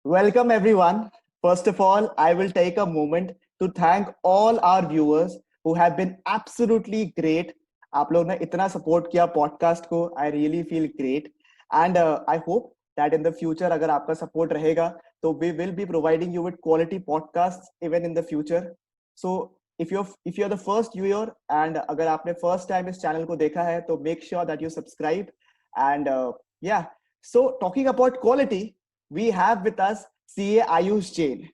Welcome everyone. First of all, I will take a moment to thank all our viewers who have been absolutely great. आप लोग ने इतना support किया podcast को. I really feel great, and I hope that in the future अगर आपका support रहेगा, तो we will be providing you with quality podcasts even in the future. So if you're the first viewer and अगर आपने first time इस channel को देखा है, तो make sure that you subscribe and yeah. So talking about quality, we have with us CA Ayush Jain.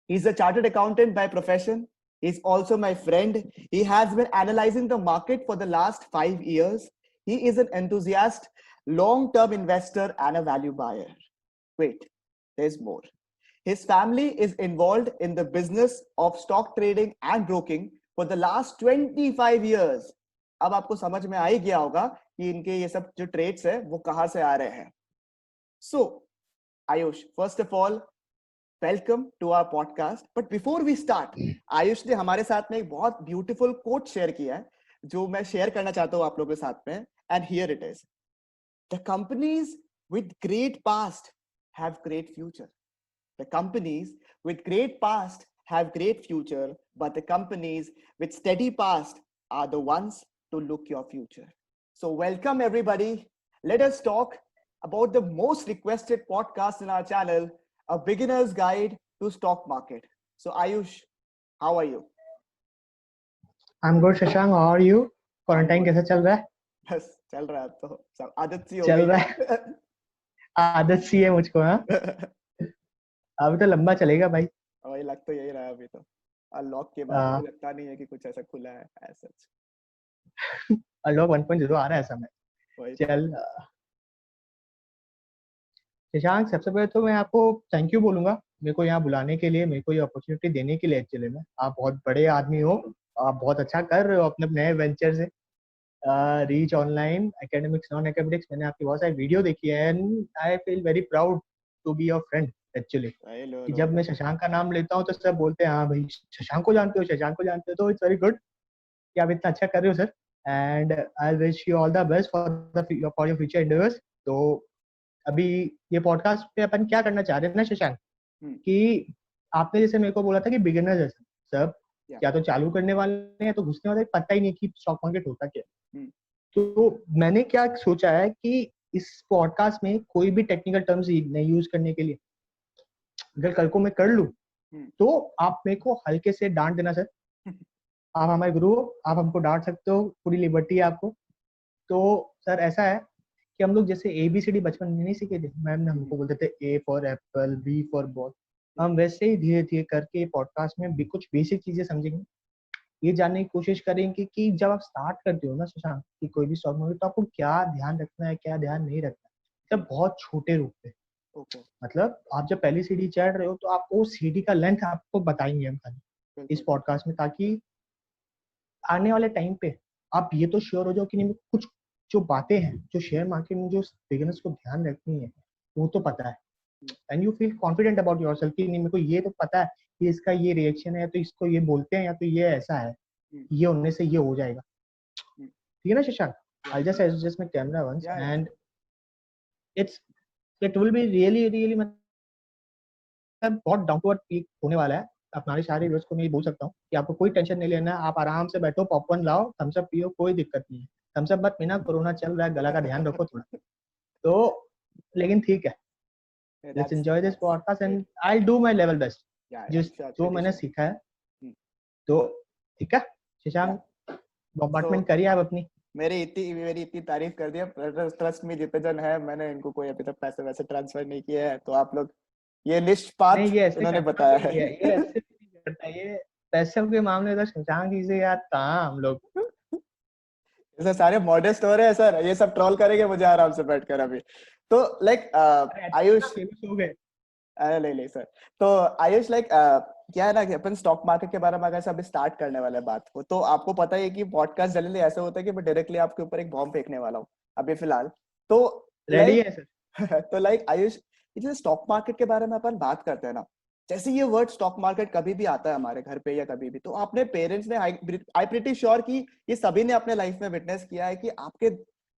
He's a chartered accountant by profession. He's also my friend. He has been analyzing the market for the last 5 years. He is an enthusiast, long-term investor, and a value buyer. Wait, there's more. His family is involved in the business of stock trading and broking for the last 25 years. अब आपको समझ में आ ही गया होगा कि इनके ये सब जो ट्रेड्स है वो कहां से आ रहे हैं. So Ayush, first of all, welcome to our podcast. But before we start, Ayush ने हमारे साथ में एक बहुत ब्यूटीफुल कोट शेयर किया है जो मैं शेयर करना चाहता हूँ आप लोगों के साथ में. And here it is: the companies with great past have great future. The companies with great past have great future, but the companies with steady past are the ones to look your future. So welcome everybody. Let us talk about the most requested podcast in our channel, A Beginner's Guide to Stock Market. So Ayush, how are you? I'm good, Shashank. How are you? Quarantine कैसा चल रहा है? बस चल रहा है, तो सब आदत सी हो चल गई रहा है. आदत सी है मुझको. हाँ, अभी तो लंबा चलेगा भाई. वही लग तो यही रहा है. अभी तो अनलॉक के बाद मुझे लगता नहीं है कि कुछ ऐसा खुला है ऐसा. अनलॉक 1.0 आ रहा है समय. चल शशांक, सबसे पहले तो मैं आपको थैंक यू बोलूंगा मेरे को यहाँ बुलाने के लिए, मेरे को ये अपॉर्चुनिटी देने के लिए. एक्चुअली में आप बहुत बड़े आदमी हो, आप बहुत अच्छा कर रहे हो अपने नए वेंचर से. Reach online academics non academics, मैंने आपकी बहुत सारी वीडियो देखी है and I feel very proud to be your friend. Actually कि जब मैं शशांक का नाम लेता हूँ तो सब बोलते हैं हाँ भाई शशांक को जानते हो, शशांक को जानते हो. तो इट्स वेरी गुड कि आप इतना अच्छा कर रहे हो sir. And I wish you all the best for your future endeavours. तो अभी ये पॉडकास्ट पे अपन क्या करना चाह रहे हैं ना शशांक, कि आपने जैसे मेरे को बोला था कि बिगिनर जैसे सब या तो चालू करने वाले हैं तो घुसने वाले, पता ही नहीं कि स्टॉक मार्केट होता क्या. तो मैंने क्या सोचा है कि इस पॉडकास्ट में कोई भी टेक्निकल टर्म्स नहीं यूज करने के लिए. अगर कल को मैं कर लूं तो आप मेरे को हल्के से डांट देना सर. आप हमारे गुरु हो, आप हमको डांट सकते हो, पूरी लिबर्टी है आपको. तो सर ऐसा है कि हम लोग जैसे ABCD बचपन में नहीं सीखे थे, मैम ने हमको बोलते थे A for Apple, B for ball. हम वैसे ही धीरे धीरे करके पॉडकास्ट में भी कुछ बेसिक चीजें समझेंगे, ये जानने की कोशिश करेंगे कि जब आप स्टार्ट करते हो ना शशांक कि कोई भी स्टॉक मार्केट, तो आपको क्या ध्यान रखना है, क्या ध्यान नहीं रखना है. जब बहुत छोटे रूप पे मतलब आप जब पहली सीढ़ी चढ़ रहे हो तो आपको सीढ़ी का लेंथ आपको बताएंगे हम खाली इस पॉडकास्ट में, ताकि आने वाले टाइम पे आप ये तो श्योर हो जाओ कि नहीं कुछ जो बातें हैं जो शेयर मार्केट में जो बिगिनर्स को ध्यान रखनी है वो तो पता है. And you feel confident about yourself कि नहीं मेरे को ये तो पता है कि इसका ये रिएक्शन है तो इसको ये बोलते हैं या तो ये ऐसा है, ये होने से ये हो जाएगा. ठीक है ना Shashank? I just adjust my camera once and it will be really मतलब बहुत डाउन टू अर्थ पीक होने वाला है. अपने सारे व्यूअर्स को मैं ये बोल सकता हूँ कि आपको कोई टेंशन नहीं लेना है. आप आराम से बैठो, पॉपकॉर्न लाओ, थम्स अप पियो, कोई दिक्कत नहीं है. थम्स अप मत पीना, कोरोना चल रहा है, गला का ध्यान रखो थोड़ा. तो लेकिन ठीक है, let's enjoy this podcast and I will do my level best जो मैंने सीखा है. तो ठीक है शशांक, बॉम्बार्डमेंट करिए आप अपनी. मेरी इतनी तारीफ कर दी. ट्रस्ट में जितने जन है, मैंने इनको कोई अभी तक पैसे वैसे ट्रांसफर नहीं किए हैं, तो आप लोग ये निष्पात इन्होंने बताया है. ये ऐसे नहीं करता, ये पैसे के मामले में शशांक जी से यार कहाँ हम लोग ऐसे सारे मॉडेस्ट हो रहे हैं सर. ये सब ट्रोल करेंगे मुझे आराम से बैठकर अभी. तो लाइक आयुष हो गए. अरे नहीं सर. तो आयुष लाइक क्या है ना कि अपन स्टॉक मार्केट के बारे में अगर अभी स्टार्ट करने वाले बात को, तो आपको पता है कि पॉडकास्ट जनरली ऐसे होता है कि मैं डायरेक्टली आपके ऊपर एक बॉम्ब फेंकने वाला हूँ अभी फिलहाल. तो रेडी है सर. तो लाइक आयुष, जैसे स्टॉक मार्केट के बारे में अपन बात करते हैं ना, जैसे ये वर्ड स्टॉक मार्केट कभी भी आता है हमारे घर पे या कभी भी, तो आपने पेरेंट्स ने, आई प्रीटी श्योर कि ये सभी ने अपने लाइफ में विटनेस किया है कि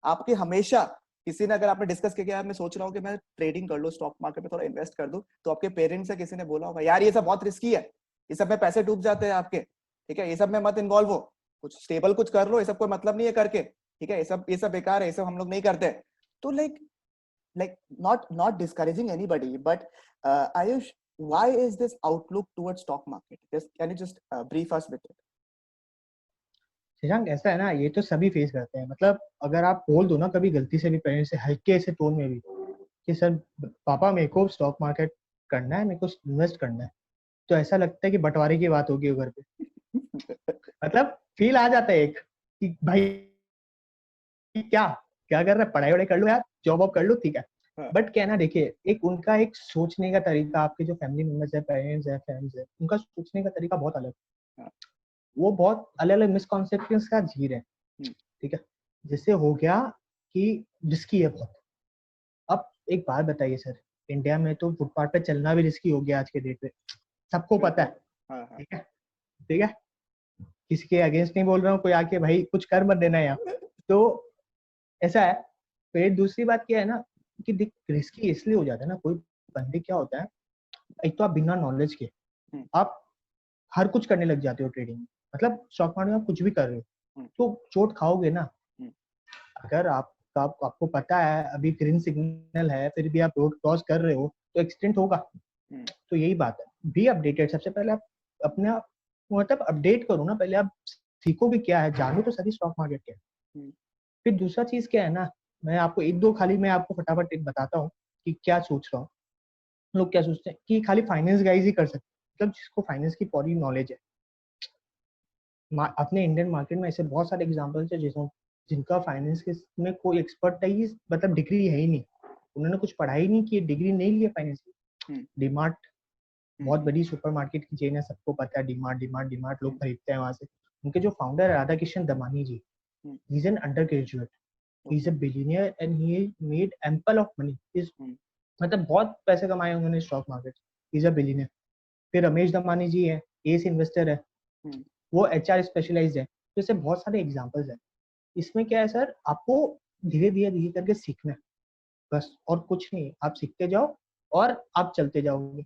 आपके हमेशा किसी ने, अगर आपने डिस्कस किया कि यार मैं सोच रहा हूँ कि मैं ट्रेडिंग कर लूँ, स्टॉक मार्केट में थोड़ा इन्वेस्ट कर दूं, तो आपके पेरेंट्स से किसी ने बोला होगा यार ये सब बहुत रिस्की है, ये सब में पैसे डूब जाते हैं आपके, ठीक है, ये सब में मत इन्वॉल्व हो, कुछ स्टेबल कुछ कर लो, ये सब कोई मतलब नहीं है करके, ठीक है, ये सब बेकार है, ये सब हम लोग नहीं करते। तो like not discouraging anybody, but Ayush, why is this outlook towards stock market? Can you just brief us with it? Shashank, ऐसा है ना, ये तो सभी फेस करते हैं। मतलब अगर आप बोल दो ना कभी गलती से भी पेरेंट्स से हल्के से टोन में भी कि सर पापा मेरे को स्टॉक मार्केट करना है, मेरे को इन्वेस्ट करना है, तो ऐसा लगता है कि बंटवारे की बात होगी घर पे। मतलब फील आ जाता है एक कि भाई क्या क्या कर रहा है, पढ़ाई वढ़ाई कर लो यार, जॉब वॉब कर लो, ठीक है। बट क्या है ना, देखिए एक उनका एक सोचने का तरीका, आपके जो फैमिली मेंबर्स है, पेरेंट्स है, फ्रेंड्स है, उनका सोचने का तरीका बहुत अलग है। वो बहुत अलग अलग मिसकॉन्सेप्शंस का जीर है, ठीक है। जैसे हो गया कि रिस्की है बहुत। अब एक बात बताइए सर, इंडिया में तो फुटपाथ पे चलना भी रिस्की हो गया आज के डेट पे, सबको पता है, ठीक है, ठीक है। किसी के अगेंस्ट नहीं बोल रहा हूँ, कोई आके भाई कुछ कर मत देना यहाँ, तो ऐसा है। फिर दूसरी बात क्या है ना कि रिस्की इसलिए हो जाता है ना, कोई बंदे क्या होता है, एक तो आप बिना नॉलेज के आप हर कुछ करने लग जाते हो ट्रेडिंग में। मतलब स्टॉक मार्केट में आप कुछ भी कर रहे हो तो चोट खाओगे ना। अगर आपको पता है अभी ग्रीन सिग्नल है, फिर भी आप रोड क्रॉस कर रहे हो तो एक्सीडेंट होगा। तो यही बात है, बी अपडेटेड। सबसे पहले आप अपना मतलब अपडेट करो ना, पहले आप सीखो भी क्या है, जानो तो सही स्टॉक मार्केट क्या है। फिर दूसरा चीज क्या है ना, मैं आपको एक दो खाली मैं आपको फटाफट एक बताता हूँ कि क्या सोच रहा हूँ। लोग क्या सोचते हैं कि खाली फाइनेंस गाइज ही कर सकते हैं, मतलब जिसको फाइनेंस की पूरी नॉलेज है। अपने इंडियन मार्केट में ऐसे बहुत सारे एग्जांपल्स है जिनका फाइनेंस के में कोई एक्सपर्टाइज मतलब डिग्री है ही नहीं, उन्होंने कुछ पढ़ाई नहीं की, डिग्री नहीं ली है फाइनेंस की। डीमार्ट बहुत बड़ी सुपरमार्केट की चेन है, सबको पता है, डीमार्ट लोग खरीदते हैं वहां से। उनके जो फाउंडर है Radha Kishan Damani ji, he is an undergraduate, he is a billionaire and he made ample of money. मतलब बहुत पैसे कमाए उन्होंने stock market, he is a billionaire. फिर रमेश दमानी जी है, एस इन्वेस्टर है, वो एचआर स्पेशलाइज्ड है। तो ऐसे बहुत सारे एग्जांपल्स हैं। इसमें क्या है सर, आपको धीरे धीरे धीरे करके सीखना है बस, और कुछ नहीं। आप सीखते जाओ और आप चलते जाओगे।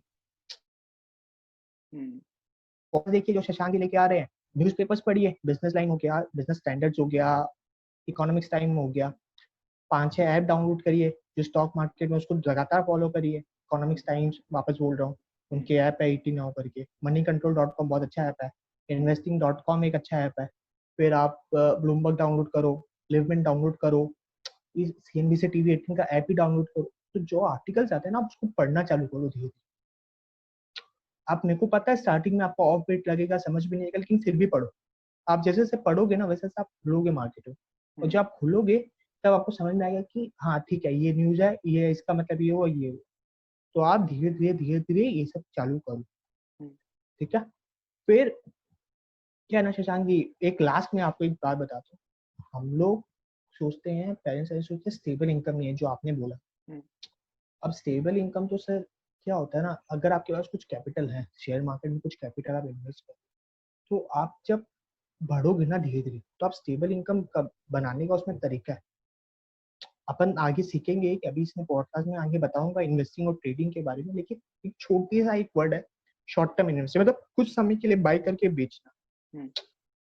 और देखिए जो शशांक जी लेके आ रहे हैं, न्यूज़पेपर्स पढ़िए, बिजनेस लाइन हो गया, बिजनेस स्टैंडर्ड्स हो गया, इकोनॉमिक्स टाइम हो गया, 5-6 ऐप डाउनलोड करिए जो स्टॉक मार्केट में, उसको लगातार फॉलो करिए। इकोनॉमिक्स टाइम्स वापस बोल रहा हूँ, उनके ऐप है 80 नाउ करके, moneycontrol.com बहुत अच्छा ऐप है, investing.com एक अच्छा ऐप है। फिर आप ब्लूमबर्ग डाउनलोड करो, लिवमिन डाउनलोड करो, सीएनबीसी टीवी 18 का ऐप ही डाउनलोड करो। तो जो आर्टिकल्स आते हैं ना, आप उसको पढ़ना चालू करो धीरे धीरे। आप, मेरे को पता है स्टार्टिंग में आपको ऑफ बीट लगेगा, समझ भी नहीं आएगा, लेकिन फिर भी पढ़ो। आप जैसे जैसे पढ़ोगे ना वैसे आप खुलोगे मार्केट में, और जब आप खुलोगे तब आपको समझ में आएगा कि हाँ ठीक है, ये न्यूज है, ये इसका मतलब ये हुआ, ये हुआ। तो आप धीरे धीरे ये सब चालू करो, ठीक है। फिर क्या है ना शशांक जी, एक लास्ट में आपको एक बात बताता हूँ। हम लोग सोचते हैं, पेरेंट्स ऐसे सोचते हैं स्टेबल इनकम नहीं है, जो आपने बोला। अब स्टेबल इनकम तो सर क्या होता है ना, अगर आपके पास कुछ कैपिटल है, शेयर मार्केट में कुछ कैपिटल आप इन्वेस्ट करो, तो आप जब बढ़ोगे ना धीरे धीरे, तो आप स्टेबल इनकम बनाने का उसमें तरीका है। अपन आगे सीखेंगे कि अभी इसमें पॉडकास्ट में आगे बताऊंगा इन्वेस्टिंग और ट्रेडिंग के बारे में, लेकिन एक छोटी सा एक वर्ड है, शॉर्ट टर्म इन्वेस्टिंग, मतलब कुछ समय के लिए बाय करके बेचना।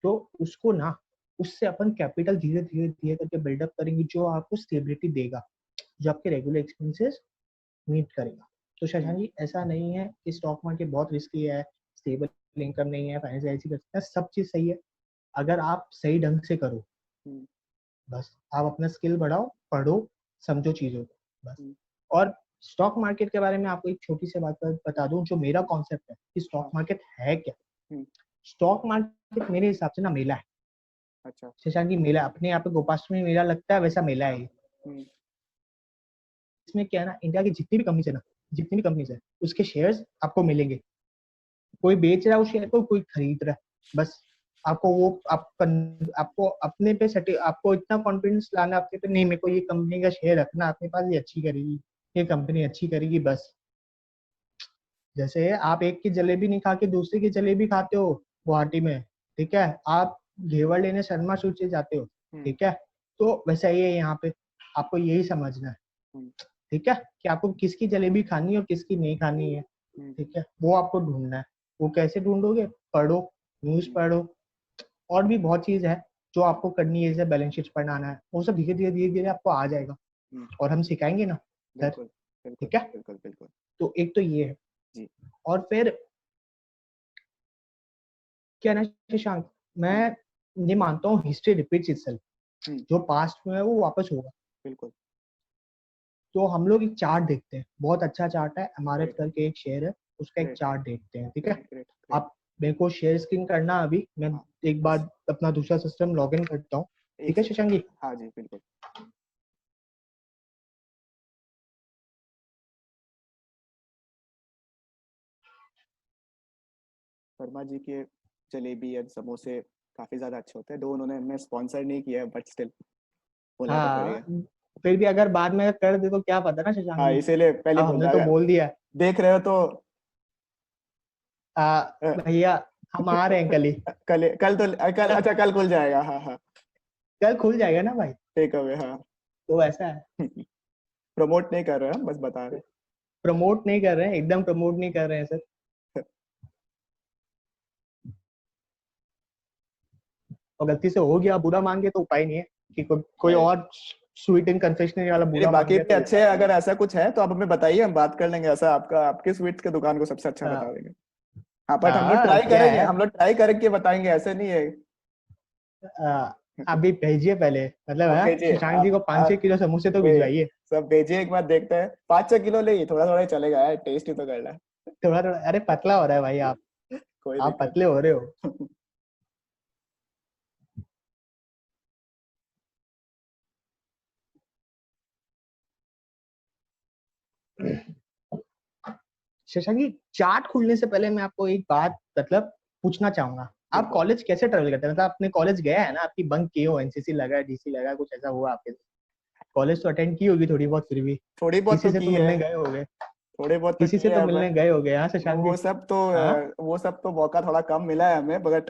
तो उसको ना, उससे अपन कैपिटल धीरे धीरे धीरे करके बिल्डअप करेंगे, जो आपको स्टेबिलिटी देगा, जो आपके रेगुलर एक्सपेंसेस मीट करेगा। तो शशांक जी, ऐसा नहीं है कि स्टॉक मार्केट बहुत रिस्की है, स्टेबल इनकम नहीं है, फाइनेंस ऐसी कर सकते हैं, सब चीज सही है अगर आप सही ढंग से करो। बस आप अपना स्किल बढ़ाओ, पढ़ो, समझो चीजों को, बस। और स्टॉक मार्केट के बारे में आपको एक छोटी सी बात बता दूं, जो मेरा कॉन्सेप्ट है कि स्टॉक मार्केट है क्या। स्टॉक मार्केट मेरे हिसाब से ना मेला है। अच्छा शशांक जी, मेला अपने यहाँ पे गोपाष्टमी मेला लगता है, वैसा मेला है। इसमें क्या है ना, इंडिया की जितनी भी कंपनीज है ना, जितनी भी कंपनीज है, उसके शेयर्स आपको मिलेंगे। कोई बेच रहा है उस शेयर को, कोई खरीद रहा है, बस आपको वो आपको अपने पे आपको इतना कॉन्फिडेंस लाना आपके पे, नहीं मेरे को ये कंपनी का शेयर रखना अपने पास, ये अच्छी करेगी, ये कंपनी अच्छी करेगी, बस। जैसे आप एक की जलेबी नहीं खा के दूसरे की जलेबी खाते हो गुवाहाटी में, ठीक है, आप घेवर लेने शर्मा सूट से जाते हो, ठीक है, तो वैसा ही है यहाँ पे। आपको यही समझना है, हम्म, ठीक है, कि आपको किसकी जलेबी खानी है और किसकी नहीं खानी है, ठीक है, वो आपको ढूंढना है। वो कैसे ढूंढोगे? पढ़ो, न्यूज पढ़ो, और भी बहुत चीज है जो आपको करनी है, जैसे बैलेंस शीट बनाना है, वो सब धीरे धीरे आपको आ जाएगा, और हम सिखाएंगे ना सर, बिल्कुल बिल्कुल ठीक है। बिल्कुल बिल्कुल तो एक तो ये है, जी। और फिर क्या ना शशांक, मैं ये मानता हूँ हिस्ट्री रिपीट्स इटसेल्फ, हम्म, जो पास्ट में है वो वापस होगा। बिल्कुल तो हम लोग एक चार्ट देखते हैं, बहुत अच्छा चार्ट है, एमआरएफ ग्रेट करके एक शेयर है, उसका एक ग्रेट चार्ट देखते हैं, ठीक है। Great great great. आप मेरे को शेयर स्क्रीन करना अभी, मैं हाँ एक बस बार अपना दूसरा सिस्टम लॉग इन करता हूँ, एक ठीक है सेकंड। शशांक जी। हाँ जी बिल्कुल। शर्मा जी के जलेबी एंड समोसे काफी ज्यादा अच्छे होते हैं, दो उन्होंने हमें स्पॉन्सर नहीं किया है बट स्टिल बोलना तो हाँ, पड़ेगा। फिर भी अगर बाद में कर दे तो क्या पता ना शशांक हाँ जी, इसीलिए पहले अब बोल हमने रहा तो अगर बोल दिया। देख रहे हो तो भैया हम आ रहे हैं कल ही। कल तो कल, अच्छा कल खुल जाएगा, हाँ हाँ। कल खुल जाएगा ना भाई, टेक अवे हाँ। तो ऐसा है। प्रमोट नहीं कर रहे हैं, बस बता रहे प्रमोट नहीं कर रहे हैं, एकदम प्रमोट नहीं कर रहे हैं सर। हैं। और गलती से हो गया बुरा मान गए तो उपाय नहीं है, कि कोई नहीं और स्वीट एंड कन्फेक्शनरी वाला मेरे बुरा मान बाकी गया भी तो अच्छे उपाय हैं, नहीं अगर ऐसा कुछ है तो आप हमें बताइए, हम बात कर लेंगे, ऐसा आपका आपके स्वीट्स की दुकान को सबसे अच्छा है। बता देंगे। हाँ बट हम लोग हाँ ट्राई क्या करेंगे, है, हम लोग ट्राई करके बताएंगे, ऐसे नहीं है। अभी भेजिए पहले, मतलब अब है भेजिए शशांक जी को आप 5-6 किलो समोसे तो वे भिजवाइए। सब भेजिए, एक बार देखते हैं, 5-6 किलो ले, थोड़ा थोड़ा ही चलेगा यार, टेस्ट ही तो करना है। थोड़ा थोड़ा, अरे पतला हो रहा है भाई कोई आप दिक्कत पतले हो रहे हो। नहीं। शशांक जी, चार्ट खुलने से पहले मैं आपको एक बात मतलब पूछना चाहूंगा, आप बिल्कुल। कॉलेज कैसे ट्रेवल करते हैं? मतलब आपने कॉलेज गया है ना, आपकी बंक किए हो, एनसीसी लगा, डीसी लगा, कुछ ऐसा हुआ आपके साथ? कॉलेज तो अटेंड की होगी थोड़ी बहुत, फिर भी थोड़ी बहुत किसी तो से तो की है, मिलने गए होगे, थोड़े बहुत तो किसी से किए तो हैं मिलने but गए होगे, हाँ शशांक वो जी? सब तो हाँ, वो सब तो मौका थोड़ा कम मिला है हमें, बट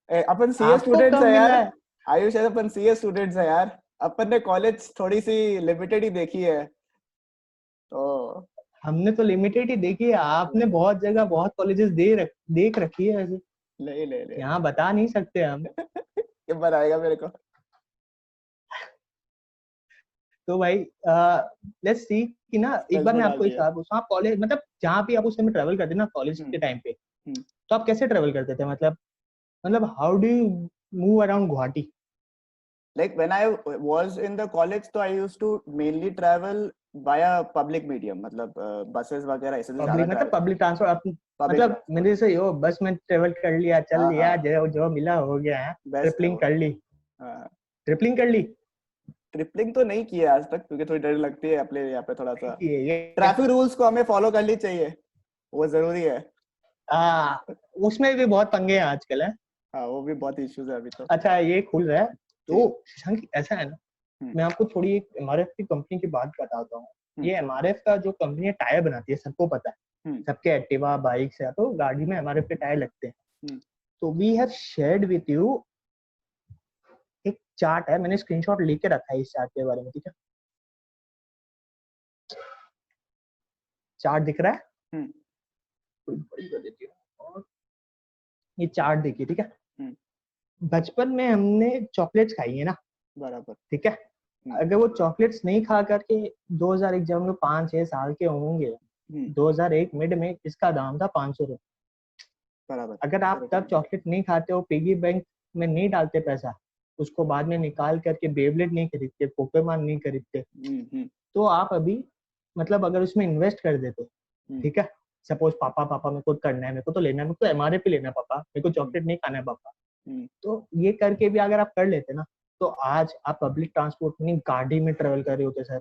अपन सीए आपको स्टूडेंट्स कब है मिला यार। है? आयुष है, अपन सीए स्टूडेंट्स है यार, अपन ने कॉलेज थोड़ी सी लिमिटेड ही देखी है तो। हमने तो लिमिटेड ही देखी है, आपने बहुत जगह बहुत कॉलेजेस देख रखी है वैसे, ले ले ले यहाँ बता नहीं सकते हम। ये बनाएगा मेरे को। तो भाई लेट्स सी कि ना, एक सेल्स बार में मैं डाल आपको एक दिया। सवाल पूछूं, आप कॉलेज मतलब जहाँ भी आप उस समय ट्रेवल करते ना कॉलेज हम्म के टाइम पे, हम्म। तो आप कैसे ट्रेवल करते थे? मतलब how do you move around Guwahati? Like when I was in the college, तो I used to mainly travel via public medium, मतलब बसेस वगैरह ऐसे से ज्यादा पब्लिक मतलब ट्रैवल। पब्लिक ट्रांसपोर्ट, पब्लिक मतलब ट्रांसपोर्ट। मेरे से यो बस में ट्रेवल कर लिया, चल हाँ लिया, हाँ, जो जो मिला हो गया है, बेस्ट है ट्रिपलिंग वो। कर ली, हाँ। ट्रिपलिंग कर ली। ट्रिपलिंग तो नहीं किया आज तक, क्योंकि थोड़ी डर लगती है, अपने यहाँ पे थोड़ा सा ये ट्रैफिक रूल्स को हमें फॉलो करनी चाहिए, वो जरूरी है। आ, उसमें भी बहुत पंगे हैं आजकल है। हाँ वो भी बहुत इश्यूज है अभी तो। अच्छा ये खुल रहा है, जी। तो शशांक ऐसा है ना, हम्म मैं आपको थोड़ी एक एमआरएफ की कंपनी की बात बताता हूँ। हम्म ये एमआरएफ का जो कंपनी है टायर बनाती है, सबको पता है, हम्म सबके एक्टिवा बाइक्स है तो गाड़ी में एमआरएफ के टायर लगते हैं। हम्म। तो we have shared with you एक चार्ट है, मैंने स्क्रीनशॉट लेके रखा है इस चार्ट के बारे में, ठीक है। चार्ट दिख रहा है, हम्म थोड़ी बड़ी कर देती हूँ, और ये चार्ट देखिए, ठीक है। हम्म, बचपन में हमने चॉकलेट्स खाई है ना, बराबर। ठीक है। हम्म अगर वो चॉकलेट्स नहीं खा करके 2001, जब हम लोग 5-6 साल के होंगे, हम्म, 2001 मिड में इसका दाम था 500 रुपये। बराबर। अगर आप तब चॉकलेट नहीं खाते हो, पिगी बैंक में नहीं डालते पैसा, उसको बाद में निकाल करके बेबलेट नहीं खरीदते, पोकेमॉन नहीं खरीदते, हम्म। तो आप अभी मतलब अगर उसमें इन्वेस्ट कर देते, हम्म ठीक है। सपोज पापा पापा मेरे को करना है, मेरे को तो लेना है, मेरे को तो एमआरएफ ही लेना है पापा, मेरे को हम्म चॉकलेट नहीं खाना है पापा, हम्म, तो ये करके भी अगर आप कर लेते ना, तो आज आप पब्लिक ट्रांसपोर्ट में नहीं, गाड़ी में ट्रेवल कर रहे होते सर,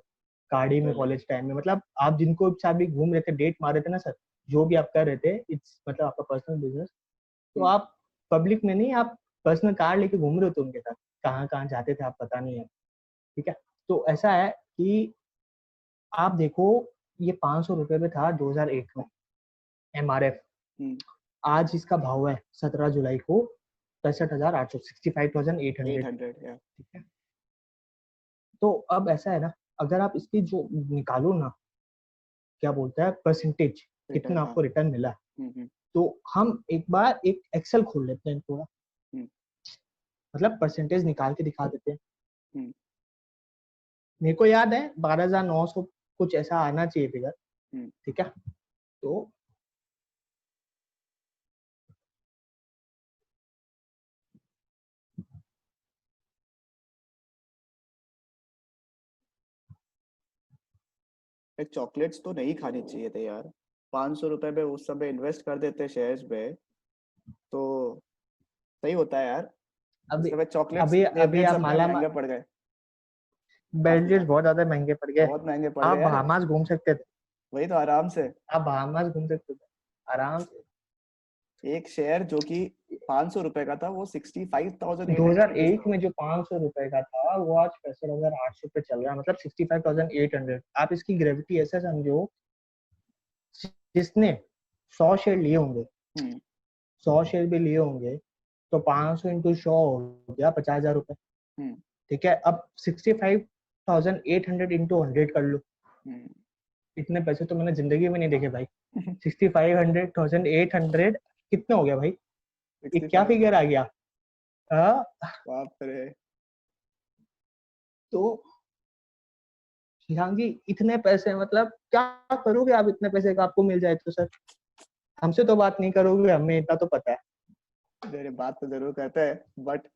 गाड़ी में लिटरली। कॉलेज टाइम में, मतलब आप जिनको साथ भी घूम रहे थे, डेट मार रहे थे ना सर, जो भी आप कर रहे थे, इट्स मतलब आपका पर्सनल बिजनेस, तो हम्म आप पब्लिक में नहीं, आप पर्सनल कार लेके घूम रहे होते उनके साथ, कहाँ कहाँ जाते थे आप पता नहीं है, ठीक है। तो ऐसा है कि आप देखो, ये 500 रुपये में था 2001 में एमआरएफ, हम्म। आज इसका भाव है 17 जुलाई को 65,800, 65,800, 800 या। ठीक है। तो अब ऐसा है ना, अगर आप इसकी जो निकालो ना, क्या बोलता है परसेंटेज, कितना हाँ। आपको रिटर्न मिला, हम्म। तो हम एक बार एक एक्सेल खोल लेते हैं थोड़ा, हम्म। मतलब परसेंटेज निकाल के दिखा देते हैं। हम्म। मेरे को याद है 12,900 कुछ ऐसा आना चाहिए फिगर, हम्म। ठीक है। तो एक चॉकलेट्स तो नहीं खानी चाहिए थे यार, 500 रुपए में उस समय इन्वेस्ट कर देते शेयर्स में तो सही होता है यार। उस अभी समय चॉकलेट्स अभी अभी डेविड आप सब में माला महंगे पड़ गए, काफी बेल्जियस ज्यादा, बहुत ज्यादा महंगे पड़ गए। बहुत महंगे पड़ गए आप यार। बहामास घूम सकते थे, वही तो, आराम से आप बहामास घूम सकते थे आराम से। एक शेयर जो कि 500 रुपए का था वो 65,800 रुपीज 2001 का। में जो 500 रुपए का था वो आज 65,800 पे चल रहा है, मतलब 65,800। आप इसकी ग्रेविटी ऐसा समझो, जिसने 100 शेयर लिए होंगे, हम्म। 100 शेयर भी लिए होंगे, तो 500 इंटू 100 हो गया 50,000 रुपए, हम्म। ठीक है। अब 65,800 इंटू 100 कर लो, हम्म। इतने पैसे तो मैंने जिंदगी में नहीं देखे भाई। 65,800 कितना हो गया भाई, ये क्या 65। फिगर आ गया। हाँ, बाप रे। तो हीरान जी इतने पैसे, मतलब क्या करोगे आप इतने पैसे का, आपको मिल जाए तो सर। हमसे तो बात नहीं करोगे, हमें इतना तो पता है। मेरे बात तो जरूर करते हैं बट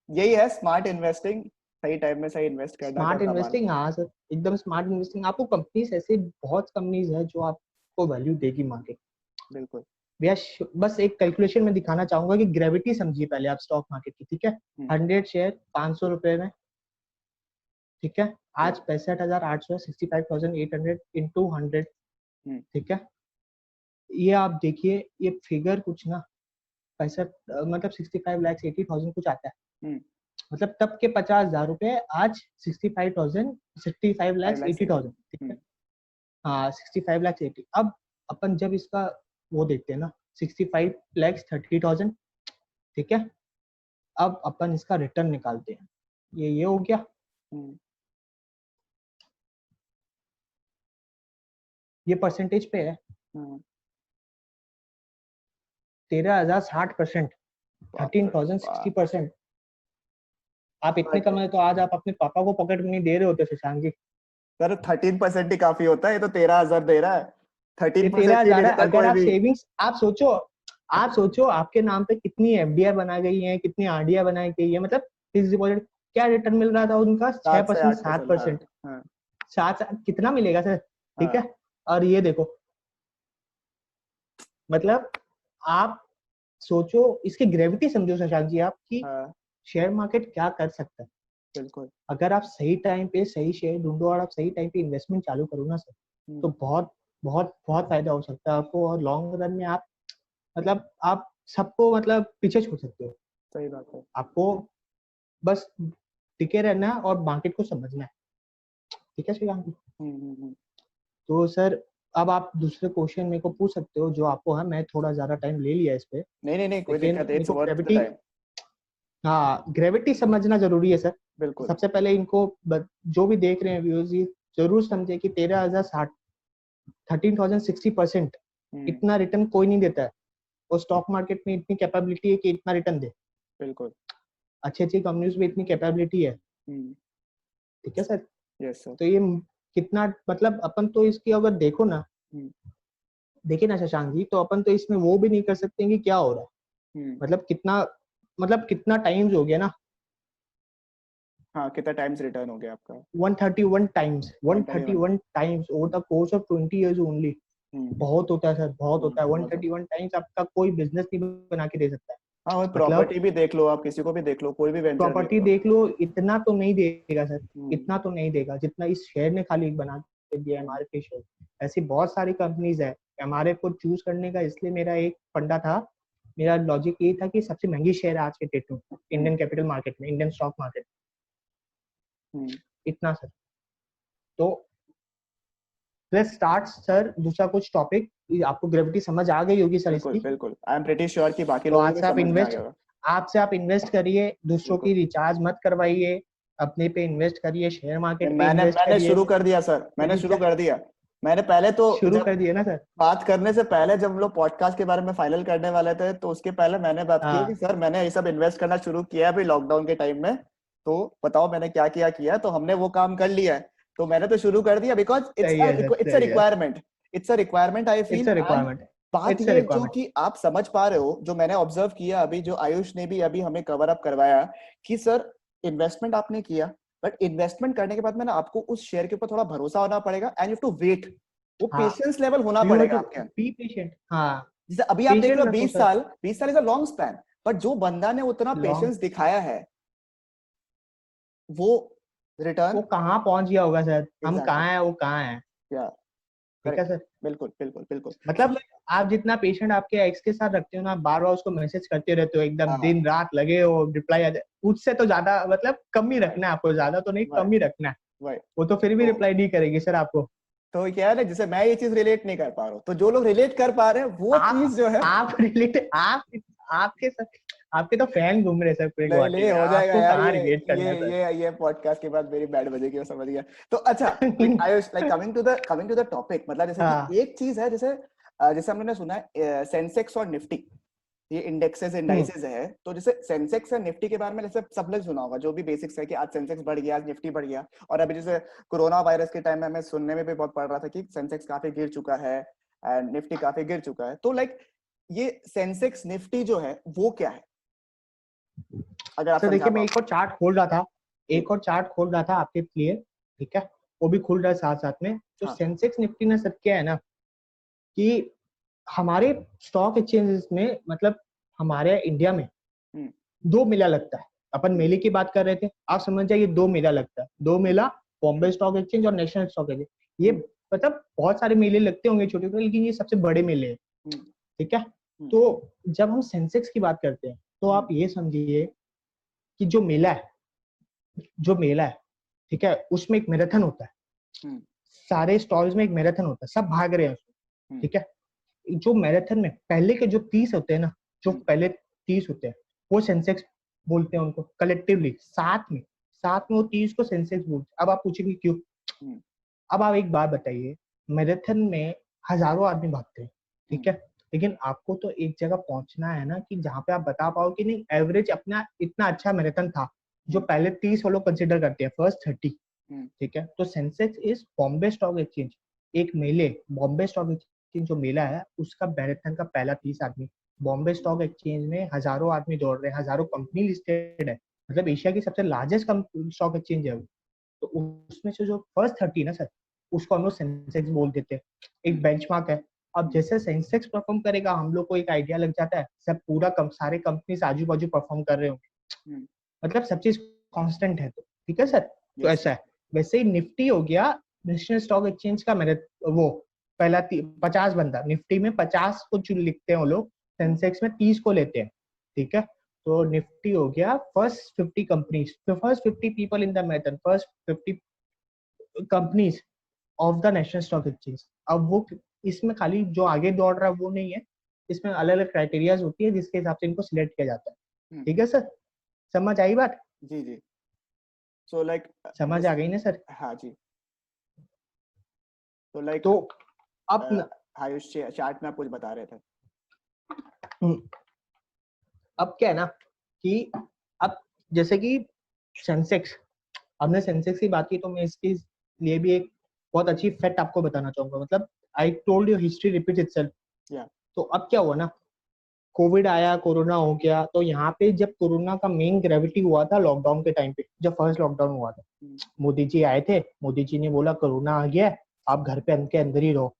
यही है स्मार्ट इन्वेस्टिंग, सही टाइम में सही इन्वेस्ट करना का स्मार्ट कमाल। इन्वेस्टिंग, हाँ सर, एकदम स्मार्ट इन्वेस्टिंग। आपको कंपनीज ऐसे बहुत कंपनीज है जो आपको वैल्यू देगी मार्केट। बिल्कुल। भैया बस एक कैलकुलेशन में दिखाना चाहूंगा कि ग्रेविटी समझिए पहले आप स्टॉक मार्केट की, ठीक है। हम्म। 100 शेयर 500 रुपए में, ठीक है। हम्म। आज 65,800, 65,800 इंटू 100, हम्म। ठीक है। ये आप देखिए, ये फिगर कुछ ना 65 मतलब 65,80,000 कुछ आता है। हम्म। मतलब तब के 50,000 रुपए आज 65,000, 5 लाख से। 65,80,000, ठीक है। हाँ 65,80,000। अब अपन जब इसका वो देखते हैं ना, 65,30,000, ठीक है। अब अपन इसका रिटर्न निकालते हैं, ये हो गया। हम्म। ये परसेंटेज पे है, हम्म। 13,060%, बाप रे 13,060%। बाप। आप इतने बट कमाए तो आज आप अपने पापा को पॉकेट मनी दे रहे होते शशांक जी। सर 13% ही काफी होता है, ये तो 13,000 दे रहा है, ये 13% भी नहीं 13,000 है। देता अगर कोई आप भी। सेविंग्स, आप सोचो आपके नाम पे कितनी एफडीआई बना गई है, कितनी आरडीआई बनाई गई है, मतलब फिक्स डिपॉजिट। क्या रिटर्न मिल रहा था उनका, 7 से 6%, 8%। 7%। हाँ। सात कितना मिलेगा सर, ठीक हाँ। है। और ये देखो, मतलब आप सोचो, इसकी ग्रेविटी समझो शशांक जी आप, कि हाँ। शेयर मार्केट क्या कर सकता है। बिल्कुल। अगर आप सही टाइम पे सही शेयर ढूंढो और आप सही टाइम पे इन्वेस्टमेंट चालू करो ना सर, तो हम्म। बहुत बहुत बहुत फायदा हो सकता है आपको। और लॉन्ग रन में आप, मतलब आप सबको मतलब पीछे छोड़ सकते हो। सही बात है। आपको बस टिके रहना है और मार्केट को समझना है, ठीक है श्रीकांत जी। हम्म। तो सर अब आप दूसरे क्वेश्चन मेरे को पूछ सकते हो जो आपको है। मैं थोड़ा ज्यादा टाइम ले लिया इस पे, नहीं नहीं नहीं, कोई लेकिन दिक्कत है, मेरे इट्स को वर्थ द ग्रेविटी, टाइम। हाँ ग्रेविटी समझना जरूरी है सर। बिल्कुल। सबसे पहले इनको जो भी देख रहे हैं व्यूअर्स, ये जरूर समझे कि 13,060, 13,060% हम्म। इतना रिटर्न कोई नहीं देता है। और स्टॉक मार्केट में इतनी कैपेबिलिटी है कि इतना रिटर्न दे, बिल्कुल। अच्छी अच्छी कंपनीज में इतनी कैपेबिलिटी है, हम्म। ठीक है सर। Yes sir. तो ये कितना, मतलब अपन तो इसकी अगर देखो ना, हम्म। देखिए ना शशांक जी, तो अपन तो इसमें वो भी नहीं कर सकते कि क्या हो रहा है, हम्म। मतलब कितना टाइम्स हो गया ना। हाँ, कितना टाइम्स रिटर्न हो गया आपका? 131 times, 131। 131 times over the course of 20 years only. Hmm. बहुत होता है सर, बहुत होता है। बहुत होता है। 131 टाइम्स आपका कोई बिजनेस नहीं बना के दे सकता है। हाँ, और मतलब प्रॉपर्टी भी देख लो, आप किसी को भी देख लो, कोई भी वेंचर देख प्रॉपर्टी लो। देख लो, इतना तो नहीं देगा सर, हम्म। इतना तो नहीं देगा जितना इस शेयर ने खाली बना के दिया है, हम्म। एमआरएफ के शेयर। ऐसी बहुत सारी कंपनीज है। एमआरएफ को चूज करने का इसलिए मेरा एक फंडा था, मेरा लॉजिक ये था कि सबसे महंगी शेयर है आज के डेट में हम्म। इंडियन कैपिटल मार्केट में, इंडियन स्टॉक मार्केट। हम्म। इतना सर। तो लेट्स स्टार्ट सर दूसरा कुछ टॉपिक। आपको ग्रेविटी समझ आ गई होगी सर बिल्कुल इसकी। बिल्कुल, आई एम प्रीटी श्योर कि बाकी तो लोगों को भी समझ में आ गया होगा। आज से आप इन्वेस्ट करिए, दूसरों बिल्कुल। की रिचार्ज मत करवाइए। अपने पे इन्वेस्ट करिए, शेयर मार्केट पे मैंने इन्वेस्ट मैंने करिए। शुरू कर दिया सर, मैंने शुरू कर दिया। मैंने पहले तो शुरू जब कर दिए ना सर? बात करने से पहले, जब हम लोग पॉडकास्ट के बारे में फाइनल करने वाले थे, तो उसके पहले मैंने बात की कि हाँ सर मैंने ये सब इन्वेस्ट करना शुरू किया है अभी लॉकडाउन के टाइम में, तो बताओ मैंने क्या किया किया। तो हमने वो काम कर लिया है, तो मैंने तो शुरू कर दिया बिकॉज सही है सर, इट्स अ सही है। Requirement, it's a requirement I it's feel. A and requirement. बात इट्स अ ये जो रिक्वायरमेंट। कि आप समझ पा रहे हो, जो मैंने ऑब्जर्व किया अभी, जो आयुष ने भी अभी हमें कवर अप करवाया, कि सर इन्वेस्टमेंट आपने किया, बट इन्वेस्टमेंट करने के बाद में ना आपको उस शेयर के ऊपर थोड़ा भरोसा होना पड़ेगा, एंड यू टू वेट। वो हाँ, पेशेंस लेवल होना यू हैव पड़ेगा टू आपके अंदर। Be patient. हाँ, जैसे अभी आप देख रहे पेशेंट हो रखो 20 सर। साल, 20 साल is a long span, but जो बंदा ने उतना लॉन्ग। पेशेंस दिखाया है, वो वो रिटर्न। कहाँ पहुंच गया होगा सर, हम एग्जैक्टली, कहाँ है वो कहाँ है। या ठीक है करेक्ट, सर। बिल्कुल बिल्कुल बिल्कुल। सो मतलब आप जितना पेशेंट आपके एक्स के साथ रखते हो ना, बार बार उसको मैसेज करते रहते हो, एकदम हाँ, दिन रात लगे हो, रिप्लाई आ जाए, उससे तो ज्यादा मतलब कम ही राइट, रखना है आपको, ज्यादा तो नहीं, कम ही रखना है। राइट। वो तो फिर भी तो रिप्लाई नहीं करेगी सर आपको। क्या है ना, जैसे मैं ये चीज रिलेट नहीं कर पा रहा हूँ, तो जो लोग रिलेट कर पा रहे हैं वो चीज जो है। आप रिलेट आपके साथ, आपके तो फैन घूम रहे सर पूरे नहीं गुवाहाटी नहीं, में, हो जाएगा आपको यार, कहाँ रिलेट करना है सर। ये पॉडकास्ट के बाद मेरी बैड बजेगी, मैं समझ गया। तो अच्छा, like Ayush, like coming to the topic, मतलब जैसे कि हाँ। एक चीज है, जैसे जैसे हमने सुना है सेंसेक्स और निफ्टी, ये इंडेक्सेस हम्म। इंडाइसेस है, तो जैसे सेंसेक्स और निफ्टी के बारे में जैसे सब लोग सुना होगा, जो भी बेसिक्स है कि आज सेंसेक्स बढ़ गया, आज निफ्टी बढ़ गया। और अभी जैसे कोरोना वायरस के टाइम में हमें सुनने में भी बहुत पड़ रहा था कि सेंसेक्स काफी गिर चुका है एंड निफ्टी काफी गिर चुका है। तो लाइक ये सेंसेक्स निफ्टी जो है वो क्या है, अगर आप सर समझा देखिए, मैं पाओ। एक और चार्ट खोल रहा था, जी, एक और चार्ट खोल रहा था आपके लिए। ठीक है, वो भी खुल रहा है साथ साथ में। तो हाँ, सेंसेक्स निफ्टी ना सर क्या है ना, कि हमारे स्टॉक एक्सचेंजेस में, मतलब हमारे इंडिया में हम्म, दो मेला लगता है। अपन हम्म, मेले की बात कर रहे थे, आप समझ जाइए दो मेला लगता है, दो मेला, बॉम्बे स्टॉक एक्सचेंज और नेशनल स्टॉक एक्सचेंज। ये हम्म, मतलब बहुत सारे मेले लगते होंगे छोटे छोटे, लेकिन ये सबसे बड़े मेले हैं। हम्म, ठीक है। हम्म, तो जब हम सेंसेक्स की बात करते हैं, तो हम्म, आप ये समझिए कि जो मेला है, ठीक है, उसमें एक मैराथन होता है। हम्म, सारे स्टॉल्स में एक मैराथन होता है, सब भाग रहे हैं उसमें। हम्म, ठीक है। जो मैराथन में पहले के जो 30 होते हैं ना, जो हम्म, पहले 30 होते हैं, वो सेंसेक्स बोलते हैं उनको कलेक्टिवली, साथ में वो 30 को सेंसेक्स बोलते हैं। अब आप पूछेंगे क्यों। हम्म, अब आप एक बात बताइए, मैराथन में हजारों आदमी भागते हैं, हम्म, ठीक है, लेकिन आपको तो एक जगह पहुंचना है ना, कि जहां पे आप बता पाओ कि नहीं, एवरेज अपना इतना अच्छा मैराथन था, जो हम्म, पहले 30 वो लोग कंसिडर करते हैं, फर्स्ट 30। हम्म, ठीक है। तो Sensex is Bombay stock exchange, एक मेले, बॉम्बे स्टॉक एक्सचेंज जो मेला है उसका मैराथन का पहला 30 आदमी। बॉम्बे स्टॉक एक्सचेंज में हजारों आदमी दौड़ रहे हैं, हजारों कंपनी लिस्टेड है, मतलब एशिया की सबसे लार्जेस्ट स्टॉक एक्सचेंज है वो। तो उसमें से जो फर्स्ट 30 ना सर, उसको हम लोग सेंसेक्स बोल देते हैं, एक हम्म, बेंचमार्क है। अब हम्म, जैसे सेंसेक्स परफॉर्म करेगा, हम लोग को एक आइडिया लग जाता है, सब पूरा सारे कंपनी आजू बाजू परफॉर्म कर रहे होंगे, हम्म, मतलब सब चीज कांस्टेंट है। तो ठीक है सर, तो यस, ऐसा है। वैसे ही निफ्टी हो गया नेशनल स्टॉक एक्सचेंज का, मेरे वो पहला 50 बंदा, निफ्टी में 50 को चुन लिखते हैं वो लोग, हम्म, सेंसेक्स में 30 को लेते हैं। ठीक है। तो निफ्टी हो गया first 50 companies, first 50 people in the matter, first 50 companies of the national stock exchange. अब वो इसमें खाली जो आगे दौड़ रहा है वो नहीं है, इसमें अलग अलग क्राइटेरियाज होती है जिसके हिसाब से इनको सिलेक्ट किया जाता है। हम्म, ठीक है सर, समझ आई बात? जी जी। सो लाइक समझ आ जैसे, गई ना सर? हाँ जी, तो लाइक तो अब आयुष चार्ट में आप कुछ बता रहे थे। हम्म, अब क्या है ना, कि अब जैसे कि सेंसेक्स, हमने सेंसेक्स की बात की, तो मैं इसके लिए भी एक बहुत अच्छी फैक्ट आपको बताना चाहूंगा। मतलब I told you history repeat itself. या, तो अब क्या हुआ ना, कोविड आया, कोरोना हो गया, तो यहाँ पे जब कोरोना का मेन ग्रेविटी हुआ था लॉकडाउन के टाइम पे, जब फर्स्ट लॉकडाउन हुआ था, मोदी जी आए थे, मोदी जी ने बोला कोरोना आ गया है, आप घर पे के अंदर ही रहो।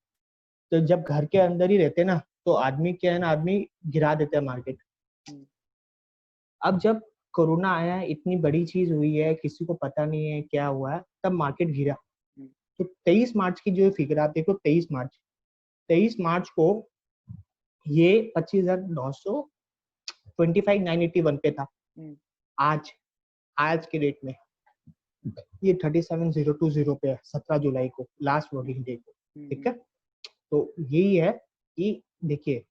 तो जब घर के अंदर ही रहते ना, तो आदमी क्या है ना, आदमी गिरा देते हैं मार्केट। अब जब कोरोना आया है, इतनी बड़ी चीज हुई है, किसी को पता नहीं है क्या हुआ है, तब मार्केट गिरा। तो 23 मार्च की जो फिगर आप देखो, 23 मार्च को ये 25,925,981 पे था। आज आज के डेट में ये 37,020 पे है, 17 जुलाई को, लास्ट वर्किंग डे को। ठीक है। तो यही है कि देखिए,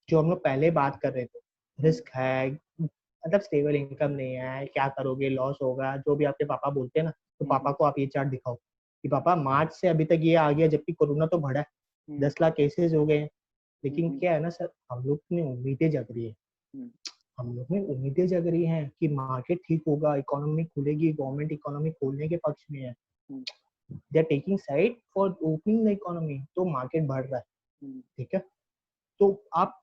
जो हम लोग पहले बात कर रहे थे, रिस्क है, मतलब स्टेबल इनकम नहीं है, क्या करोगे, लॉस होगा, जो भी आपके पापा बोलते हैं ना, तो पापा को आप ये चार्ट दिखाओ कि पापा मार्च से अभी तक ये आ गया, जबकि कोरोना तो बढ़ा है, 10 लाख केसेस हो गए हैं। लेकिन क्या है ना सर, हम लोग में उम्मीदें जग रही है, हम लोग में उम्मीदें जग रही हैं कि मार्केट ठीक होगा, इकोनॉमी खुलेगी, गवर्नमेंट इकोनॉमी खोलने के पक्ष में है, they are taking side for opening the economy, तो मार्केट बढ़ रहा है। ठीक है, तो आप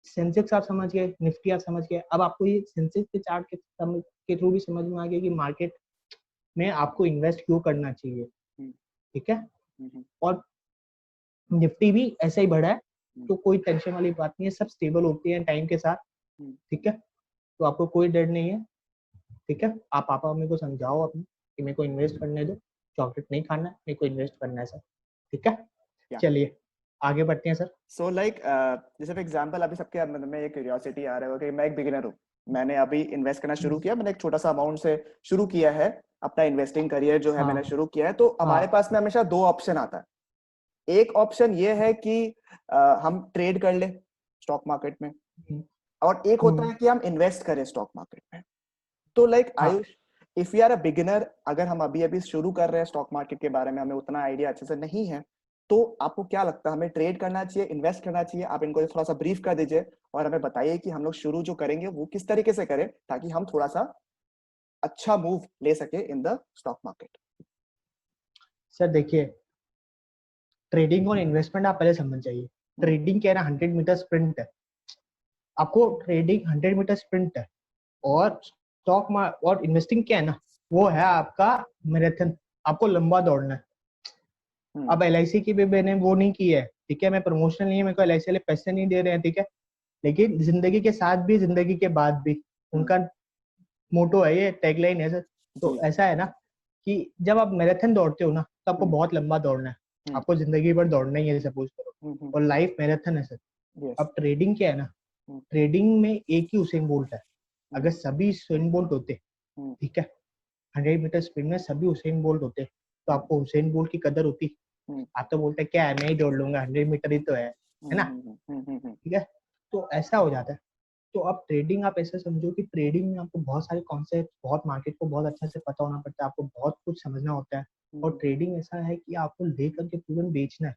सेंसेक्स आप समझ गए, निफ्टी आप समझ गए, अब आपको ये सेंसेक्स के चार्ट के थ्रू भी समझ में आ गया कि मार्केट में आपको इन्वेस्ट क्यों करना चाहिए। ठीक है, और निफ्टी भी ऐसा ही बढ़ा है, तो कोई टेंशन वाली बात नहीं है, सब स्टेबल होते हैं टाइम के साथ। ठीक है, तो आपको कोई डर नहीं है। ठीक है, आप पापा मम्मी को समझाओ अपने कि मेरे को इन्वेस्ट करने दो, चॉकलेट नहीं खाना है, मेरे को इन्वेस्ट करना है सर। ठीक है, चलिए आगे बढ़ते हैं सर। सो लाइक जैसे फॉर एग्जांपल अभी सबके मन में एक क्यूरियोसिटी आ रहा है कि मैं एक बिगिनर हूँ, मैंने अभी इन्वेस्ट करना शुरू किया, मैंने एक छोटा सा अमाउंट से शुरू किया है अपना इन्वेस्टिंग करियर जो है, मैंने शुरू किया है। तो हमारे पास में हमेशा दो ऑप्शन आता है। एक ऑप्शन ये है कि हम ट्रेड कर ले स्टॉक मार्केट में, और एक होता है कि हम इन्वेस्ट करें स्टॉक मार्केट में। तो like Ayush, if you are a beginner, अगर हम अभी अभी शुरू कर रहे हैं स्टॉक मार्केट के बारे में, हमें उतना आइडिया अच्छे से नहीं है, तो आपको क्या लगता है हमें ट्रेड करना चाहिए, इन्वेस्ट करना चाहिए? आप इनको थोड़ा सा ब्रीफ कर दीजिए और हमें बताइए कि हम लोग शुरू जो करेंगे वो किस तरीके से करें ताकि हम थोड़ा सा अच्छा मूव ले सके in the stock market. Sir देखिए, ट्रेडिंग और इन्वेस्टमेंट आप पहले समझ जाइए। ट्रेडिंग क्या है ना, 100 मीटर स्प्रिंट है, आपको ट्रेडिंग 100 मीटर स्प्रिंट है, और स्टॉक मार्केट और इन्वेस्टिंग क्या है ना, वो है आपका मैराथन, आपको लंबा दौड़ना है। अब LIC की भी मैंने वो नहीं की है, ठीक है, मैं प्रमोशन नहीं है, मेरे को LIC वाले पैसे नहीं दे रहे हैं, ठीक है, लेकिन जिंदगी के साथ भी जिंदगी के बाद भी, उनका मोटो है, ये टैगलाइन है सर। तो ऐसा है ना कि जब आप मैराथन दौड़ते हो ना, तो आपको बहुत लंबा दौड़ना है, आपको जिंदगी भर दौड़ना ही है, सपोज करो, और लाइफ मैराथन है सर। अब ट्रेडिंग क्या है ना, ट्रेडिंग में एक ही उसेन बोल्ट है, अगर सभी उसेन बोल्ट होते, ठीक है, 100 मीटर स्प्रिंट में सभी उसेन बोल्ट होते, तो आपको उसेन बोल्ट की कदर होती। आप तो बोलते क्या है, मैं ही दौड़ लूंगा, 100 मीटर ही तो है ना। ठीक है, तो ऐसा हो जाता है। तो अब ट्रेडिंग आप ऐसे समझो कि ट्रेडिंग में आपको बहुत सारे कॉन्सेप्ट, बहुत मार्केट को बहुत अच्छे से पता होना पड़ता है, आपको बहुत कुछ समझना होता है। और ट्रेडिंग ऐसा है कि आपको लेकर के तुरंत बेचना है।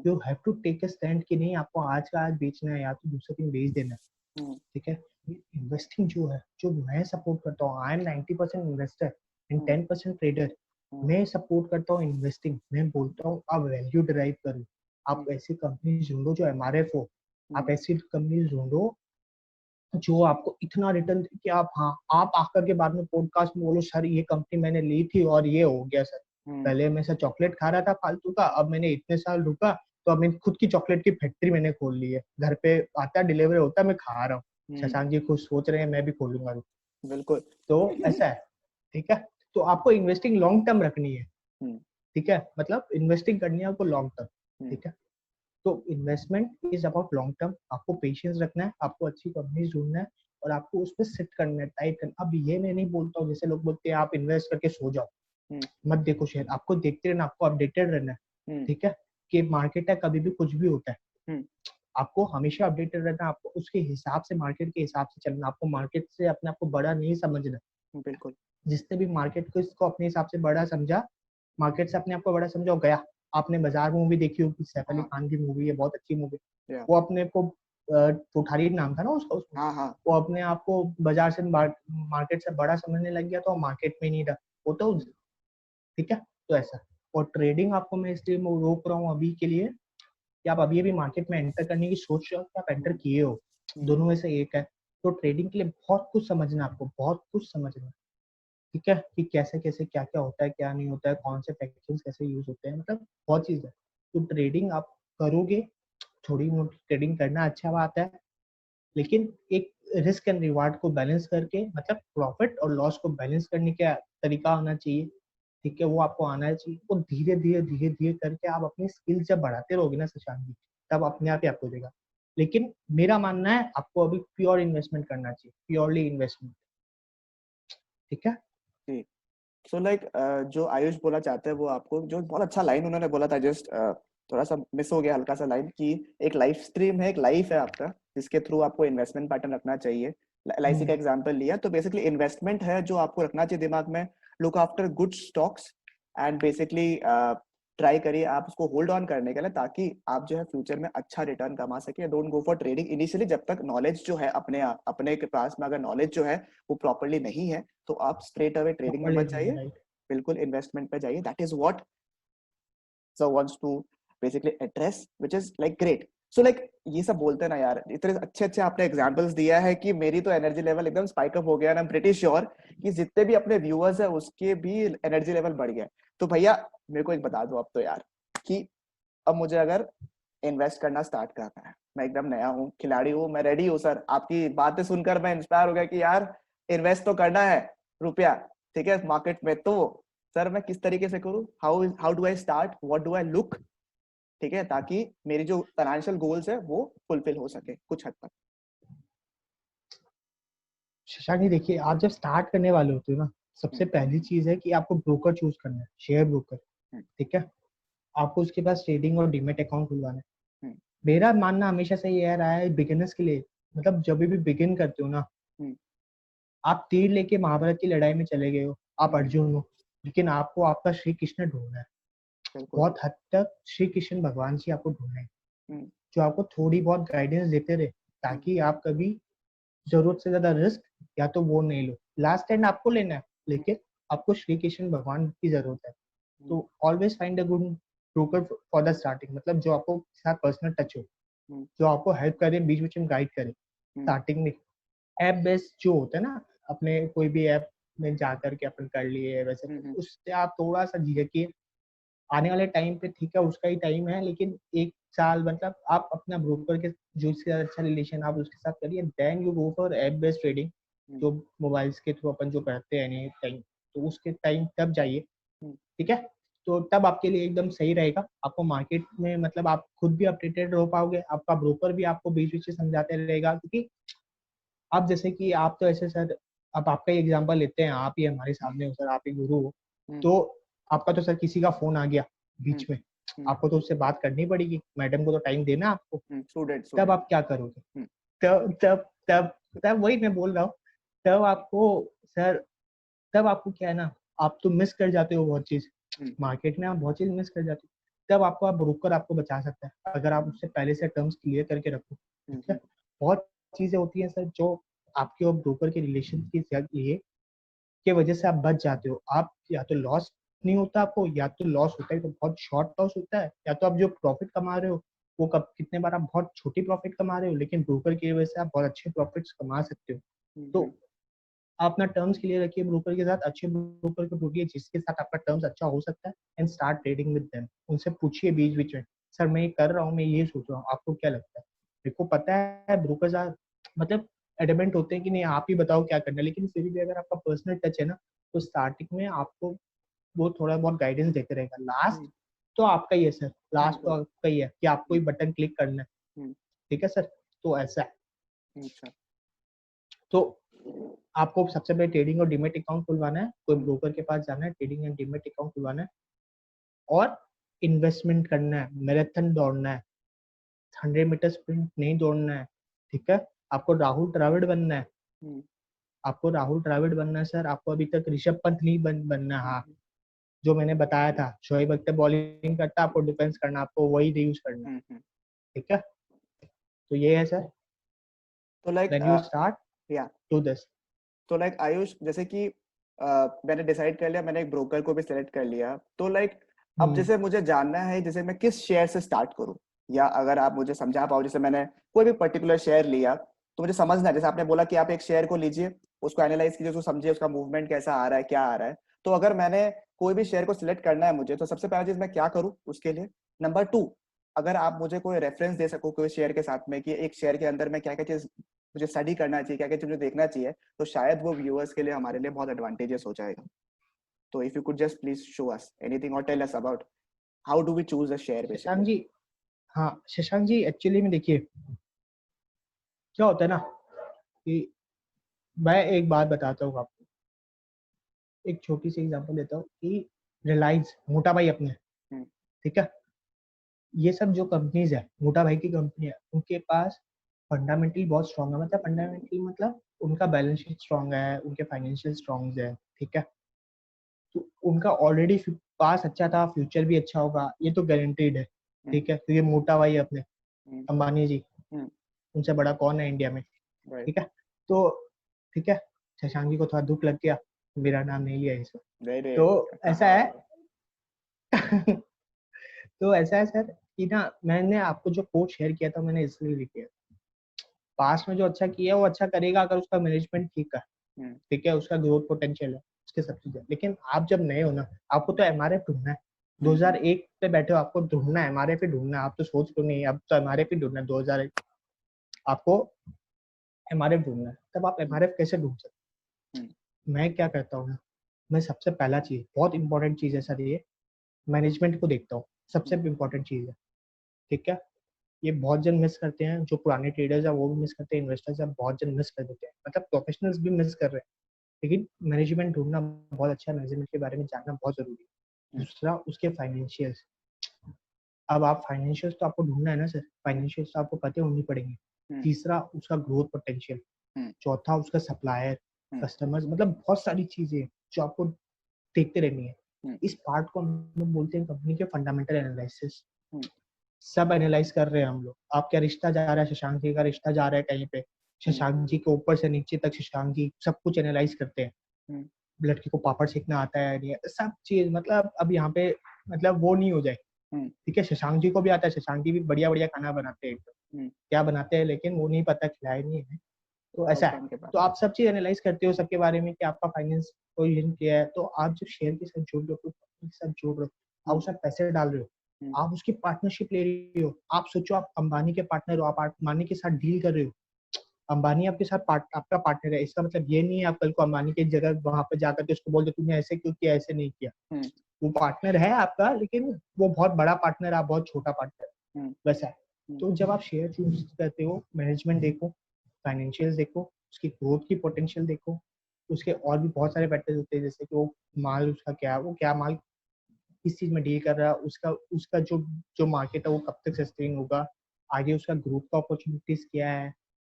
You have to take a stand कि नहीं, आपको आज का आज बेचना है या तो दूसरे दिन बेच देना है। ठीक है, इन्वेस्टिंग जो है, जो मैं सपोर्ट करता हूँ, I am 90% investor and 10% trader. मैं सपोर्ट करता हूँ इन्वेस्टिंग, मैं बोलता हूँ आप वैल्यू डिराइव करो, आप ऐसी कंपनी ढूंढो जो MRF हो, आप ऐसी कंपनी ढूंढो जो आपको इतना रिटर्न दे कि आप, हाँ, आप आकर के बाद में पॉडकास्ट में बोलो सर ये कंपनी मैंने ली थी और ये हो गया सर, पहले मैं सर चॉकलेट खा रहा था फालतू का, अब मैंने इतने साल रुका तो अब मैंने खुद की चॉकलेट की फैक्ट्री मैंने खोल ली है, घर पे आता डिलीवरी होता मैं खा रहा हूँ। शशांक जी खुद सोच रहे हैं मैं भी खोलूंगा। बिल्कुल, तो ऐसा है। ठीक है, तो आपको इन्वेस्टिंग लॉन्ग टर्म रखनी है। ठीक है, मतलब इन्वेस्टिंग करनी है आपको लॉन्ग टर्म। ठीक है, तो investment is about long term, आपको पेशेंस रखना है, आपको अच्छी कंपनीज ढूंढना है और आपको उस पर सेट करना है, टाइट करना। अब ये मैं नहीं बोलता हूँ, जैसे लोग बोलते हैं आप इन्वेस्ट करके सो जाओ, मत देखो शेयर, आपको देखते रहना, आपको अपडेटेड रहना है। ठीक है, कि मार्केट है, कभी भी कुछ भी होता है, आपको हमेशा अपडेटेड रहना, आपको उसके हिसाब से, मार्केट के हिसाब से चलना, आपको मार्केट से अपने आप को बड़ा नहीं समझना। बिल्कुल, जिसने भी मार्केट को इसको अपने हिसाब से बड़ा समझा, मार्केट से अपने आप को बड़ा समझा और गया। आपने बाजार मूवी देखी होगी, सैफ अली खान की मूवी है, बहुत अच्छी मूवी। वो अपने को कोठारी नाम था ना उसका, वो अपने आप को बाजार से, मार्केट से बड़ा समझने लग गया, तो मार्केट में नहीं रहा वो तो। ठीक है, तो ऐसा। और ट्रेडिंग आपको मैं इसलिए रोक रहा हूँ अभी के लिए कि आप अभी अभी मार्केट में एंटर करने की सोच रहे हो कि आप एंटर किए हो, दोनों में से एक है। तो ट्रेडिंग के लिए बहुत कुछ समझना, आपको बहुत कुछ समझना। ठीक है, कि कैसे कैसे क्या क्या होता है, क्या नहीं होता है, कौन से पैकेजेस कैसे यूज होते हैं, मतलब बहुत चीज है। तो ट्रेडिंग आप करोगे, थोड़ी मोटी ट्रेडिंग करना अच्छा बात है, लेकिन एक रिस्क एंड रिवार्ड को बैलेंस करके, मतलब प्रॉफिट और लॉस को बैलेंस करने का तरीका होना चाहिए। ठीक है, वो आपको आना चाहिए। वो धीरे धीरे धीरे धीरे करके आप अपनी स्किल्स जब बढ़ाते रहोगे ना शशांक जी, तब अपने आप ही आपको देगा। लेकिन मेरा मानना है आपको अभी प्योर इन्वेस्टमेंट करना चाहिए, प्योरली इन्वेस्टमेंट। ठीक है, सो लाइक जो आयुष बोला चाहते हैं वो आपको, जो बहुत अच्छा लाइन उन्होंने बोला था, जस्ट थोड़ा सा मिस हो गया हल्का सा लाइन, कि एक लाइफ स्ट्रीम है, एक लाइफ है आपका, जिसके थ्रू आपको इन्वेस्टमेंट पैटर्न रखना चाहिए। LIC का एग्जांपल लिया, तो बेसिकली इन्वेस्टमेंट है जो आपको रखना चाहिए दिमाग में. Look after good stocks and basically try करिए आप उसको होल्ड ऑन करने के लिए, ताकि आप जो है फ्यूचर में अच्छा रिटर्न कमा सके. Don't go for trading initially, जब तक नॉलेज जो है अपने के पास में अगर नॉलेज जो है वो प्रॉपरली नहीं है, तो आप स्ट्रेट अवे ट्रेडिंग में मत जाइए, राइट. बिल्कुल इन्वेस्टमेंट पे जाइए. That is what so wants to basically address, which is like great. So like ये सब बोलते हैं ना यार, इतने अच्छे अच्छे आपने एग्जांपल्स दिया है कि मेरी तो एनर्जी लेवल एकदम स्पाइक अप हो गया. आई एम प्रीटी श्योर कि जितने भी अपने व्यूअर्स है उसके भी एनर्जी लेवल बढ़ गया. तो भैया मेरे को एक बता दो अब तो यार, कि अब मुझे अगर इन्वेस्ट करना स्टार्ट करना है, मैं एकदम नया हूँ, खिलाड़ी हूँ, मैं रेडी हूँ सर. आपकी बातें सुनकर मैं इंस्पायर हो गया कि यार इन्वेस्ट तो करना है रुपया, ठीक है, मार्केट में. तो सर मैं किस तरीके से करूँ, how do I start, what do I look, ठीक है, ताकि मेरी जो फाइनेंशियल गोल्स है वो फुलफिल हो सके कुछ हद तक. शशांक जी देखिए, आप जब स्टार्ट करने वाले होते हो ना, सबसे पहली चीज है कि आपको ब्रोकर चूज करना है, शेयर ब्रोकर. ठीक है, आपको उसके पास ट्रेडिंग और डीमेट अकाउंट खुलवाना है. मेरा मानना हमेशा से ये रहा है बिगिनर्स के लिए, मतलब जब भी बिगिन करते हो ना, आप तीर लेके महाभारत की लड़ाई में चले गए हो, आप अर्जुन हो, लेकिन आपको आपका श्री कृष्ण ढूंढना है. बहुत हद तक श्री कृष्ण भगवान जी आपको ढूंढना है, जो आपको थोड़ी बहुत गाइडेंस देते रहे, ताकि आप कभी जरूरत से ज्यादा रिस्क या तो वो नहीं लो. लास्ट एंड आपको लेना है, लेकिन आपको श्री कृष्ण भगवान की जरूरत है. तो always find a good broker for the starting, मतलब जो आपको साथ पर्सनल टच हो, जो आपको हेल्प करे, बीच बीच में गाइड करे स्टार्टिंग में. ऐप बेस्ड जो होता है ना, अपने कोई भी ऐप में जा करके अपन कर लिए वैसे, उससे आप थोड़ा सा झिझकिए. आने वाले टाइम पे ठीक है, उसका ही टाइम है, लेकिन 1 साल मतलब आप अपना ब्रोकर के जो इससे अच्छा रिलेशन आप उसके साथ करिए, then you go for app based trading, जो मोबाइल्स के थ्रू अपन जो करते हैं एनी टाइम, तो उसके टाइम तब जाइए. ठीक है, तो तब आपके लिए एकदम सही रहेगा. आपको मार्केट में मतलब आप खुद भी अपडेटेड रह पाओगे, आपका ब्रोकर भी आपको बीच बीच से समझाते रहेगा. क्योंकि आप जैसे कि आप तो ऐसे सर, अब आपका ही एग्जांपल लेते हैं, आप ही हमारे सामने हो सर, आप ही गुरु हो, तो आपका तो सर किसी का फोन आ गया बीच में, आपको तो उससे बात करनी पड़ेगी, मैडम को तो टाइम देना आपको. तब आप क्या करोगे? तब तब तब तब वही मैं बोल रहा हूँ, तब आपको सर, तब आपको क्या है ना, आप तो मिस कर जाते हो बहुत चीज मार्केट में, आप बहुत चीज मिस कर जाते हो. तब आपको आप ब्रोकर आपको बचा सकता है, अगर आप उससे पहले से टर्म्स क्लियर करके रखो. ठीक है, बहुत चीजें होती हैं सर जो आपके और ब्रोकर के रिलेशन की लिए के वजह से आप बच जाते हो. आप या तो लॉस नहीं होता आपको, या तो लॉस होता है तो बहुत शॉर्ट लॉस होता है, या तो आप जो प्रॉफिट कमा रहे हो वो कब कितने बार आप बहुत छोटी प्रॉफिट कमा रहे हो, लेकिन ब्रोकर की वजह से आप बहुत अच्छे प्रॉफिट्स कमा सकते हो. तो आप अपना टर्म्स क्लियर रखिए ब्रोकर के साथ, अच्छे ब्रोकर को ढूंढिए जिसके साथ आपका टर्म्स अच्छा हो सकता है, and start trading with them. उनसे पूछिए बीच बीच में, सर मैं ये कर रहा हूँ, मैं ये सोच रहा हूँ, आपको क्या लगता है? मेरे को पता है ब्रोकर मतलब एडमेंट होते हैं कि नहीं आप ही बताओ क्या करना है, लेकिन फिर भी अगर आपका पर्सनल टच है ना, तो स्टार्टिंग में आपको वो थोड़ा बहुत गाइडेंस देते रहेगा. लास्ट तो आपका ही है सर, लास्ट तो आपका ही है कि आपको ही बटन क्लिक करना है. ठीक है सर, तो ऐसा है. तो आपको सबसे पहले ट्रेडिंग और डीमेट अकाउंट खुलवाना है, कोई ब्रोकर के पास जाना है, ट्रेडिंग एंड डीमेट अकाउंट खुलवाना है, और इन्वेस्टमेंट करना है, मैराथन दौड़ना है, 100 मीटर स्प्रिंट नहीं दौड़ना है. ठीक है, आपको राहुल द्रविड़ बनना है, आपको राहुल द्रविड़ बनना है सर. आपको अभी तक ऋषभ पंत नहीं बनना. हाँ, जो मैंने बताया था, शोएब अख्तर बॉलिंग करता, आपको डिफेंस करना, आपको वही यूज करना. ठीक है, तो ये है सर. तो like when you start do this. तो लाइक आयुष, जैसे कि मैंने डिसाइड कर लिया, मैंने एक ब्रोकर को भी सिलेक्ट कर लिया, तो लाइक अब जैसे मुझे जानना है जैसे मैं किस शेयर से स्टार्ट करूं, या अगर आप मुझे समझा पाओ, जैसे मैंने कोई भी पर्टिकुलर शेयर लिया तो मुझे समझना है, जैसे आपने बोला कि आप एक शेयर को लीजिए, उसको एनालाइज कीजिए, उसको समझिए, उसका मूवमेंट कैसा आ रहा है, क्या आ रहा है. तो अगर मैंने कोई भी शेयर को सिलेक्ट करना है मुझे, तो सबसे पहला चीज मैं क्या करूं उसके लिए. नंबर 2, अगर आप मुझे कोई रेफरेंस दे सको कोई शेयर के साथ में, कि एक शेयर के अंदर में क्या क्या चीज मुझे स्टडी करना चाहिए, क्या क्या चीज मुझे देखना चाहिए, तो शायद वो व्यूअर्स के लिए हमारे लिए बहुत एडवांटेजेस हो जाएगा. तो if you could just please show us anything और tell us about how do we choose a share Shashank basically. जी, हाँ शशांक जी, एक्चुअली में देखिए क्या होता है ना, कि मैं एक बात बताता हूँ आपको, एक छोटी सी एग्जांपल देता हूँ कि रिलायंस, मोटा भाई अपने, ठीक है, ये सब जो कंपनीज है, मोटा भाई की कंपनी है, उनके पास फंडामेंटली बहुत स्ट्रॉन्ग है. मतलब फंडामेंटली मतलब उनका बैलेंस शीट स्ट्रांग है, उनके फाइनेंशियल स्ट्रांग है, ठीक है, तो उनका ऑलरेडी पास अच्छा था, फ्यूचर भी अच्छा होगा, ये तो गारंटीड है, ठीक है, क्योंकि मोटा भाई है अपने अंबानी जी, उनसे बड़ा कौन है इंडिया में, ठीक है, तो ठीक है, शशांक जी को थोड़ा दुख लग गया, मेरा नाम नहीं लिया इसमें, तो ऐसा है तो ऐसा है सर कि ना, मैंने आपको जो कोड शेयर किया था मैंने इसलिए भी किया, पास में जो अच्छा किया वो अच्छा करेगा अगर उसका मैनेजमेंट ठीक है, ठीक है, उसका ग्रोथ पोटेंशियल है, उसके सब चीजें, लेकिन आप जब नए हो ना, आपको तो एमआरएफ ढूंढना है, 2001 पे बैठे हो, आपको ढूंढना है एमआरएफ ही ढूंढना है, आप तो सोच लो नहीं, अब तो एमआरएफ ही ढूंढना है, 2001 आपको एमआरएफ ढूंढना है, तब आप एमआरएफ कैसे ढूंढ सकते हैं? मैं क्या करता हूँ ना, मैं सबसे पहला चीज, बहुत इंपॉर्टेंट चीज है सर, ये मैनेजमेंट को देखता हूँ, सबसे इम्पोर्टेंट चीज है, ठीक है, ये बहुत जन मिस करते हैं, जो पुराने ट्रेडर्स है वो भी मिस करते हैं, इन्वेस्टर्स है बहुत जन मिस कर देते हैं, मतलब प्रोफेशनल्स भी मिस कर रहे हैं, लेकिन मैनेजमेंट ढूंढना बहुत अच्छा है, मैनेजमेंट के बारे में जानना बहुत जरूरी है। दूसरा उसके फाइनेंशियल्स, अब आप फाइनेंशियल्स तो आपको ढूंढना है ना सर, फाइनेंशियल्स तो आपको पते होनी पड़ेंगे। तीसरा उसका ग्रोथ पोटेंशियल, चौथा उसका सप्लायर, कस्टमर्स, मतलब बहुत सारी चीजें जो आपको देखते रहनी है। इस पार्ट को हम लोग बोलते हैं कंपनी के फंडामेंटल एनालिसिस, सब एनालाइज कर रहे हैं हम लोग, आप क्या रिश्ता जा रहा है, शशांक जी का रिश्ता जा रहा है कहीं पे, शशांक जी के ऊपर से नीचे तक शशांक जी सब कुछ एनालाइज करते हैं, लड़की को पापड़ सेकना आता है नहीं, सब चीज, मतलब अब यहाँ पे मतलब वो नहीं हो जाए, ठीक है, शशांक जी को भी आता है, शशांक जी भी बढ़िया बढ़िया खाना बनाते हैं, क्या बनाते हैं लेकिन वो नहीं पता, खिलाए नहीं है, तो ऐसा है, तो आप सब चीज एनालाइज करते हो सबके बारे में कि आपका फाइनेंस पोजीशन क्या है, तो आप जब शेयर के साथ जुड़ रहे हो, के साथ जुड़ रहे हो, आप उसमें पैसे डाल रहे हो, आप उसकी पार्टनरशिप ले रहे हो, आप सोचो आप अंबानी के पार्टनर हो, आप अंबानी के साथ डील कर रहे हो, अंबानी आपके साथ आपका पार्टनर है, इसका मतलब ये नहीं है आप कल को अंबानी की जगह वहां पे जाकर के उसको बोल दो तुमने ऐसे क्यों किया, ऐसे नहीं किया, वो पार्टनर है आपका, लेकिन वो बहुत बड़ा पार्टनर है, आप बहुत छोटा पार्टनर, वैसा है। तो जब आप शेयर चूज करते हो, मैनेजमेंट देखो, फाइनेंशियल देखो, उसकी ग्रोथ की पोटेंशियल देखो, उसके और भी बहुत सारे फैक्टर्स होते हैं, जैसे कि वो माल उसका क्या है, वो क्या माल किस चीज में डील कर रहा है, उसका उसका जो जो मार्केट है वो कब तक सस्टेन होगा, आगे उसका ग्रोथ का अपॉर्चुनिटीज क्या है,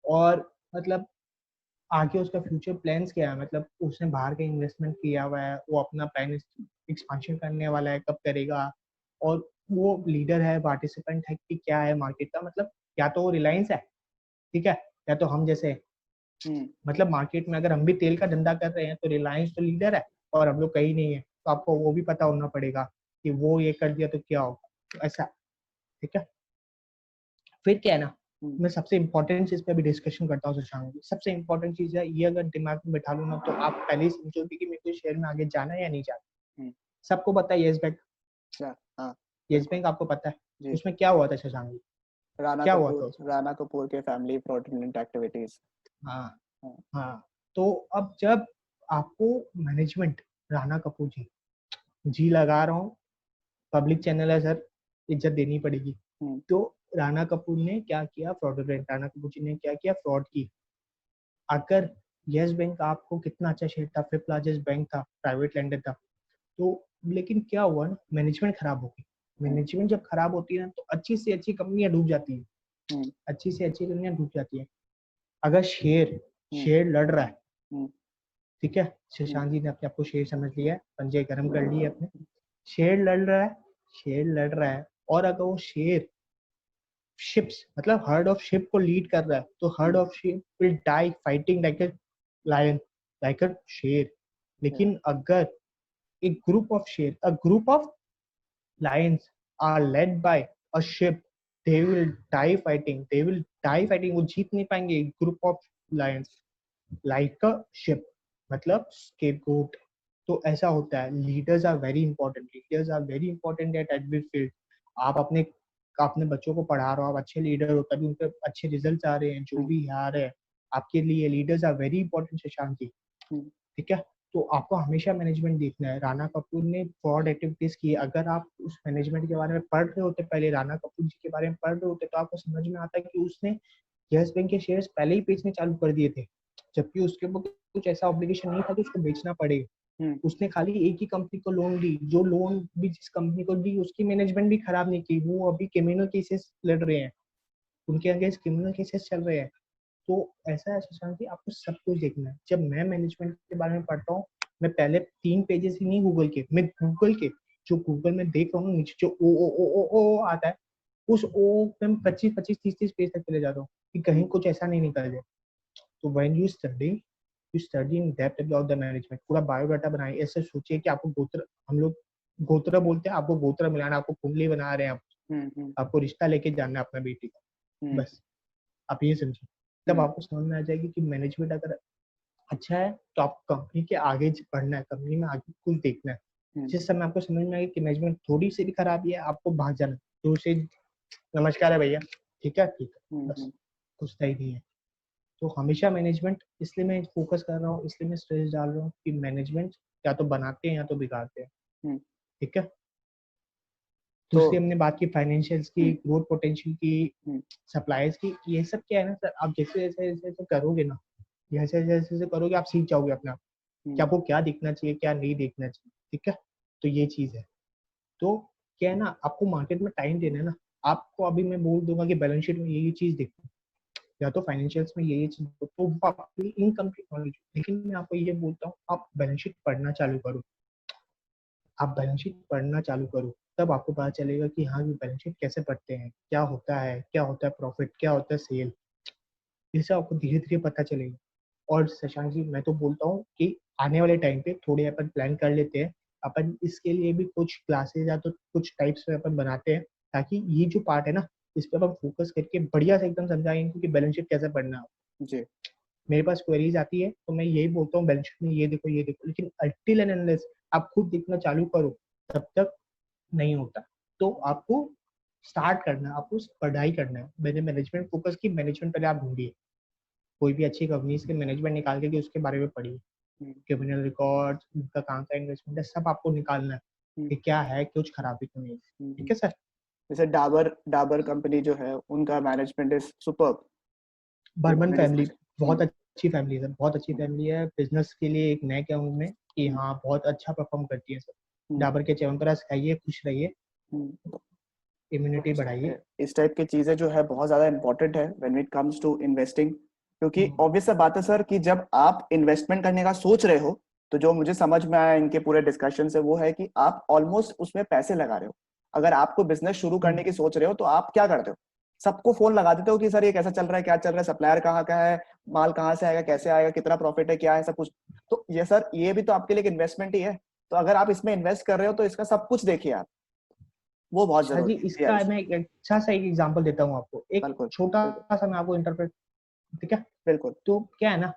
और मतलब आगे उसका फ्यूचर प्लान्स क्या है, मतलब उसने बाहर का इन्वेस्टमेंट किया हुआ है, वो अपना प्लान एक्सपांशन करने वाला है, कब करेगा, और वो लीडर है, पार्टिसिपेंट है कि क्या है मार्केट का, मतलब या तो वो रिलायंस है, ठीक है, या तो हम जैसे, मतलब मार्केट में अगर हम भी तेल का धंधा कर रहे हैं तो रिलायंस तो लीडर है और हम लोग कहीं नहीं है, तो आपको वो भी पता होना पड़ेगा कि वो ये कर दिया तो क्या होगा, तो ऐसा, ठीक है। फिर क्या है ना, मैं सबसे इम्पोर्टेंट चीज पे भी डिस्कशन करता हूँ शशांक जी, सबसे इम्पोर्टेंट चीज है ये, अगर दिमाग में बैठा लो ना तो आप पहले ही समझोगे कि मेरे को शेयर में आगे जाना है या नहीं जाना। सबको पता है यस बैंक, यस बैंक आपको पता है उसमें क्या हुआ था शशांक जी, क्या हुआ था उसमें? राणा कपूर के फैमिली फ्रॉडुलेंट एक्टिविटीज। हाँ हाँ, तो अब जब आपको मैनेजमेंट, राणा कपूर जी, जी लगा रहा हूँ, पब्लिक चैनल है सर, इज्जत देनी पड़ेगी, तो राणा कपूर ने क्या किया, फ्रॉडुलेंट, राणा कपूर जी ने क्या किया, फ्रॉड की। अगर यस बैंक आपको कितना अच्छा शेयर था, फिफ्थ लार्जेस्ट बैंक था, प्राइवेट लेंडर था, तो लेकिन क्या हुआ ना, मैनेजमेंट खराब हो गई, मैनेजमेंट जब खराब होती है ना तो अच्छी से अच्छी कंपनियां डूब जाती है, अच्छी से अच्छी कंपनियां डूब जाती है। अगर शेर शेर लड़ रहा है, ठीक है, शशांक जी ने अपने आपको शेर समझ लिया है, पंजे गर्म कर लिए अपने, शेर लड़ रहा है, शेर लड़ रहा है, और अगर वो शेर शिप्स, मतलब हर्ड ऑफ शिप को लीड कर रहा है, तो herd of sheep will die fighting like a lion, like a sher. लेकिन अगर एक group of sher, a group of lions are led by a ship, they will die fighting, they will die fighting, वो जीत नहीं पाएंगे, group of lions like a ship, मतलब scapegoat। तो ऐसा होता है, leaders are very important, leaders are very important at every field. आप अपने बच्चों को पढ़ा रहे हो, आप अच्छे लीडर हो, तभी उनके अच्छे रिजल्ट आ रहे हैं, जो भी आ रहे हैं आपके लिए, leaders are very important Shashank ji, ठीक है। तो आपको हमेशा मैनेजमेंट देखना है, राणा कपूर ने फ्रॉड एक्टिविटीज की, अगर आप उस मैनेजमेंट के बारे में पढ़ रहे होते, पहले राणा कपूर जी के बारे में पढ़ रहे होते, तो आपको समझ में आता कि उसने यस बैंक के शेयर्स पहले ही बेचने चालू कर दिए थे, जबकि उसके ऊपर कुछ ऐसा ऑब्लिगेशन नहीं था कि उसको बेचना पड़ेगा। उसने खाली एक ही कंपनी को लोन दी, जो लोन भी जिस कंपनी को दी उसकी मैनेजमेंट भी खराब नहीं की, वो अभी क्रिमिनल केसेस लड़ रहे हैं, उनके अगेंस्ट क्रिमिनल केसेस चल रहे हैं। तो ऐसा है शशांक कि आपको सब कुछ देखना है। जब मैं मैनेजमेंट के बारे में पढ़ता हूँ, मैं पहले 3 पेजेस ही नहीं गूगल के, मैं गूगल के जो गूगल में देख रहा हूँ नीचे जो ओ आता है, उस ओ पे मैं 25 30 पेज तक चले जाता हूँ कि कहीं कुछ ऐसा नहीं निकल जाए। तो when you study in depth about the management, पूरा बायोडाटा बनाइए। ऐसे सोचिए कि आपको गोत्र, हम लोग गोत्र बोलते हैं, आपको गोत्र मिलाना, आपको कुंडली बना रहे हैं आप, आपको रिश्ता लेके जानना है अपना बेटी का, बस आप ये समझिए। तब आपको समझ में आ जाएगी कि मैनेजमेंट अगर अच्छा है तो आप कंपनी के आगे बढ़ना है, कंपनी में आगे कुछ देखना है। जिस समय आपको समझ में आएगा कि मैनेजमेंट थोड़ी सी भी खराबी है, आपको भाग जाना है। तो उसे नमस्कार है भैया, ठीक है, बस कुछ सही नहीं है। तो हमेशा मैनेजमेंट, इसलिए मैं फोकस कर रहा हूँ, इसलिए मैं स्ट्रेस डाल रहा हूँ कि मैनेजमेंट या तो बनाते हैं या तो बिगाड़ते हैं, ठीक है। दूसरी हमने बात की फाइनेंशियल्स की, ग्रोथ पोटेंशियल की, सप्लायर्स की। ये सब क्या है ना सर, आप जैसे जैसे जैसे करोगे ना, जैसे जैसे जैसे करोगे आप सीख जाओगे अपना कि आपको क्या देखना चाहिए, क्या नहीं देखना चाहिए, ठीक है। तो ये चीज है। तो क्या है ना, आपको मार्केट में टाइम देना है ना। आपको अभी मैं बोल दूंगा कि बैलेंस शीट में ये चीज देखो, या तो फाइनेंशियल्स में ये चीज देखो, तो वो आपकी इनकम्प्लीट नॉलेज। लेकिन मैं आपको ये बोलता हूँ, आप बैलेंस शीट पढ़ना चालू करो, आप बैलेंस शीट पढ़ना चालू करो, तब आपको पता चलेगा कि हाँ ये बैलेंस शीट कैसे पढ़ते हैं, क्या होता है, क्या होता है प्रॉफिट, क्या होता है सेल, इससे आपको धीरे धीरे पता चलेगा। और शशांक जी, मैं तो बोलता हूँ कि आने वाले टाइम पे थोड़े अपन प्लान कर लेते हैं, अपन इसके लिए भी कुछ क्लासेस या तो कुछ टाइप्स में अपन बनाते हैं, ताकि ये जो पार्ट है ना, इस पे अपन फोकस करके बढ़िया से एकदम समझाएंगे कि बैलेंस शीट कैसे पढ़ना है जी। मेरे पास क्वेरीज आती है तो मैं यही बोलता हूँ बैलेंस शीट में ये देखो ये देखो, लेकिन अनटिल एंड अनलेस आप खुद देखना चालू करो तब तक नहीं होता। तो आपको स्टार्ट करना है, आपको पढ़ाई करना है। मैंने मैनेजमेंट फोकस की, मैनेजमेंट पहले आप ढूंढिए, कोई भी अच्छी कंपनीज के मैनेजमेंट निकाल के उसके बारे में पढ़िए, क्रिमिनल रिकॉर्ड, उनका कहाँ का इन्वेस्टमेंट है, सब आपको निकालना है कि क्या है, कुछ खराबी तो नहीं है, ठीक है सर। जैसे डाबर डाबर कंपनी जो है उनका management is superb. Burman family बहुत अच्छी फैमिली है, बहुत अच्छी फैमिली है। बिजनेस के लिए एक मैं कहूँ मैं कि हाँ बहुत अच्छा परफॉर्म करती है सर। डाबर के च्यवनप्राश खाइए, खुश रहिए, इम्यूनिटी बढ़ाइए। इस टाइप की चीजें जो है बहुत ज्यादा इंपॉर्टेंट है when it comes to investing, क्योंकि ऑब्वियस सा बात है सर कि जब आप इन्वेस्टमेंट करने का सोच रहे हो, तो जो मुझे समझ में आया इनके पूरे डिस्कशन से वो है कि आप ऑलमोस्ट उसमें पैसे लगा रहे हो। अगर आपको बिजनेस शुरू करने की सोच रहे हो तो आप क्या करते हो, सबको फोन लगा देते हो कि सर ये कैसा चल रहा है, क्या चल रहा है, सप्लायर कहाँ का है, माल कहाँ से आएगा, कैसे आएगा, कितना प्रॉफिट है, क्या है, सब कुछ। तो ये सर ये भी तो आपके लिए एक इन्वेस्टमेंट ही है। तो अगर आप इसमें इन्वेस्ट कर रहे हो तो इसका सब कुछ देखिए आप, वो बहुत जरूरी है। इसका मैं एक अच्छा सा एक एग्जांपल देता हूँ आपको, एक छोटा सा मैं आपको इंटरप्रेट, ठीक है। बिल्कुल। तो क्या है ना,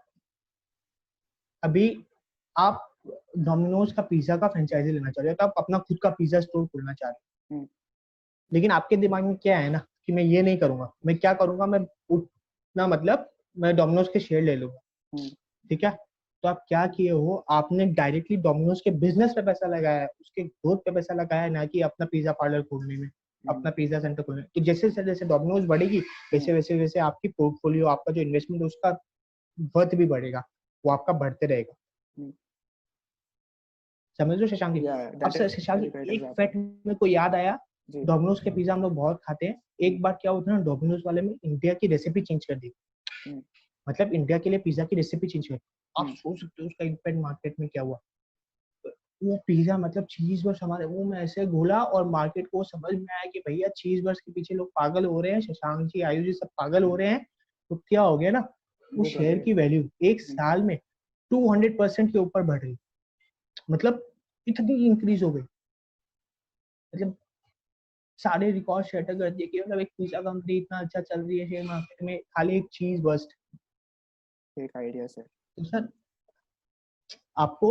अभी आप डोमिनोज का पिज्जा का फ्रेंचाइजी लेना चाह रहे हो, तो आप अपना खुद का पिज्जा स्टोर खोलना चाह रहे हो, लेकिन आपके दिमाग में क्या है ना कि मैं ये नहीं करूंगा, मैं क्या करूंगा, मैं उतना मतलब मैं डोमिनोज के शेयर ले लूंगा, ठीक है। तो आप क्या किए हो, आपने डायरेक्टली डोमिनोज के बिजनेस पे पैसा लगाया है, उसके ग्रोथ पे पैसा लगाया है, ना कि अपना पिज्जा पार्लर खोलने में, अपना पिज्जा सेंटर खोलने में। तो जैसे जैसे डोमिनोज बढ़ेगी वैसे वैसे वैसे आपकी पोर्टफोलियो, आपका जो इन्वेस्टमेंट है उसका वर्थ भी बढ़ेगा, वो आपका बढ़ते रहेगा। समझ लो शशांक जी। अब सर शशांक जी, एक फैक्ट मेरे को याद आया, डोमिनोज के पिज्जा हम लोग बहुत खाते हैं। एक बार क्या होता है ना, डोमिनोज वाले में इंडिया की रेसिपी चेंज कर दी, मतलब इंडिया के लिए पिज्जा की रेसिपी चेंज कर दी। आप सोच सकते हो उसका इम्पैक्ट मार्केट में क्या हुआ। वो पिज्जा मतलब चीज बर्स हमारे मुंह में ऐसे घुला और मार्केट को समझ में आया कि भैया चीज बर्स के पीछे लोग पागल हो रहे हैं, शशांक जी, आयुष जी, सब पागल हो रहे हैं। तो क्या हो गया ना, वो शेयर की वैल्यू एक साल में 200% के ऊपर बढ़ रही, मतलब इतनी इंक्रीज हो गई, मतलब सारे रिकॉर्ड सेट कर दिए कि मतलब एक पिज्जा कंपनी इतना अच्छा चल रही है शेयर मार्केट में, खाली एक चीज बस्ट, एक आइडिया से। तो सर आपको,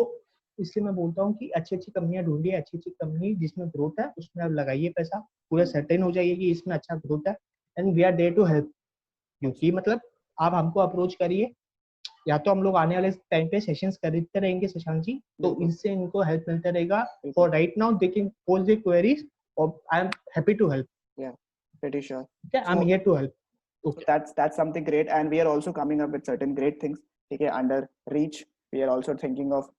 इसलिए मैं बोलता हूँ कि अच्छी अच्छी कंपनियां ढूंढिए, अच्छी अच्छी कंपनी जिसमें ग्रोथ है उसमें आप लगाइए पैसा, पूरा सर्टेन हो जाइए कि इसमें अच्छा ग्रोथ है, and we are there to help. क्योंकि मतलब आप हमको अप्रोच करिए, या तो हम लोग आने वाले टाइम पे सेशंस करते रहेंगे शशांक जी, तो इससे इनको हेल्प मिलता रहेगा। For right now they can post their queries और I am happy to help. Yeah pretty sure. Okay, I'm here to help. Okay. That's something great, and we are also coming up with certain great things. Okay, under Reach, we are also thinking of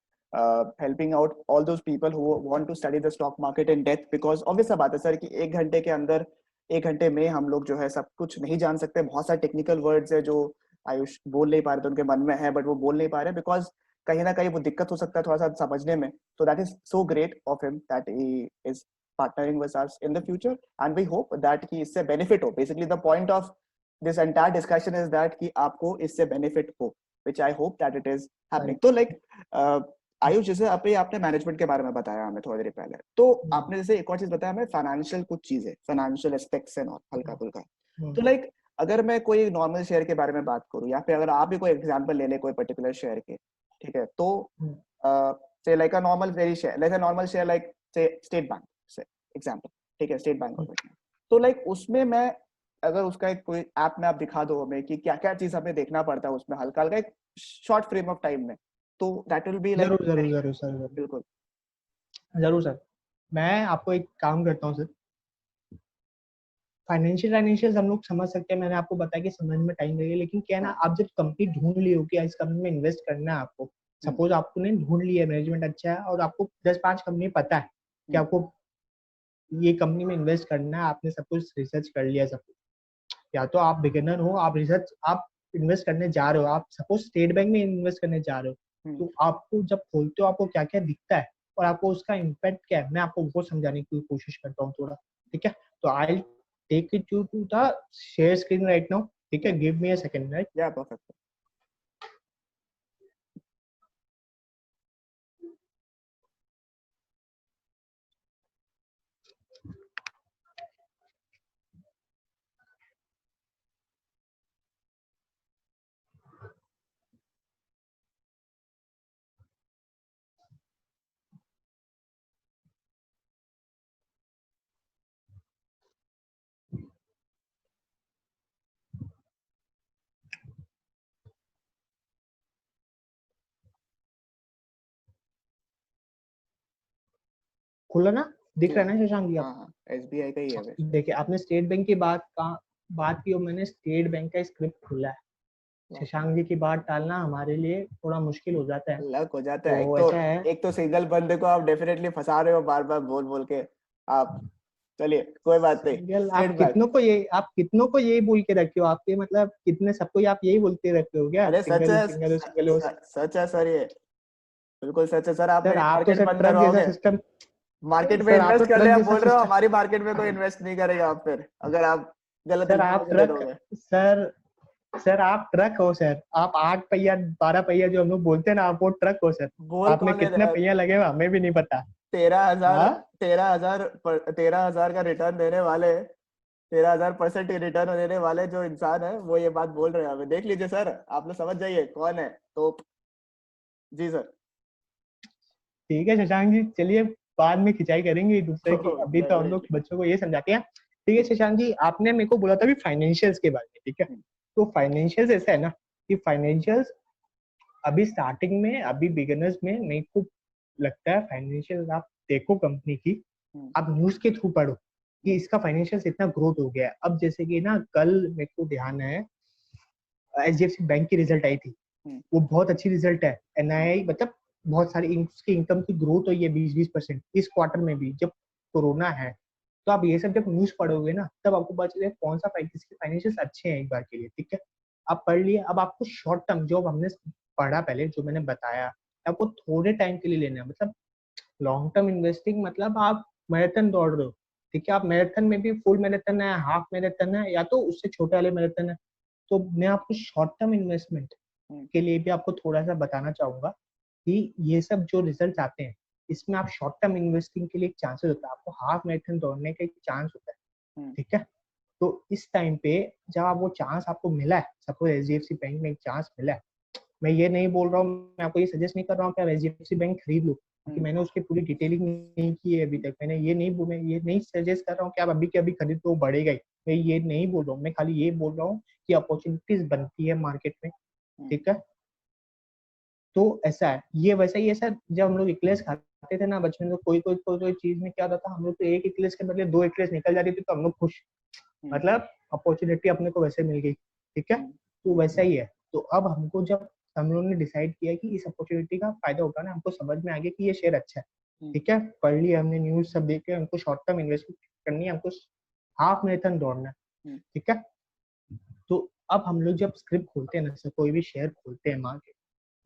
helping out all those people who want to study the stock market in depth, because obvious बात है sir कि एक घंटे के अंदर, एक घंटे में हम लोग जो है सब कुछ नहीं जान सकते। बहुत सारे टेक्निकल वर्ड्स है जो आयुष बोल नहीं पा रहे थे, उनके मन में है बट वो बोल नहीं पा रहे बिकॉज कहीं ना कहीं वो दिक्कत हो सकता है थोड़ा सा समझने में. So that is so great of him that he is partnering with us in the future, and we hope that कि इससे benefit हो. Basically the point of this entire discussion is that कि आपको इससे benefit हो, which I hope that it is happening. तो like Ayush, जैसे आपने मैनेजमेंट के बारे में बताया हमें थोड़ी देर पहले, तो आपने जैसे एक और चीज बताया हमें, फाइनेंशियल कुछ चीजें, फाइनेंशियल एस्पेक्ट्स एंड हल्का फुल्का. तो लाइक अगर मैं कोई नॉर्मल शेयर के बारे में बात करूं, या फिर अगर आप भी कोई एग्जांपल ले ले कोई पर्टिकुलर शेयर के, ठीक है, तो say like a normal very share, like a normal share like say state bank से एग्जांपल, ठीक है, स्टेट बैंक ऑफ इंडिया. तो लाइक उसमें मैं अगर उसका एक कोई ऐप में आप दिखा दो हमें कि क्या क्या चीज हमें देखना पड़ता है उसमें, हल्का हल्का एक शॉर्ट फ्रेम ऑफ टाइम में, तो दैट विल बी लाइक. जरूर जरूर जरूर सर, बिल्कुल जरूर सर. मैं आपको एक काम करता हूँ सर. फाइनेंशियल हम लोग समझ सकते हैं, मैंने आपको बताया कि समझ में टाइम लगेगा, लेकिन क्या है ना, आप जब कंपनी ढूंढ ली हो कि इस कंपनी में इन्वेस्ट करना है आपको, सपोज आपने ढूंढ लिया, मैनेजमेंट अच्छा है और आपको 10-5 कंपनी पता है कि आपको ये कंपनी में इन्वेस्ट करना है, आपने सब कुछ रिसर्च कर लिया, सब कुछ, या तो आप बिगिनर हो, आप इन्वेस्ट करने जा रहे हो, आप सपोज स्टेट बैंक में इन्वेस्ट करने जा रहे हो, तो आपको जब खोलते हो आपको क्या क्या दिखता है और आपको उसका इम्पैक्ट क्या है, मैं आपको वो समझाने की कोशिश करता हूँ थोड़ा, ठीक है. तो I take it to the share screen right now, ठीक है, give me a second, right. या परफेक्ट. खुला ना, दिख रहा है ना शशांक जी आप? हाँ, एसबीआई का ही है. देखिए, आपने स्टेट बैंक की बात की और मैंने स्टेट बैंक का स्क्रिप्ट खोला है. शशांक जी की बात टालना हमारे लिए थोड़ा मुश्किल हो जाता है. लक हो जाता है. तो ऐसा है, एक तो सिंगल बंदे को आप डेफिनेटली फंसा रहे हो बार बार बोल बोल के आप. चलिए कोई बात नहीं. Single state bank. आप कितनों को यही बोल के रखे हो, आपके मतलब कितने सबको आप यही बोलते रखे हो क्या, अरे सच सिंगल है, सिंगल सिंगल हो. सच है सर, ये बिल्कुल सच है सर. आपने सर आप तो मार्केट सर बंद ट्रक जैसा करवाओगे, सिस्टम, मार्केट में सर आप तो इन्वेस्ट कर ले, ट्रक आप जैसा बोल रहे हो सिस्टम, हमारी मार्केट में कोई इन्वेस्ट नहीं करेगा आप, फिर अगर आप गलत सर आप इन्फॉर्मेशन दे ट्रक, दोगे. सर सर आप ट्रक हो सर, आप 8 पहिया 12 पहिया जो हम लोग बोलते हैं ना, आप वो ट्रक हो सर. बोल आप में कौन ले कितने रहा है? पहिया लगे हुए हमें भी नहीं पता. 13,000, हाँ 13,000 13,000 का रिटर्न देने वाले, 13,000% रिटर्न देने वाले जो इंसान है वो ये बात बोल रहे हैं हमें. देख लीजिए सर, आप लोग समझ जाइए कौन है. तो जी सर. ठीक है शशांक जी, चलिए बाद में खिंचाई करेंगे एक दूसरे की, अभी तो हम लोग डेफिनेटली. बच्चों को ये समझाते हैं. ठीक है शशांक जी, आपने मेरे को बोला था कि फाइनेंशियल्स के बारे में, ठीक है. तो फाइनेंशियल्स ऐसा है ना कि फाइनेंशियल्स अभी स्टार्टिंग में, अभी बिगिनर्स में मेरे को लगता है फाइनेंशियल आप देखो कंपनी की, आप न्यूज के थ्रू पढ़ो कि इसका फाइनेंशियल इतना ग्रोथ हो गया है. अब जैसे कि ना कल मेरे को ध्यान है, एचडीएफसी बैंक की रिजल्ट आई थी, वो बहुत अच्छी रिजल्ट है. एनआईआई मतलब बहुत सारी उसकी इनकम की ग्रोथ हुई है 20-20% इस क्वार्टर में भी, जब कोरोना है. तो आप ये सब जब न्यूज पढ़ोगे ना, तब आपको पता चलेगा कौन सा किसके फाइनेंशियल अच्छे हैं एक बार के लिए, ठीक है. आप पढ़ लिए, अब आपको शॉर्ट टर्म जो हमने पढ़ा पहले, जो मैंने बताया, आपको थोड़े टाइम के लिए लेना है. मतलब लॉन्ग टर्म इन्वेस्टिंग मतलब आप मैराथन दौड़ रहे हो, ठीक है. आप मैराथन में भी फुल मैराथन है, हाफ मैराथन है, या तो उससे छोटे वाले मैराथन है. तो मैं आपको शॉर्ट टर्म इन्वेस्टमेंट के लिए भी आपको थोड़ा सा बताना चाहूंगा कि ये सब जो रिजल्ट आते हैं, इसमें आप शॉर्ट टर्म इन्वेस्टिंग के लिए एक चांसेस होता है, आपको हाफ मैराथन दौड़ने का एक चांस होता है, ठीक है. तो इस टाइम पे जब आप वो चांस आपको मिला है, सपोज एचडीएफसी बैंक में एक चांस मिला है, मैं ये नहीं बोल रहा हूँ, मैं आपको ये सजेस्ट नहीं कर रहा हूँ कि आप एचडीएफसी बैंक खरीद लो, क्योंकि मैंने उसकी पूरी डिटेलिंग नहीं की है अभी तक. मैंने ये नहीं सजेस्ट कर रहा हूँ कि आप अभी के अभी खरीद तो बढ़ेगा ही, मैं ये नहीं बोल रहा हूँ. मैं खाली ये बोल रहा हूँ कि अपॉर्चुनिटीज बनती है मार्केट में, ठीक है. तो ऐसा है, ये वैसा ही है सर. जब हम लोग इक्लेस खाते थे ना बचपन में, कोई चीज में क्या होता था, हम लोग तो एक इक्लेस के बदले 2 इक्लेस निकल जाती थी तो हम लोग खुश, मतलब अपॉर्चुनिटी अपने को वैसे मिल गई, ठीक है. तो वैसा ही है. तो अब हमको जब हम लोगों ने डिसाइड किया कि इस अपॉर्चुनिटी का फायदा होगा ना, हमको समझ में आ गया कि ये शेयर अच्छा है, ठीक है. पढ़ लिया हमने न्यूज सब देख के, हमको शॉर्ट टर्म इन्वेस्टमेंट करनी है, हमको हाफ मैराथन दौड़ना है, ठीक है. तो अब हम लोग जब स्क्रिप्ट खोलते हैं ना सर, कोई भी शेयर खोलते हैं मार्केट,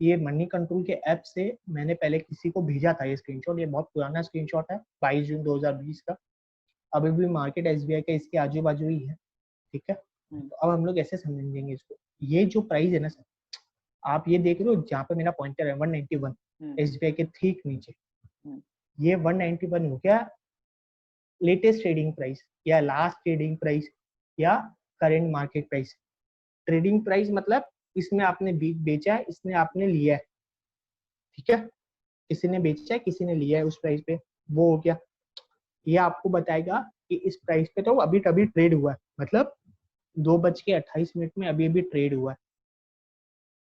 ये मनी कंट्रोल के ऐप से मैंने पहले किसी को भेजा था ये स्क्रीनशॉट, ये बहुत पुराना स्क्रीनशॉट है 22 जून 2020 का। अभी भी मार्केट एसबीआई का इसके आजू बाजू ही है, ठीक है। तो अब हम लोग ऐसे समझेंगे इसको, ये जो प्राइस है ना सर, आप ये देख रहे हो जहाँ पे मेरा पॉइंटर है 191 एसबीआई के ठीक नीचे, ये 191 हो गया लेटेस्ट ट्रेडिंग प्राइस या लास्ट ट्रेडिंग प्राइस या current market price. Trading price मतलब इसमें आपने बेचा है, इसने आपने लिया है, ठीक है, किसी ने बेचा है किसी ने लिया है उस प्राइस पे, वो हो गया। ये आपको बताएगा कि इस प्राइस पे तो अभी तभी ट्रेड हुआ है, मतलब 2:28 में अभी अभी ट्रेड हुआ है,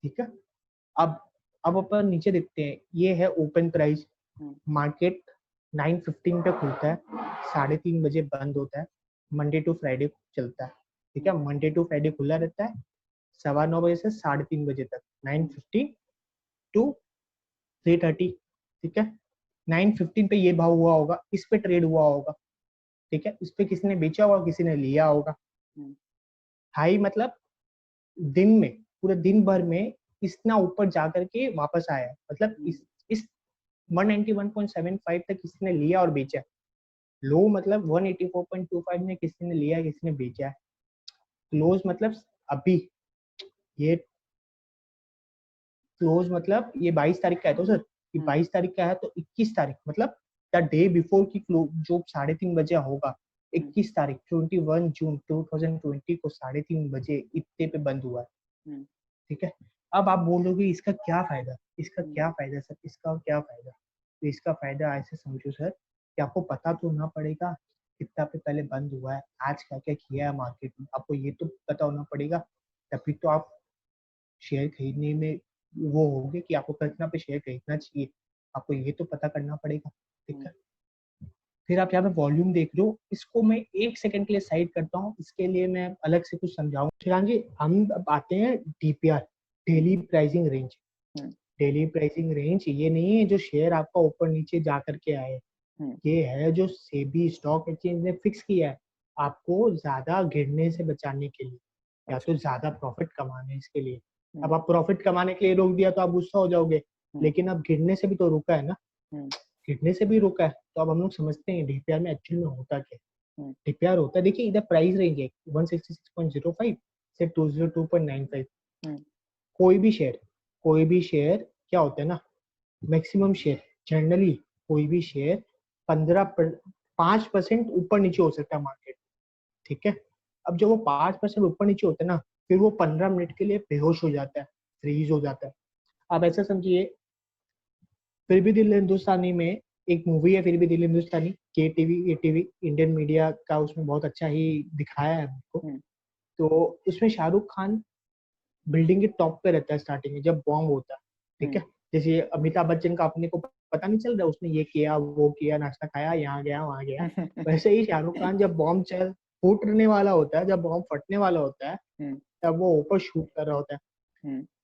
ठीक है। अब अपन नीचे देखते हैं, ये है ओपन प्राइस, मार्केट 9:15 पे खुलता है, 3:30 बजे बंद होता है, मंडे टू फ्राइडे चलता है, ठीक है। मंडे टू फ्राइडे खुला रहता है 9:15 बजे से 3:30 बजे तक, 9:50 टू 3:30, ठीक है। 9:15 पे ये भाव हुआ होगा, इस पे ट्रेड हुआ होगा, ठीक है, इस पे किसी ने बेचा होगा किसी ने लिया होगा। हाई मतलब दिन में, पूरे दिन भर में इतना ऊपर जाकर के वापस आया है, मतलब इस 191.75 तक किसी ने लिया और बेचा है। लो मतलब 184.25 में किसी ने लिया किसी ने बेचा है। क्लोज मतलब अभी, ये क्लोज मतलब ये 22 तारीख का है तो सर, ये 22 तारीख का है तो 21 तारीख मतलब द डे बिफोर की क्लोज जो 3:30 बजे होगा, 21 तारीख 21 जून 2020 को 3:30 बजे इतने पे बंद हुआ है, ठीक है। अब आप बोलोगे इसका क्या फायदा, इसका क्या फायदा सर, इसका क्या फायदा? तो इसका फायदा ऐसे समझो सर कि आपको पता तो होना पड़ेगा कितना पे पहले बंद हुआ है, आज क्या क्या किया है मार्केट में, आपको ये तो पता होना पड़ेगा, तभी तो आप शेयर खरीदने में वो होंगे कि आपको कितना पे शेयर खरीदना चाहिए, आपको ये तो पता करना पड़ेगा, ठीक है। फिर आप यहाँ पे वॉल्यूम देख रहे हो, इसको मैं 1 सेकंड के लिए साइड करता हूँ, इसके लिए मैं अलग से कुछ समझाऊँ। श्रीकांत जी, हम अब आते हैं DPR, daily pricing range. Daily pricing range ये नहीं है जो शेयर आपका ऊपर नीचे जा करके आए, ये है जो सेबी स्टॉक एक्सचेंज ने फिक्स किया है आपको ज्यादा गिरने से बचाने के लिए, या तो ज्यादा प्रॉफिट कमाने इसके लिए। अब आप प्रॉफिट कमाने के लिए रोक दिया तो आप गुस्सा हो जाओगे, लेकिन अब गिरने से भी तो रोका है ना, गिरने से भी रोका है। तो अब हम लोग समझते हैं डीपीआर में एक्चुअल में होता क्या है। डीपीआर होता है, देखिए इधर प्राइस रेंज है 166.05 से 202.95। कोई भी शेयर क्या होता है ना, मैक्सिमम शेयर जनरली कोई भी शेयर 5% ऊपर नीचे हो सकता है मार्केट, ठीक है। अब जब वो 5% ऊपर नीचे होता है ना, फिर वो 15 मिनट के लिए बेहोश हो जाता है, फ्रीज हो जाता है। आप ऐसा समझिए, फिर भी दिल हिंदुस्तानी में एक मूवी है, फिर भी दिल हिंदुस्तानी, के टीवी इंडियन मीडिया का, उसमें बहुत अच्छा ही दिखाया है हमको। तो उसमें शाहरुख खान बिल्डिंग के टॉप पे रहता है स्टार्टिंग में जब बॉम्ब होता है, ठीक है। जैसे अमिताभ बच्चन का अपने को पता नहीं चल रहा उसने ये किया वो किया, नाश्ता खाया, यहाँ गया वहां गया, वैसे ही शाहरुख खान जब बॉम्ब फूटने वाला होता है, जब बॉम्ब फटने वाला होता है, तब वो ऊपर शूट कर रहा होता है।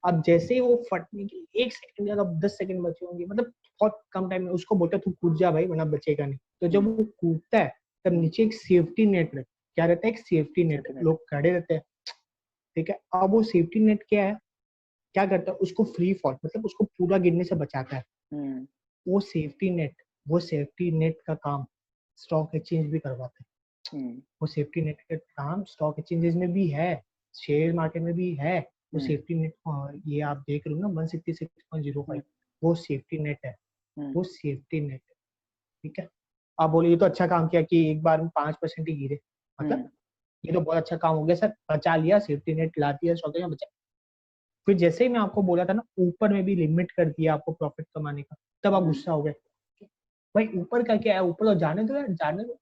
अब जैसे ही वो फटने के 1 सेकंड या 10 सेकंड बचे होंगे, मतलब बहुत कम टाइम में, उसको बोलता तू कूद जा भाई वरना बचेगा नहीं। तो जब वो कूदता है तब नीचे एक सेफ्टी नेट रहता है, क्या रहता है, एक सेफ्टी नेट, लोग खड़े रहते हैं, ठीक है। अब वो सेफ्टी नेट क्या है, क्या करता है, उसको फ्री फॉल मतलब उसको पूरा गिरने से बचाता है। वो सेफ्टी नेट का काम स्टॉक एक्सचेंज भी करवाता है। वो सेफ्टी नेट का काम स्टॉक एक्सचेंजेस में भी है, शेयर मार्केट में भी है। वो सेफ्टी नेट, ये आप देख रहे हो ना 166.05, वो सेफ्टी नेट है, वो सेफ्टी नेट है, ठीक है। आप बोले ये तो अच्छा काम किया कि एक बार में 5% ही गिरे, मतलब ये तो बहुत अच्छा काम हो गया सर, बचा लिया, सेफ्टी नेट ला दिया, स्टॉक में बचा। फिर जैसे ही मैं आपको बोला था ना ऊपर में भी लिमिट कर दिया आपको प्रॉफिट कमाने का, तब आप गुस्सा हो गए भाई ऊपर का क्या है, ऊपर तो जाने दो यार, जाने दो।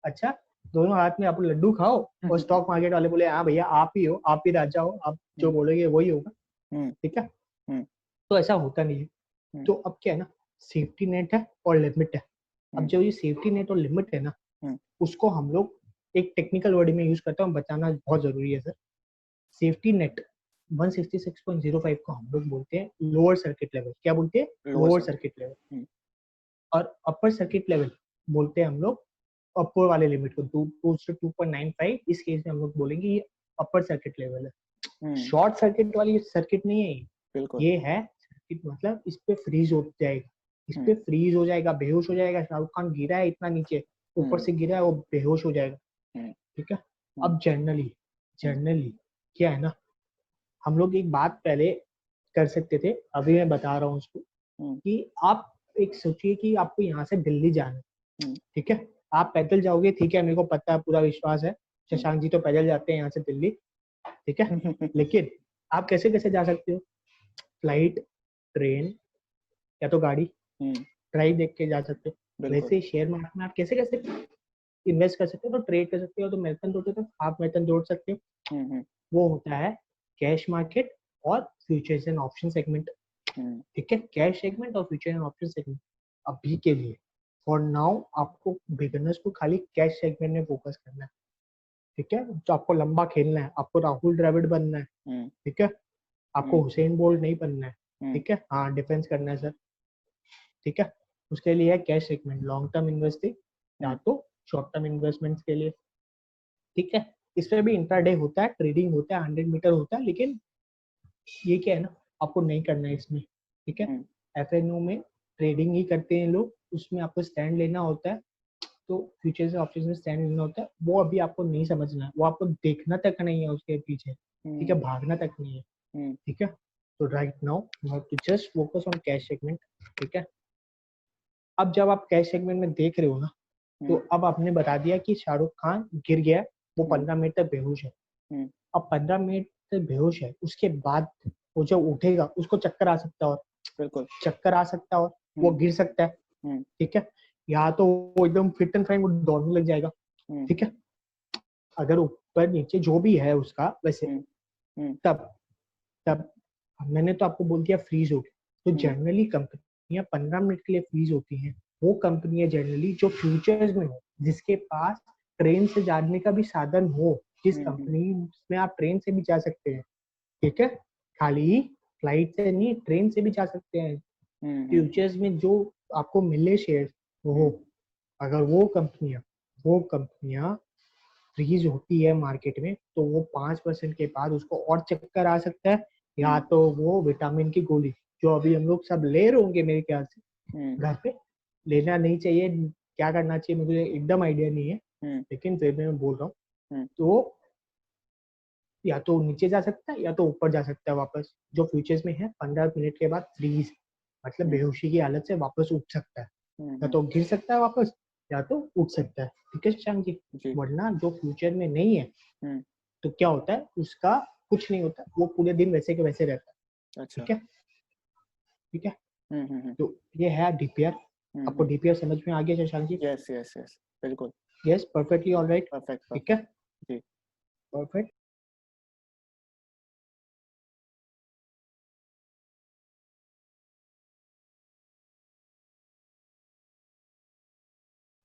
अच्छा, दोनों हाथ में आप लड्डू खाओ, और स्टॉक मार्केट वाले बोले हाँ भैया आप ही हो, आप ही राजा हो, आप जो बोलोगे वही होगा, ठीक है। तो ऐसा होता नहीं है। तो अब क्या है ना, सेफ्टी नेट है और लिमिट है। अब जो ये सेफ्टी नेट और लिमिट है ना, उसको हम लोग एक टेक्निकल वर्ड में यूज करते हैं, बताना बहुत जरूरी है सर। सेफ्टी नेट 166.05 को हम लोग बोलते हैं लोअर सर्किट लेवल। क्या बोलते हैं? Lower circuit level. और अपर सर्किट लेवल बोलते हैं हम लोग अपर वाले लिमिट को, 2 से 2.95। इस केस में हम लोग बोलेंगे ये अपर सर्किट लेवल है, हम्म, शॉर्ट सर्किट वाली सर्किट नहीं है बिल्कुल। ये है सर्किट, मतलब इस पे फ्रीज हो जाएगा, इस पे हम्म, फ्रीज हो जाएगा, बेहोश हो जाएगा। शाहरुख खान गिरा है इतना नीचे, ऊपर हम्म, से गिरा है, वो बेहोश हो जाएगा। हम्म, ठीक है। हम्म, अब जनरली हम्म, जनरली क्या है ना, हम लोग एक बात पहले कर सकते थे, अभी मैं बता रहा हूँ उसको, हम्म, कि आप एक सोचिए कि आपको यहाँ से दिल्ली जाना है। हम्म, ठीक है, आप पैदल जाओगे, ठीक है, मेरे को पता है, पूरा विश्वास है, हम्म, शशांक जी तो पैदल जाते हैं यहाँ से दिल्ली। ठीक है, लेकिन आप कैसे कैसे जा सकते हो? फ्लाइट, ट्रेन, या तो गाड़ी, हम्म, ड्राइव देख के जा सकते हो। बिल्कुल। वैसे शेयर मार्केट में आप कैसे कैसे इन्वेस्ट कर सकते हो? तो ट्रेड कर सकते हो, तो मैराथन दौड़ सकते हो, हाफ मैराथन दौड़ सकते हो। हम्म, वो होता है कैश मार्केट और फ्यूचर्स एंड ऑप्शन सेगमेंट। हम्म, ठीक है, कैश सेगमेंट और फ्यूचर एंड ऑप्शन सेगमेंट अभी के लिए, फॉर नाउ, आपको बिगिनर्स को खाली कैश सेगमेंट में फोकस करना है। ठीक है, तो आपको लंबा खेलना है, आपको राहुल द्रविड़ बनना है। हम्म, ठीक है, आपको हम्म, हुसैन बोल्ट नहीं बनना है। हम्म, ठीक है, हाँ, डिफेंस करना है सर। ठीक है, उसके लिए है cash segment, long term investing या हम्म, तो शॉर्ट टर्म इन्वेस्टमेंट्स के लिए। ठीक है, इसमें भी इंट्राडे होता है, ट्रेडिंग होता है, 100 मीटर होता है, लेकिन ये क्या है ना, आपको नहीं करना है इसमें। ठीक है, हम्म, एफएनओ में ट्रेडिंग ही करते हैं लोग, उसमें आपको स्टैंड लेना होता है। तो फ्यूचर्स और ऑप्शंस में स्टैंड लेना होता है, वो अभी आपको नहीं समझना है, वो आपको देखना तक नहीं है उसके पीछे। ठीक है, हम्म, भागना तक नहीं है। हम्म, ठीक है, तो right now you have to just focus on cash segment. ठीक है, अब जब आप कैश सेगमेंट में देख रहे हो ना, तो हम्म, अब आपने बता दिया कि शाहरुख खान गिर गया है, वो हम्म, 15 मिनट तक बेहोश है। हम्म, अब 15 मिनट तक बेहोश है, उसके बाद वो जब उठेगा उसको चक्कर आ सकता है, और बिल्कुल। चक्कर आ सकता है, और वो हम्म, गिर सकता है। हम्म, ठीक है, या तो वो एकदम फिट एंड फाइन, वो दौड़ने लग जाएगा। हम्म, ठीक है, अगर ऊपर नीचे जो भी है उसका वैसे, हम्म, हम्म, तब तब मैंने तो आपको बोल दिया फ्रीज हो गया। तो हम्म, जनरली कंपनियां 15 मिनट के लिए फ्रीज होती हैं, वो कंपनियां जनरली जो फ्यूचर्स में हो, जिसके पास ट्रेन से जाने का भी साधन हो, जिस हम्म, कंपनी में आप ट्रेन से भी जा सकते हैं। ठीक है, खाली फ्लाइट से नहीं, ट्रेन से भी जा सकते हैं। हम्म, फ्यूचर्स में जो आपको मिले शेयर, वो, हम्म, अगर वो कंपनियां फ्रीज होती है मार्केट में, तो वो 5% के बाद उसको और चक्कर आ सकता है, या हम्म, तो वो विटामिन की गोली, जो अभी हम लोग सब ले रहे होंगे मेरे ख्याल से हम्म, घर पे, लेना नहीं चाहिए, क्या करना चाहिए मुझे एकदम आइडिया नहीं है, हम्म, लेकिन फिर भी मैं बोल रहा हूँ। हम्म, तो या तो नीचे जा सकता है, या तो ऊपर जा सकता है वापस, जो फ्यूचर्स में है 15 मिनट के बाद फ्रीज, मतलब हम्म, बेहोशी की हालत से वापस उठ सकता है, या हम्म, तो गिर सकता है वापस, या तो उठ सकता है। ठीक है शशांक जी, जी। वरना जो फ्यूचर में नहीं है, हम्म, तो क्या होता है उसका, कुछ नहीं होता, वो पूरे दिन वैसे के वैसे रहता है। अच्छा। ठीक है, ठीक है, हम्म, हम्म, तो ये है डीपीआर। आपको हम्म, डीपीआर समझ में आ गया Shashank ji? Yes, yes, yes, बिल्कुल। Yes, perfectly all right. Perfect, ठीक है, परफेक्ट। जी। परफेक्ट।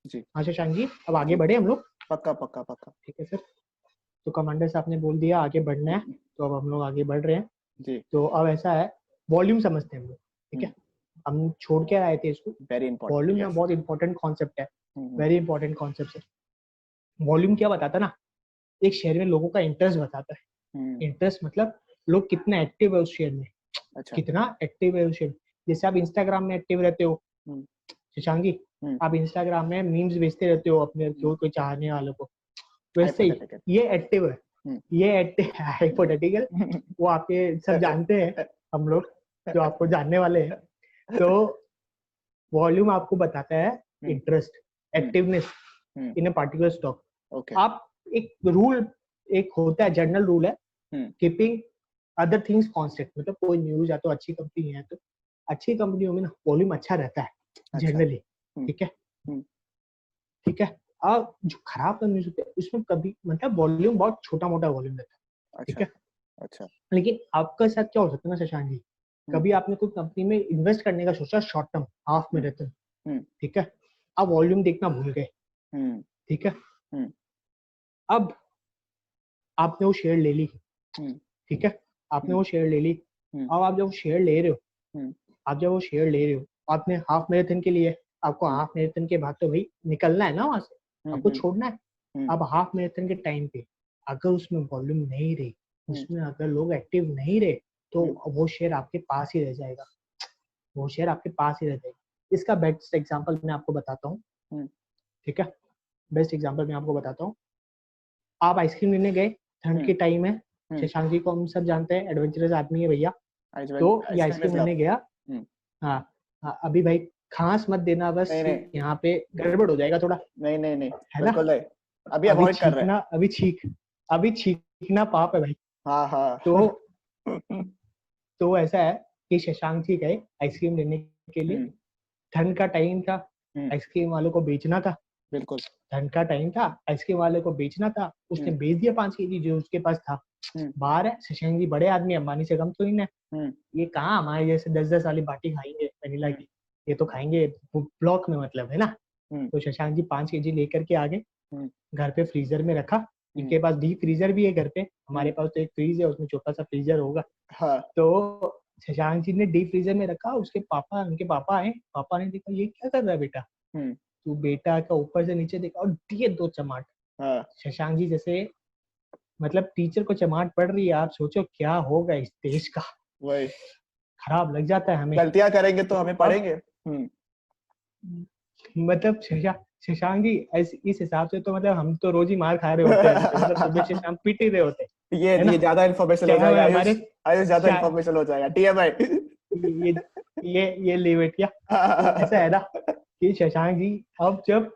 जी। हाँ शशांक जी, अब आगे जी, बढ़े हम लोग। पक्का, पक्का, पक्का। ठीक है सर, तो कमांडर साहब ने बोल दिया आगे बढ़ना है, हम्म, तो अब हम लोग आगे बढ़ रहे हैं। जी। तो अब ऐसा है, वॉल्यूम समझते हैं हम लोग। ठीक है, हम छोड़ के आए थे इसको। वेरी इंपॉर्टेंट, वॉल्यूम ना यस। बहुत इंपॉर्टेंट कॉन्सेप्ट है, हम्म, वेरी इंपॉर्टेंट कॉन्सेप्ट है। वॉल्यूम क्या बताता है ना, एक शेयर में लोगों का इंटरेस्ट बताता हम्म, है। इंटरेस्ट मतलब लोग कितना एक्टिव है उस शेयर में, अच्छा। कितना एक्टिव है उस शेयर। जैसे आप इंस्टाग्राम में एक्टिव रहते हो हम्म, शशांक जी, हम्म, आप इंस्टाग्राम में मीम्स भेजते रहते हो अपने जो कोई चाहने वालों को, वैसे ही हाइपोथेटिकल। ये एक्टिव है। हम्म, ये एक्टिव हाइपोथेटिकल, वो आपके सब जानते हैं, हम लोग जो आपको जानने वाले हैं। तो वॉल्यूम आपको बताता है hmm, interest, hmm, activeness hmm, in a particular stock. Okay. आप एक रूल, एक होता है जनरल रूल है, hmm, keeping other things constant, मतलब कोई न्यूज या तो अच्छी कंपनी है, तो अच्छी कंपनियों में ना वॉल्यूम अच्छा रहता है अच्छा। जनरली। हम्म, ठीक है, हम्म, ठीक है। अब जो खराब न्यूज होते हैं उसमें कभी मतलब वॉल्यूम बहुत छोटा मोटा वॉल्यूम रहता है। ठीक अच्छा, है, अच्छा। लेकिन आपके साथ क्या हो सकता है ना शशांक जी, हम्म, कभी आपने कोई कंपनी में इन्वेस्ट करने का सोचा शॉर्ट टर्म, हाफ हम्म, मैराथन। हम्म, ठीक है, आप वॉल्यूम देखना भूल गए। हम्म, ठीक है, हम्म, अब आपने वो शेयर ले ली। हम्म, ठीक है, आपने हम्म, वो शेयर ले ली। हम्म, अब आप जब वो शेयर ले रहे हो, हम्म, आप जब वो शेयर ले रहे हो, आपने हाफ मैराथन के लिए, आपको हम्म, हाफ मैराथन के बाद तो भाई निकलना है ना वहां से, हम्म, आपको हम्म, छोड़ना है। हम्म, अब हाफ मैराथन के टाइम पे अगर उसमें वॉल्यूम नहीं रही, उसमें अगर लोग एक्टिव नहीं रहे, तो वो शेयर आपके पास ही रह जाएगा, वो शेयर आपके पास ही रह जाएगा। इसका बेस्ट एग्जांपल मैं आपको बताता हूँ, ठीक है, बेस्ट एग्जांपल मैं आपको बताता हूँ। आप आइसक्रीम लेने गए, ठंड के टाइम है, शशांक जी को हम सब जानते हैं, एडवेंचरस आदमी है भैया, तो ये आइसक्रीम लेने गया। हाँ, अभी भाई खांस मत देना, बस यहाँ पे गड़बड़ हो जाएगा थोड़ा। नहीं नहीं नहीं, है ना, अभी अवॉइड कर रहे हैं। अभी छींकना पाप है भाई। हाँ हाँ। तो ऐसा है कि शशांक जी गए आइसक्रीम लेने के लिए, ठंड का टाइम था, आइसक्रीम वालों को बेचना था, बिल्कुल ठंड का टाइम था, आइसक्रीम वाले को बेचना था, उसने बेच दिया 5 केजी जो उसके पास था। बाहर है, शशांक जी बड़े आदमी, अंबानी से कम तो ही नहीं, ये कहाँ हमारे जैसे 10-10 वाली बाटी खाएंगे वनीला की, ये तो खाएंगे ब्लॉक में, मतलब है ना। तो शशांक जी 5 केजी लेकर के आ गए, घर पे फ्रीजर में रखा, इनके पास डीप फ्रीजर भी है घर पे, हमारे पास तो एक फ्रीज है, उसमें छोटा सा फ्रीजर होगा। तो शशांक जी ने डीप फ्रीजर में रखा, उनके पापा आए, पापा ने देखा ये क्या कर रहा है बेटा, तो बेटा का ऊपर से नीचे देखा और दिए 2 चमाट। शशांक जी जैसे मतलब टीचर को चमाट पड़ रही है, आप सोचो क्या होगा इस देश का। वही खराब लग जाता है हमें, गलतियां करेंगे तो हमें पड़ेंगे। मतलब शशांक जी इस हिसाब से तो मतलब हम तो रोज ही मार खा रहे होते हैं, मतलब सुबह से शाम पीट ही रहे होते हैं। ये ज्यादा इन्फॉर्मेशन हो जाएगा हमारे आयुष ज्यादा इन्फॉर्मेशन हो जाएगा टीएमआई। ये लीव इट क्या। तो ऐसा है ना कि शशांक जी, अब जब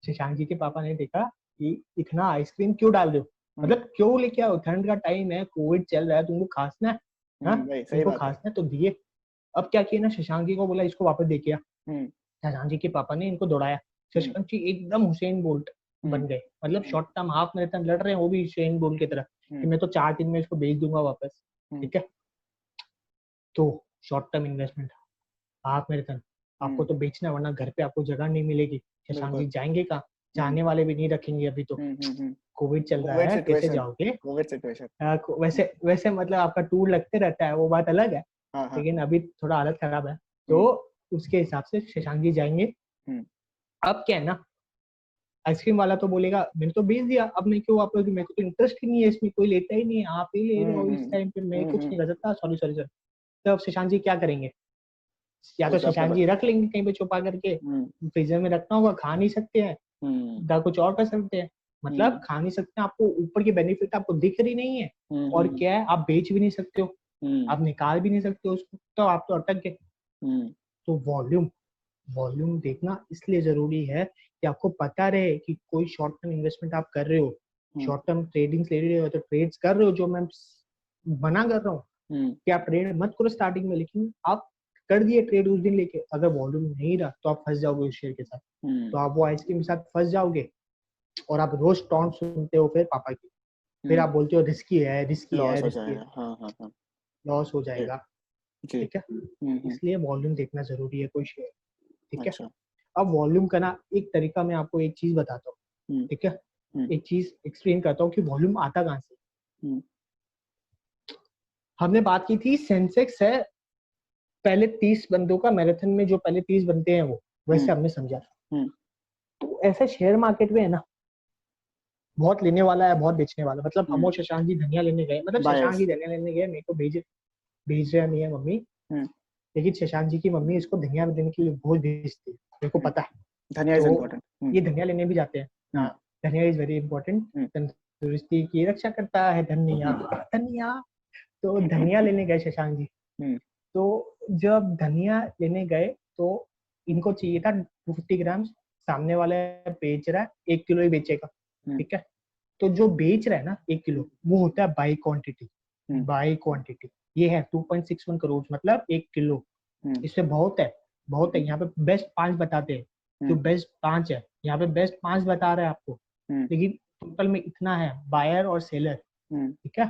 शशांक जी के पापा ने देखा कि इतना आइसक्रीम क्यों डाल दो, मतलब क्यों लेके आओ, ठंड का टाइम है, कोविड चल रहा है, तुमको खांसना है, तुमको खांसना है तो दिए। अब क्या किया ना, शशांक जी को बोला इसको वापस दे के आ। शशांक जी के पापा ने इनको दौड़ाया, शशांक जी एकदम हुसैन बोल्ट बन गए, मतलब शॉर्ट टर्म हाफ मैराथन लड़ रहे हैं, वो भी हुसैन बोल्ट की तरह कि मैं तो 4 दिन में इसको बेच दूंगा वापस, ठीक है। तो short term investment, half marathon आपको तो बेचना, वरना घर पे आपको जगह नहीं मिलेगी। शशांक जी जाएंगे कहाँ, जाने वाले भी नहीं रखेंगे, अभी तो कोविड चल रहा है, कैसे जाओगे। वैसे मतलब आपका टूर लगते रहता है, वो बात अलग है, लेकिन अभी थोड़ा हालत खराब है, तो उसके हिसाब से शशांक जी जाएंगे। अब क्या है ना, आइसक्रीम वाला तो बोलेगा मैंने तो बेच दिया, अब मैं क्यों वापस दूं, मेरे को तो इंटरेस्ट ही नहीं है इसमें, कोई लेता ही नहीं है, आप ही ले रहे हो इस टाइम पे, मैं कुछ नहीं कर सकता, सॉरी। तो अब शशांक जी क्या करेंगे, या तो शशांक जी रख लेंगे कहीं पे छुपा करके, फ्रीजर में रखना होगा, खा नहीं सकते हैं, या कुछ और कर सकते हैं, मतलब खा नहीं सकते हैं, आपको ऊपर के बेनिफिट आपको दिख रही नहीं है, और क्या है आप बेच भी नहीं सकते हो, आप निकाल भी नहीं सकते हो उसको, तो आप तो अटक गए। तो वॉल्यूम देखना इसलिए जरूरी है कि आपको पता रहे कि कोई शॉर्ट टर्म इन्वेस्टमेंट आप कर रहे हो, शॉर्ट टर्म ट्रेडिंग ले रहे हो, तो ट्रेड्स कर रहे हो, जो मैं मना कर रहा हूँ कि आप ट्रेड मत करो स्टार्टिंग में, लेकिन आप कर दिए ट्रेड उस दिन लेके, अगर वॉल्यूम नहीं रहा तो आप फंस जाओगे उस शेयर के साथ, तो आप वो आइसक्रीम के साथ फंस जाओगे, और आप रोज टॉन्ट सुनते हो फिर पापा की, फिर आप बोलते हो रिस्की है, लॉस हो जाएगा, ठीक है। इसलिए वॉल्यूम देखना जरूरी है कोई शेयर, ठीक है। अब वॉल्यूम का ना एक तरीका मैं आपको एक चीज बताता हूँ, ठीक है, एक चीज एक्सप्लेन करता हूँ कि वॉल्यूम आता कहाँ से। हमने बात की थी सेंसेक्स है पहले 30 बंदों का, मैराथन में जो पहले 30 बनते हैं वो, वैसे हमने समझा था। तो ऐसे शेयर मार्केट में है ना, बहुत लेने वाला है बहुत बेचने वाला, मतलब हम और शशांक जी धनिया लेने गए, मतलब शशांक जी धनिया लेने गए, मेरे को भेज रहे नहीं है मम्मी, लेकिन शशांक जी की मम्मी इसको धनिया देने के लिए बहुत भेजती है, मेरे को पता है, धनिया इज इम्पोर्टेंट। ये धनिया लेने भी जाते हैं, धनिया इज वेरी इंपॉर्टेंट, तंदुरुस्ती की रक्षा करता है धनिया। तो धनिया लेने गए शशांक जी, तो जब धनिया लेने गए तो इनको चाहिए था 250 ग्राम, सामने वाले बेच रहा है 1 किलो ही बेचेगा, ठीक है। तो जो बेच रहा है ना 1 किलो, वो होता है बाई क्वांटिटी, ये है 2.61 करोड़, मतलब 1 किलो, इससे बहुत है। यहाँ पे बेस्ट 5 बताते हैं, जो बेस्ट 5 है, यहाँ पे बेस्ट 5 बता रहे हैं आपको, लेकिन टोटल में इतना है बायर और सेलर, ठीक है।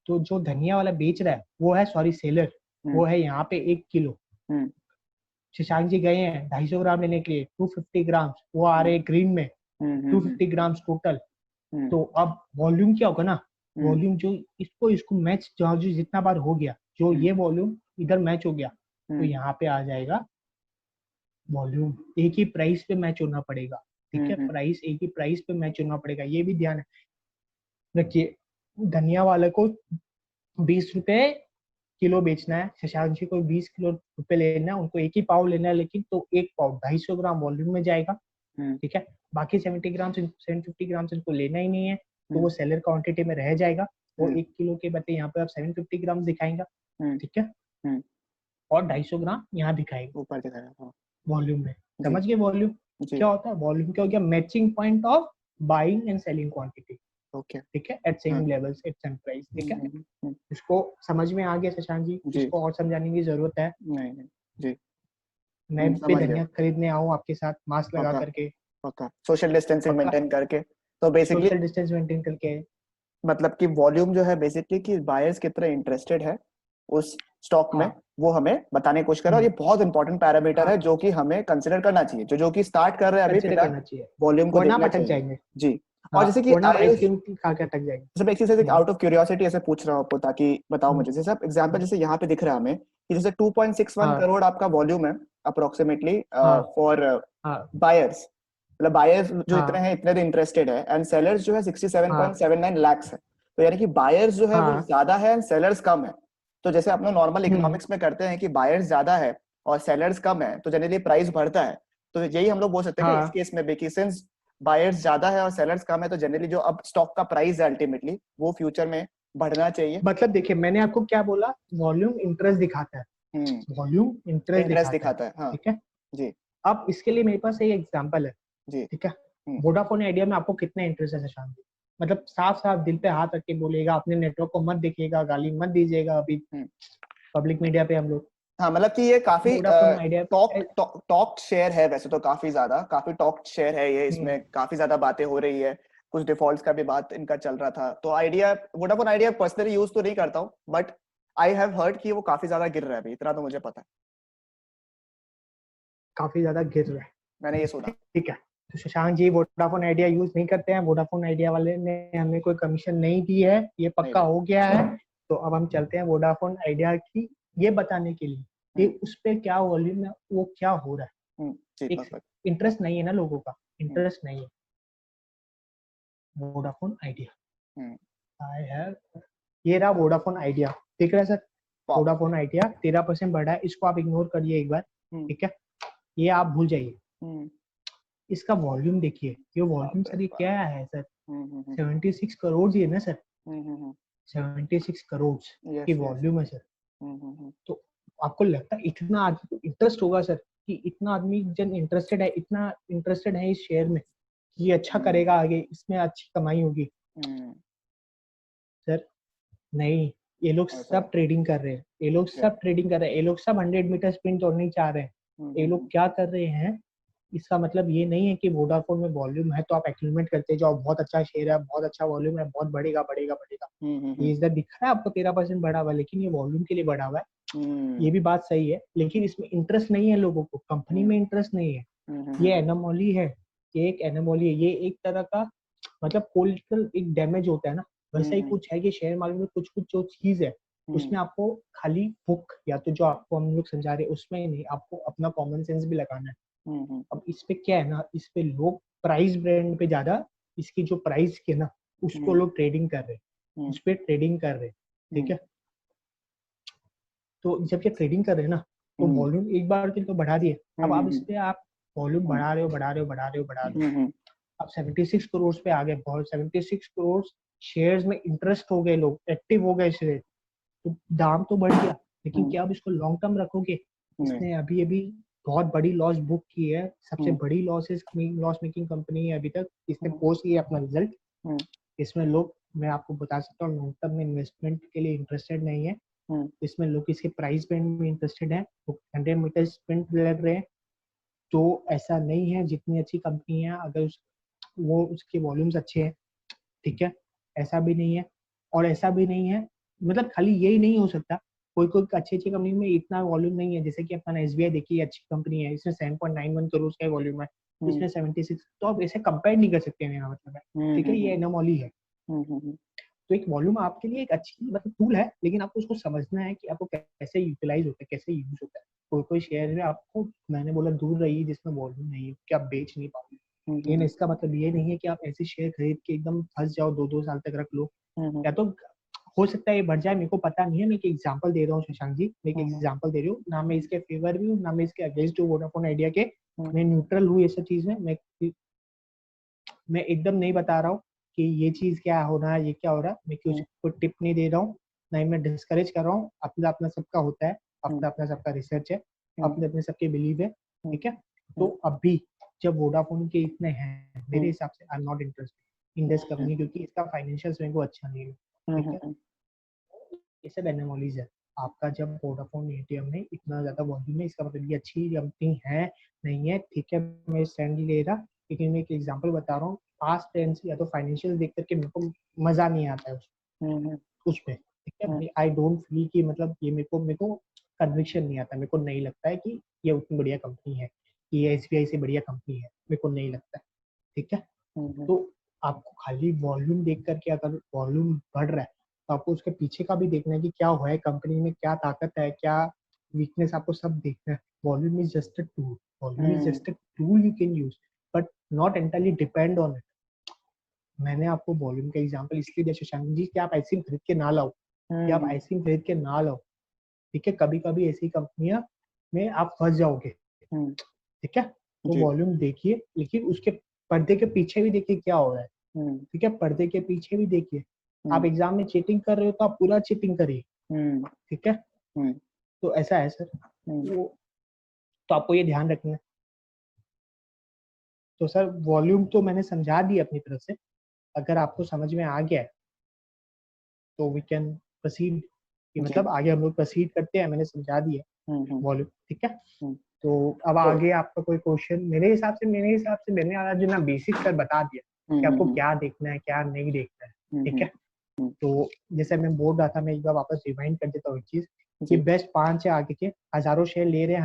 तो जो धनिया वाला बेच रहा है वो है, सॉरी सेलर, वो है यहाँ पे 1 किलो। शशांक जी गए हैं 250 ग्राम लेने के लिए, 250 ग्राम, वो आ रहे हैं ग्रीन में, 250 ग्राम टोटल। तो अब वॉल्यूम क्या होगा ना, वॉल्यूम जो इसको मैच जो जितना बार हो गया, जो ये वॉल्यूम इधर मैच हो गया, तो यहाँ पे आ जाएगा वॉल्यूम, एक ही प्राइस पे मैच होना पड़ेगा, ठीक है, प्राइस एक ही प्राइस पे मैच होना पड़ेगा, ये भी ध्यान है। रखिए, धनिया वाले को 20 रुपए किलो बेचना है, शशांक जी को 20 रुपए लेना है, उनको एक ही पाव लेना है, लेकिन तो एक पाव 250 ग्राम वॉल्यूम में जाएगा, ठीक है। बाकी 70 ग्राम 750 ग्राम इनको लेना ही नहीं है, तो वो सेलर क्वांटिटी में रह जाएगा। वो 1 किलो के बदले यहाँ पे आप 750 ग्राम दिखाएंगा, ठीक है, और 250 ग्राम यहाँ दिखाएगा ऊपर दिखाएगा वॉल्यूम में। जी समझ गए वॉल्यूम जी क्या होता है? वॉल्यूम क्या हो गया? Matching point of buying and selling quantity, okay ठीक है, at same levels at same price, ठीक है। इसको समझ में आ गया शशांक जी? जी इसको और समझाने की जरूरत है? नहीं नहीं जी मैं भी समझ गया धनिया खरीदने आऊँ आपके साथ मास्क लगा पक्का करके? पक्का सोशल डिस्टेंसिंग पक्का, मेंटेन करके तो बेसिकली सोशल डिस्टेंस मेंटेन करके। मतलब कि वॉल्यूम जो है बेसिकली कि बायर्स कितना इंटरेस्टेड है उस स्टॉक में हाँ, वो हमें बताने की कोशिश करें और ये बहुत इंपॉर्टेंट पैरामीटर है हाँ, जो कि हमें कंसिडर करना चाहिए जो जो कि स्टार्ट कर रहे हैं अभी कंसिडर फिलहाल करना चाहिए, वॉल्यूम को वरना आप देखना अटक चाहिए जाएंगे। जी और हाँ, जैसे कि वरना आप आयुष आइसक्रीम खा के अटक जाएंगे। सब एक चीज है आउट ऑफ क्यूरियोसिटी ऐसे पूछ रहा हूँ आपको ताकि बताओ हम्म, मुझे जैसे आप एग्जांपल हम्म, जैसे यहाँ पे दिख रहा है हमें कि जैसे 2.61 हाँ, करोड़ आपका वॉल्यूम है अप्रोक्सीमेटली हाँ, फॉर हाँ, बायर्स मतलब बायर्स जो इतने हाँ, हैं इतने इंटरेस्टेड है एंड सेलर्स जो है हाँ, 67.79 लाख है तो यानी कि बायर्स जो है वो हाँ, ज्यादा है एंड सेलर्स कम है तो जैसे अपने नॉर्मल हम्म, इकोनॉमिक्स में करते हैं कि बायर्स ज्यादा है और सेलर्स कम है तो जनरली प्राइस बढ़ता है तो यही हम लोग बोल सकते हैं कि इस हाँ। केस में भी कि सिंस बायर्स ज्यादा है और सेलर्स कम है तो जनरली जो अब स्टॉक का प्राइस है अल्टीमेटली वो फ्यूचर में बढ़ना चाहिए मतलब देखिए, मैंने आपको क्या बोला? वॉल्यूम इंटरेस्ट दिखाता है, वॉल्यूम इंटरेस्ट इंटरेस्ट दिखाता है, दिखाता है हाँ ठीक है। जी अब इसके लिए मेरे पास एक एग्जांपल है, जी ठीक है। हम्म वोडाफोन आइडिया में आपको कितना इंटरेस्ट है शशांक जी? मतलब साफ साफ दिल पे हाथ रख के बोलिएगा, अपने नेटवर्क को मत देखिएगा, गाली मत दीजिएगा अभी हम्म पब्लिक मीडिया पे हम लोग। हाँ मतलब कि ये काफी Vodafone idea talk talk share है वैसे तो काफी ज्यादा काफी टॉक शेयर है ये हम्म, इसमें काफी ज्यादा बातें हो रही है कुछ डिफॉल्ट्स का भी बात इनका चल रहा था तो idea Vodafone idea personally use तो नहीं करता हूँ बट आई हैव हर्ड कि वो काफी ज्यादा गिर रहा है अभी इतना तो मुझे पता है काफी ज्यादा गिर रहा है, मैंने ये सुना ठीक है। तो Shashank G Vodafone idea use नहीं करते हैं, वोडाफोन आइडिया वाले ने हमें कोई कमीशन नहीं दी है, ये नहीं पक्का नहीं हो गया है। तो अब हम चलते हैं वोडाफोन आइडिया की, ये बताने के लिए कि हम्म उस पे क्या वॉल्यूम है, वो क्या हो रहा जी है। एक परफेक्ट इंटरेस्ट नहीं है ना लोगों का, हम्म इंटरेस्ट नहीं है। Vodafone idea, hmm I have, ये रहा वोडाफोन आइडिया, ठीक है सर। वाओ वोडाफोन आइडिया 13% बढ़ा है, इसको आप इग्नोर करिए एक बार, हम्म ठीक है, ये आप भूल जाइए। हम्म इसका वॉल्यूम देखिए, ये बाप वॉल्यूम रे सर ये बाप क्या है सर? हम्म 76 करोड़ ही है ना सर? हम्म 76 करोड़ की यस यस वॉल्यूम है सर। हम्म तो आपको लगता है इतना आदमी को इंटरेस्ट होगा सर, कि इतना आदमी जन इंटरेस्टेड है, इतना इंटरेस्टेड है इस शेयर में कि ये अच्छा हम्म करेगा आगे, इसमें अच्छी कमाई होगी? हम्म सर नहीं, ये लोग ऐसा सब ट्रेडिंग कर रहे हैं, ये लोग ओके सब ट्रेडिंग कर रहे हैं, ये लोग सब 100 मीटर स्प्रिंट तोड़ना चाह रहे हैं। ये लोग हम्म क्या कर रहे हैं? इसका मतलब ये नहीं है कि वोडाफोन में वॉल्यूम है तो आप एक्सपेरिमेंट करते जाओ, बहुत अच्छा शेयर है, बहुत अच्छा वॉल्यूम है, बहुत बढ़ेगा बढ़ेगा बढ़ेगा। ये हम्म इधर दिख रहा है आपको 13% बढ़ा हुआ है, लेकिन ये वॉल्यूम के लिए बढ़ा हुआ है। हम्म ये भी बात सही है, लेकिन इसमें इंटरेस्ट नहीं है लोगों को, कंपनी हम्म में इंटरेस्ट नहीं है। ये हम्म एनोमोली है, ये एक एनोमोली है, ये एक तरह का मतलब पॉलिटिकल एक डैमेज होता है ना, वैसा ही हम्म कुछ है कि शेयर मार्केट में कुछ कुछ जो चीज है उसमें आपको खाली बुक या तो जो आपको हम लोग समझा रहे हैं उसमें ही नहीं, आपको अपना कॉमन सेंस भी लगाना है। अब इस पे क्या है ना, इस पे लोग प्राइस ब्रांड पे ज्यादा, इसकी जो प्राइस की है ना उसको लोग ट्रेडिंग कर रहे हैं, उस पे ट्रेडिंग कर रहे हैं, ठीक है। तो जब ये ट्रेडिंग कर रहे हैं ना, तो वॉल्यूम एक बार के लिए तो बढ़ा दिए, अब आप इस पे आप वॉल्यूम बढ़ा रहे हो बढ़ा रहे हो बढ़ा रहे हो बढ़ा रहे हो, अब 76 करोड़ पे आ गए, बहुत 76 करोड़ शेयर्स में इंटरेस्ट हो गए, लोग एक्टिव हो गए शेयर, तो दाम तो बढ़ गया, लेकिन क्या आप इसको लॉन्ग टर्म रखोगे? नहीं इसने अभी अभी बहुत बड़ी लॉस बुक की है, सबसे हम्म बड़ी लॉस मेकिंग कंपनी है अभी तक, इसने हम्म पोस्ट किया अपना रिजल्ट। हम्म इसमें लोग, मैं आपको बता सकता हूँ, लॉन्ग टर्म में इन्वेस्टमेंट के लिए इंटरेस्टेड नहीं है, इसमें लोग इसके प्राइस बैंड में इंटरेस्टेड है, वो 100 मीटर स्प्रिंट लड़ रहे हैं। तो ऐसा नहीं है, जितनी अच्छी कंपनी है अगर वो उसके वॉल्यूम्स अच्छे हैं, ठीक है, ऐसा भी नहीं है। और ऐसा भी नहीं है, मतलब खाली यही नहीं हो सकता, कोई कोई अच्छी अच्छी कंपनी में इतना वॉल्यूम नहीं है, जैसे कि अपना एसबीआई देखिए अच्छी कंपनी है, इसमें 7.91 करोड़ का वॉल्यूम है, इसमें 76, तो आप ऐसे कंपेयर नहीं कर सकते, मेरा मतलब है, ठीक है, ये एनोमॉली है। हम्म तो एक वॉल्यूम आपके लिए एक अच्छी मतलब टूल है, लेकिन आपको उसको समझना है कि आपको कैसे यूटिलाइज होता है, कैसे यूज होता है। कोई कोई शेयर में आपको, मैंने बोला दूर रही जिसमें वॉल्यूम नहीं है कि आप बेच नहीं पाओगे, लेकिन इसका मतलब ये नहीं है कि आप ऐसे शेयर खरीद के एकदम फंस जाओ, 2-2 साल तक रख लो। या तो हो सकता है ये बढ़ जाए, मेरे को पता नहीं है, मैं एक एग्जांपल दे रहा हूँ शशांक जी, मैं एक एग्जांपल दे रही हूँ, ना मैं इसके फेवर भी हूँ ना मैं इसके अगेंस्ट हूँ वोडाफोन आइडिया के, मैं न्यूट्रल हूँ ये सब चीज में। मैं एकदम नहीं बता रहा हूँ कि ये चीज क्या होना है, ये क्या हो रहा है, मैं कुछ कोई टिप नहीं दे रहा हूँ, नहीं मैं डिस्करेज कर रहा हूँ। अपना अपना सबका होता है, अपना अपना सबका रिसर्च है, अपने अपने सबके बिलीव है, ठीक है। तो अभी जब वोडाफोन के इतने हैं, मेरे हिसाब से I am not interested in this company, क्योंकि इसका फाइनेंशियल्स मेरे को अच्छा नहीं है, ठीक है। ये सब एनोमलीज है। आपका जब वोडाफोन एटीएम में इतना ज्यादा वॉल्यूम है, इसका मतलब ये अच्छी कंपनी है नहीं है, ठीक है, मैं स्टैंड ले रहा, लेकिन मैं एक एग्जांपल बता रहा हूँ। पास्ट टेंस या तो फाइनेंशियल देख करके मेरे को मजा नहीं आता है उसमें, ठीक है। आई डोंट फील कि मतलब ये मेरे को कन्विक्शन नहीं आता, मेरे को नहीं लगता है कि ये उतनी बढ़िया कंपनी है, कि ये एसबीआई से बढ़िया कंपनी है, मेरे को नहीं लगता है, ठीक है। तो आपको खाली वॉल्यूम देख करके, अगर वॉल्यूम बढ़ रहा है तो आपको उसके पीछे का भी देखना है कि क्या हुआ है कंपनी में, क्या ताकत है, क्या वीकनेस, आपको सब देखना है। Volume is just a tool, volume is just a tool you can use, but not entirely depend on it. मैंने आपको वॉल्यूम का एग्जांपल इसलिए दिया शशांक जी कि आप आइसक्रीम खरीद के ना लाओ, कि आप आइसक्रीम खरीद के ना लाओ, ठीक है। कभी कभी ऐसी कंपनियां में आप फंस जाओगे, ठीक है। तो वॉल्यूम देखिए, लेकिन उसके पर्दे के पीछे भी देखिए क्या हो रहा है, ठीक है। पर्दे के पीछे भी देखिए, आप एग्जाम में चीटिंग कर रहे हो तो आप पूरा चीटिंग करिए, ठीक है। तो ऐसा है सर, तो आपको ये ध्यान रखना है। तो सर वॉल्यूम तो मैंने समझा दी अपनी तरफ से, अगर आपको समझ में आ गया है तो वी कैन प्रोसीड, कि मतलब आगे हम लोग प्रोसीड करते हैं, मैंने समझा दिया वॉल्यूम, ठीक है। तो अब आगे आपका कोई क्वेश्चन? मेरे हिसाब से मैंने आज जो ना बेसिक सर बता दिया कि आपको क्या देखना है क्या नहीं देखना है, ठीक है। तो जैसे मैं बोल रहा था, मैं एक बार वापस रिमाइंड कर देता हूँ एक चीज, कि बेस्ट 5 है आगे के, हजारों शेयर ले रहे हैं,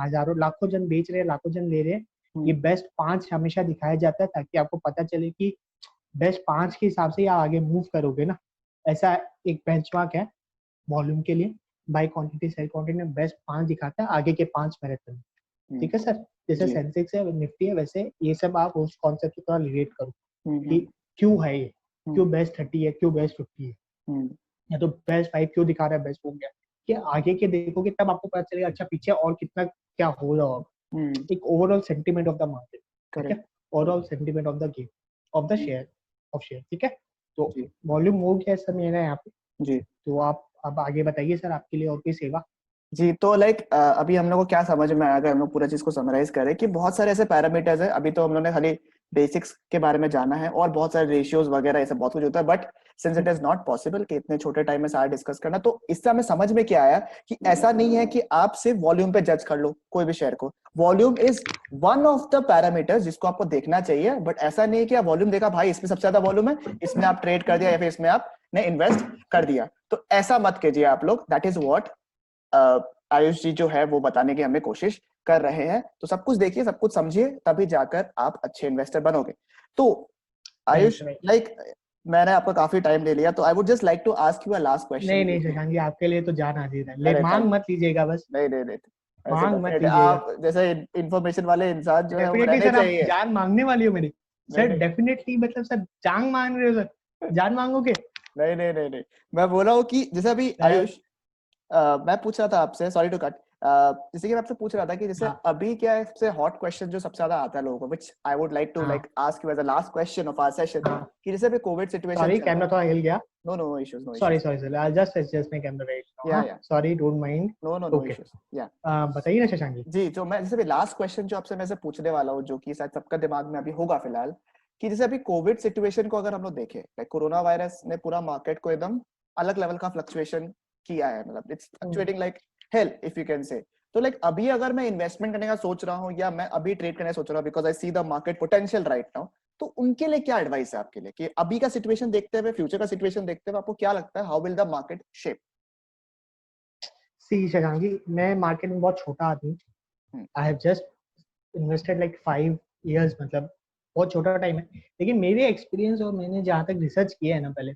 हजारों लाखों जन बेच रहे हैं, लाखों जन ले रहे हैं, ये बेस्ट 5 हमेशा दिखाया जाता है ताकि आपको पता चले कि बेस्ट 5 के हिसाब से आप आगे मूव करोगे ना। ऐसा एक बेंचमार्क है वॉल्यूम के लिए, बाय क्वांटिटी सेल क्वांटिटी में बेस्ट 5 दिखाता है, आगे के 5 मैराथन, ठीक है सर। जैसे सेंसेक्स है, निफ्टी है, वैसे ये सब आप उस कॉन्सेप्ट को थोड़ा रिलेट करो कि क्यों है ये, क्यों बेस्ट 30 है, क्यों बेस्ट 50 है, या तो बेस्ट 5 क्यों दिखा रहा है, बेस्ट हो गया, कि आगे के देखोगे तब आपको पता चलेगा अच्छा पीछे और कितना क्या हो रहा होगा। एक overall sentiment of the market, ठीक है, overall sentiment of the game, of the share, ठीक है। तो वॉल्यूम हो गया सर मेरा यहाँ पे जी। तो आप अब आगे बताइए सर, आपके लिए और कोई सेवा? जी, तो अभी हम लोग को क्या समझ में आया, अगर हम लोग पूरा चीज को समराइज करें, कि बहुत सारे ऐसे पैरामीटर्स है। अभी तो हम लोगों ने खाली बेसिक्स के बारे में जाना है, और बहुत सारे रेशियोज वगैरह ये सब बहुत कुछ होता है, but since it is not possible कि इतने छोटे टाइम में सारा डिस्कस करना, तो इससे हमें समझ में क्या आया कि ऐसा नहीं है कि आप सिर्फ वॉल्यूम पे जज कर लो कोई भी शेयर को। Volume is one of the parameters जिसको आपको देखना चाहिए, बट ऐसा नहीं है कि आप वॉल्यूम देखा भाई इसमें सबसे ज्यादा वॉल्यूम है, इसमें आप ट्रेड कर दिया या फिर इसमें आपने इन्वेस्ट कर दिया, तो ऐसा मत कीजिए आप लोग। दैट इज व्हाट आयुष जी जो है वो बताने की हमें कोशिश कर रहे हैं। तो सब कुछ देखिए, सब कुछ समझिए, तभी जाकर आप अच्छे इन्वेस्टर बनोगे। तो आयुष, मैंने आपका काफी टाइम ले लिया, तो I would just like to ask you a last question. नहीं शशांक जी, आपके लिए तो जान हाजिर है, मांग मत लीजिएगा बस। नहीं, मांग मत लीजिएगा। आप जैसे इन्फॉर्मेशन वाले इंसान जो है वो रहने सर चाहिए। आप जान मांगने वाली हो मेरी सर, डेफिनेटली, मतलब सर जान मांग रहे हो सर, जान मांगोगे? नहीं, मैं बोल रहा हूँ कि जैसे अभी आयुष, मैं पूछ रहा था आपसे, सॉरी टू कट, जैसे कि मैं आपसे पूछ रहा था कि जैसे अभी क्या है सबसे हॉट क्वेश्चन जो सबसे ज्यादा आता है लोगों को, which I would like to ask you as a last question of our session, कि जैसे अभी कोविड सिचुएशन, सॉरी कैमरा थोड़ा हिल गया। No issues, sorry sir, I just adjust my camera right now, sorry, don't mind. No issues, बताइए ना शशांक जी। जो मैं जैसे लास्ट क्वेश्चन जो आपसे मैं से पूछने वाला हूँ, जो कि शायद सबका दिमाग में अभी होगा फिलहाल, कि जैसे अभी कोविड सिचुएशन को अगर हम लोग देखें, लाइक कोरोना वायरस ने पूरा मार्केट को एकदम अलग लेवल का फ्लक्चुएशन किया है, मतलब it's fluctuating like hell if you can say. तो लाइक अभी अगर मैं इन्वेस्टमेंट करने का सोच रहा हूँ, या मैं अभी ट्रेड करने का सोच रहा हूँ, because I see the market potential right now, तो उनके लिए क्या एडवाइस है आपके लिए, कि अभी का सिचुएशन देखते हुए, फ्यूचर का सिचुएशन देखते हुए आपको क्या लगता है, how will the market shape? See Shashank ji, मैं मार्केट में बहुत छोटा आदमी, I have just invested like 5 years, मतलब बहुत छोटा टाइम है, लेकिन मेरे एक्सपीरियंस और मैंने जहाँ तक रिसर्च किया है ना पहले,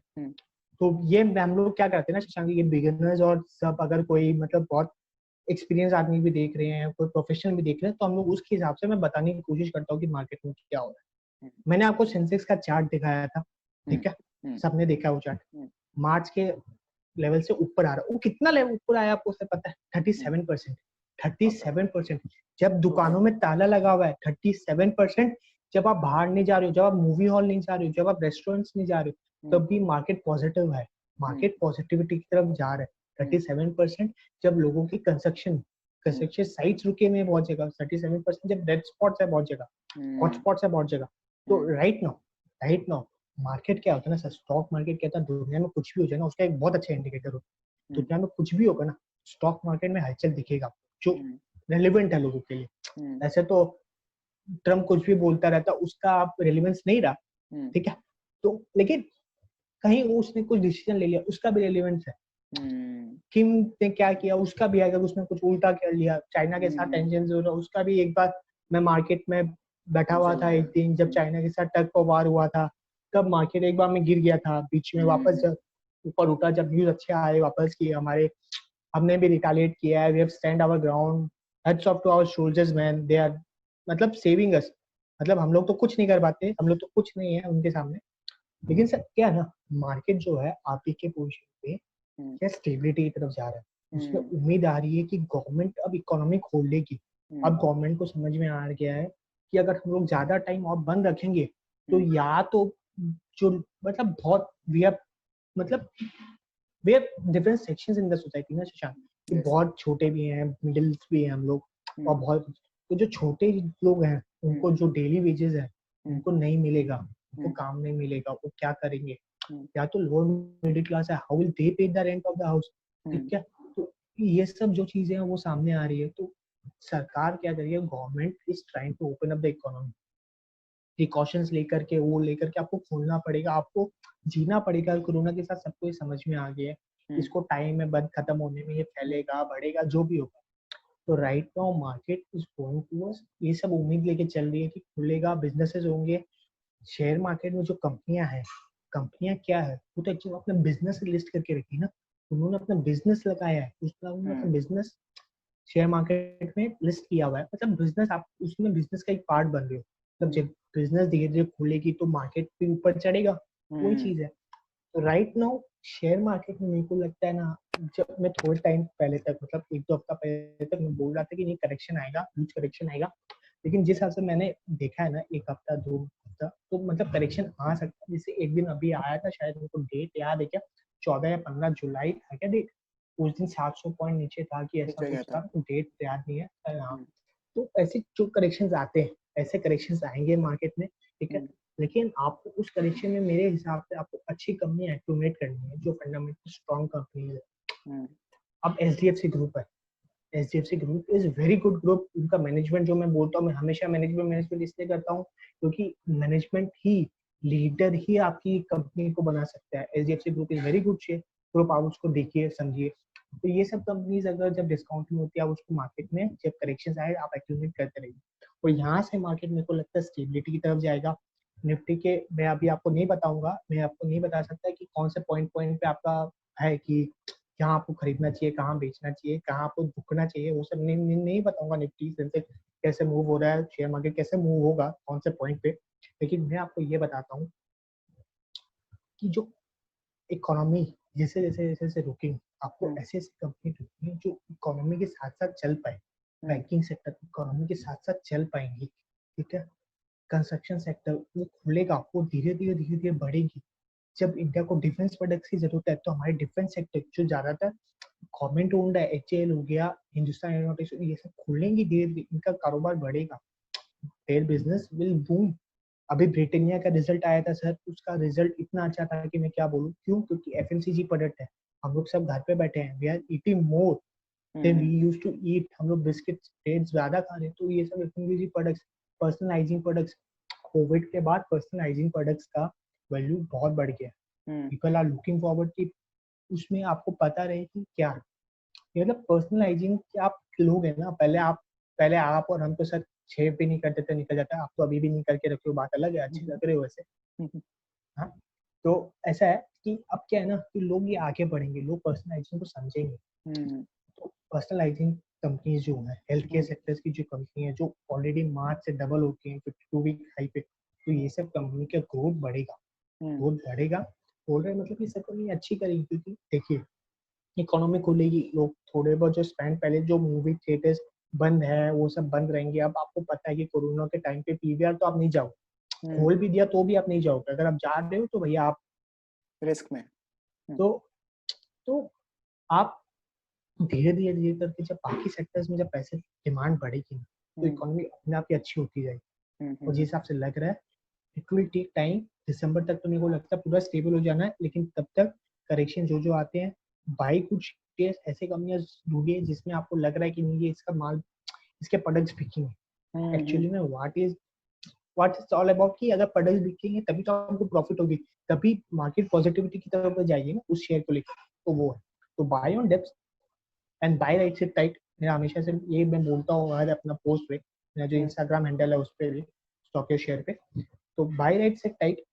तो ये हम लोग क्या करते हैं ना शशांक जी, ये बिगिनर्स और सब, अगर कोई मतलब बहुत एक्सपीरियंस आदमी भी देख रहे हैं, कोई प्रोफेशनल भी देख रहे हैं, तो हम लोग उसके हिसाब से मैं बताने की कोशिश करता हूँ कि मार्केट में क्या हो रहा है। मैंने आपको सेंसेक्स का चार्ट दिखाया था, ठीक है, सबने देखा वो चार्ट। मार्च के लेवल से ऊपर आ रहा है। वो कितना लेवल ऊपर आया आपको उसे पता है? 37%। 37%। जब दुकानों में ताला लगा हुआ है, 37%। जब आप बाहर नहीं जा रहे हो, जब आप मूवी हॉल नहीं जा रहे हो, जब आप रेस्टोरेंट्स नहीं जा रहे हो, तब भी मार्केट पॉजिटिव है, मार्केट पॉजिटिविटी की तरफ जा रहा है। 37%। जब लोगों की कंस्ट्रक्शन साइट्स रुके हुए हैं बहुत जगह, 37%। जब डेड स्पॉट्स है बहुत जगह, हॉटस्पॉट्स है बहुत जगह। तो राइट नाउ मार्केट क्या होता है ना सर, स्टॉक मार्केट क्या होता है, दुनिया में कुछ भी हो जाए ना, उसका एक बहुत अच्छा इंडिकेटर होता है। दुनिया में कुछ भी होगा ना, स्टॉक मार्केट में हलचल दिखेगा, जो रेलिवेंट है लोगों के लिए। ऐसे तो ट्रम्प कुछ भी बोलता रहता, उसका आप रेलिवेंस नहीं रहा, ठीक है, तो लेकिन कहीं उसने कुछ डिसीजन ले लिया, उसका भी रेलिवेंस है। किम ने क्या किया, उसका भी अगर उसने कुछ उल्टा कर लिया, चाइना के साथ टेंशन हो रहा, उसका भी एक बार मैं मार्केट में बैठा हुआ था एक दिन, जब चाइना के साथ टग ऑफ वार हुआ था, तब मार्केट एक बार में गिर गया था, बीच में वापस जब ऊपर उठा, जब न्यूज अच्छे आए वापस किए हमारे, हमने भी रिटालिएट किया है, we have stand our ground, heads off to our soldiers man, they are मतलब सेविंग अस। मतलब हम लोग तो कुछ नहीं कर पाते, हम लोग तो कुछ नहीं है उनके सामने। लेकिन सर क्या है ना, मार्केट जो है आप ही के पोजीशन पे क्या स्टेबिलिटी की तरफ जा रहा है। उसमें उम्मीद आ रही है कि गवर्नमेंट अब इकोनॉमी खोल लेगी। अब गवर्नमेंट को समझ में आ गया है कि अगर हम लोग ज्यादा टाइम और बंद रखेंगे तो या तो जो मतलब बहुत वी हैव मतलब we have different sections in the society ना शशांक, कि बहुत छोटे भी हैं, मिडिल्स भी हैं हम लोग, और बहुत तो जो छोटे लोग हैं उनको जो डेली वेजेस है उनको नहीं मिलेगा, उनको काम नहीं मिलेगा, वो क्या करेंगे? या तो लोअर मिडिल क्लास है, हाउ विल दे पे the rent of the house, ठीक है। तो ये सब जो चीजें हैं वो सामने आ रही है, तो सरकार क्या कर रही है, government is trying to open up the economy, precautions लेकर के, वो लेकर के आपको खोलना पड़ेगा, आपको जीना पड़ेगा। कोरोना के साथ सबको ये समझ में आ गया है, इसको टाइम है, बंद खत्म होने में, ये फैलेगा बढ़ेगा जो भी होगा। तो right now market is going towards, ये सब उम्मीद लेके चल रही है कि खुलेगा, बिजनेसेस होंगे। शेयर मार्केट में जो कंपनियां हैं, कंपनियां क्या है, वो तो एक्चुअली अपना बिजनेस लिस्ट करके रखी है ना, उन्होंने अपना बिजनेस लगाया है, उसका उन्होंने अपना बिजनेस शेयर मार्केट में लिस्ट किया हुआ है। मतलब बिजनेस आप उसमें बिजनेस का एक पार्ट बन रहे हो। मतलब जब बिजनेस धीरे धीरे खुलेगी तो मार्केट भी ऊपर चढ़ेगा, वही चीज है। तो राइट नाउ शेयर मार्केट में मेरे को लगता है ना, जब मैं थोड़े टाइम पहले तक, मतलब एक दो हफ्ता पहले तक मैं बोल रहा था कि नहीं करेक्शन आएगा, ह्यूज करेक्शन आएगा, लेकिन जिस हिसाब से मैंने देखा है ना, एक हफ्ता दो हफ्ता, तो मतलब करेक्शन आ सकता है। जैसे एक दिन अभी आया था, शायद उनको डेट याद है क्या, 14 या 15 जुलाई था क्या डेट, उस दिन 700 पॉइंट नीचे था कि ऐसा कुछ था, डेट याद नहीं है। हाँ, तो ऐसे जो करेक्शन आते हैं, ऐसे करेक्शन आएंगे मार्केट में, ठीक है, लेकिन आपको उस करेक्शन में मेरे हिसाब से आपको अच्छी कंपनी एक्टिवेट करनी है, जो फंडामेंटल स्ट्रॉन्ग कंपनी है। अब एचडीएफसी ग्रुप है, HDFC group is very good group. उनका मैनेजमेंट जो मैं बोलता हूँ, मैं हमेशा मैनेजमेंट इसलिए करता हूँ क्योंकि मैनेजमेंट ही, लीडर ही आपकी कंपनी को बना सकता है। HDFC group is very good share group, आप उसको देखिए समझिए। तो ये सब कंपनीज अगर जब डिस्काउंट में होती है, आप उसको मार्केट में जब करेक्शन आए आप एक्टिवेट करते रहिए, और यहाँ से मार्केट मेरे को लगता है स्टेबिलिटी की तरफ जाएगा। निफ्टी के मैं अभी आपको नहीं बताऊंगा, मैं आपको नहीं बता सकता कि कौन से पॉइंट पॉइंट पे आपका है कि कहाँ आपको खरीदना चाहिए, कहाँ बेचना चाहिए, कहाँ आपको रुकना चाहिए, वो सब नहीं बताऊंगा। निफ्टी सेंसेक्स कैसे मूव हो रहा है, शेयर मार्केट कैसे मूव होगा, कौन से पॉइंट पे, लेकिन मैं आपको ये बताता हूँ कि जो इकोनॉमी जैसे जैसे जैसे जैसे रुकेगी, आपको ऐसे ऐसे कंपनी ढूंढनी जो इकोनॉमी के साथ साथ चल पाए। बैंकिंग सेक्टर इकोनॉमी के साथ साथ चल पाएंगी, ठीक है। कंस्ट्रक्शन सेक्टर वो खुलेगा, वो धीरे धीरे बढ़ेगी। जब इंडिया को डिफेंस प्रोडक्ट्स की जरूरत है, तो हमारे डिफेंस सेक्टर जो ज्यादातर गवर्नमेंट ओन्ड है, एचएएल हो गया, हिंदुस्तान एरोनॉटिक्स, ये सब खुलेंगी धीरे धीरे, इनका कारोबार बढ़ेगा, देयर बिजनेस विल बूम। अभी ब्रिटानिया का रिजल्ट आया था सर, उसका रिजल्ट इतना अच्छा था कि मैं क्या बोलूं, क्यों, क्योंकि एफएमसीजी प्रोडक्ट है, हम लोग सब घर पे बैठे हैं, we are eating more than we used to eat, हम लोग बिस्किट ब्रेड ज्यादा खा रहे हैं, तो ये सब FMCG products, personal hygiene products, Covid के बाद पर्सनल हाइजीन प्रोडक्ट्स का वैल्यू बहुत बढ़ गया। पीपल आर लुकिंग फॉरवर्ड कि उसमें आपको पता रहे कि क्या मतलब पर्सनल हाइजीन के आप लोग हैं ना, पहले आप और हम तो सर शेव भी नहीं करते थे, निकल जाता है, आप तो अभी भी नहीं करके रखे हो, बात अलग है, अच्छे लग रहे हो वैसे। हाँ, तो ऐसा है कि अब क्या है ना कि लोग ये आगे बढ़ेंगे, लोग पर्सनल हाइजीन को समझेंगे। तो पर्सनल हाइजीन कंपनीज जो है, हेल्थ केयर सेक्टर्स की जो कंपनी है जो ऑलरेडी मार्च से डबल हो गई है 52 वीक हाई पे, तो ये सब कंपनी का ग्रोथ बढ़ेगा, ग्रोथ बढ़ेगा। बोल रहे मतलब ये सब कंपनी अच्छी करेगी, क्योंकि देखिए इकोनॉमी खुलेगी, लोग थोड़े बहुत जो स्पेंड, पहले जो मूवी थिएटर्स बंद है वो सब बंद रहेंगे। अब आपको पता है कि कोरोना के टाइम पे पीवीआर तो आप नहीं जाओ, खोल भी दिया तो भी आप नहीं जाओगे, अगर आप जा रहे हो तो भैया आप रिस्क में। तो तो आप धीरे धीरे धीरे करके जब बाकी सेक्टर्स में जब पैसे डिमांड बढ़ेगी ना, तो इकोनॉमी अपने आप ही अच्छी होती जाएगी। और जिस हिसाब से लग रहा है इट विल टेक टाइम, दिसंबर तक तो मेरे को लगता है पूरा स्टेबल हो जाना है, लेकिन तब तक करेक्शन जो जो आते हैं, बाई कुछ शेयर्स ऐसे कंपनियां ढूंढिए जिसमें आपको लग रहा है कि नहीं ये इसका माल, इसके प्रोडक्ट्स बिकेंगे। एक्चुअली में व्हाट इज ऑल अबाउट कि अगर प्रोडक्ट्स बिकेंगे तभी तो आपको प्रॉफिट होगी, तभी मार्केट पॉजिटिविटी की तरफ जाएगी ना उस शेयर को लेकर। तो वो है, तो buy on dips and buy right sit tight. मेरा हमेशा से ये मैं बोलता हूँ हर अपना पोस्ट पे, मेरा जो इंस्टाग्राम हैंडल है उस पर भी, स्टॉक शेयर पे, तो बाय राइट से टाइट।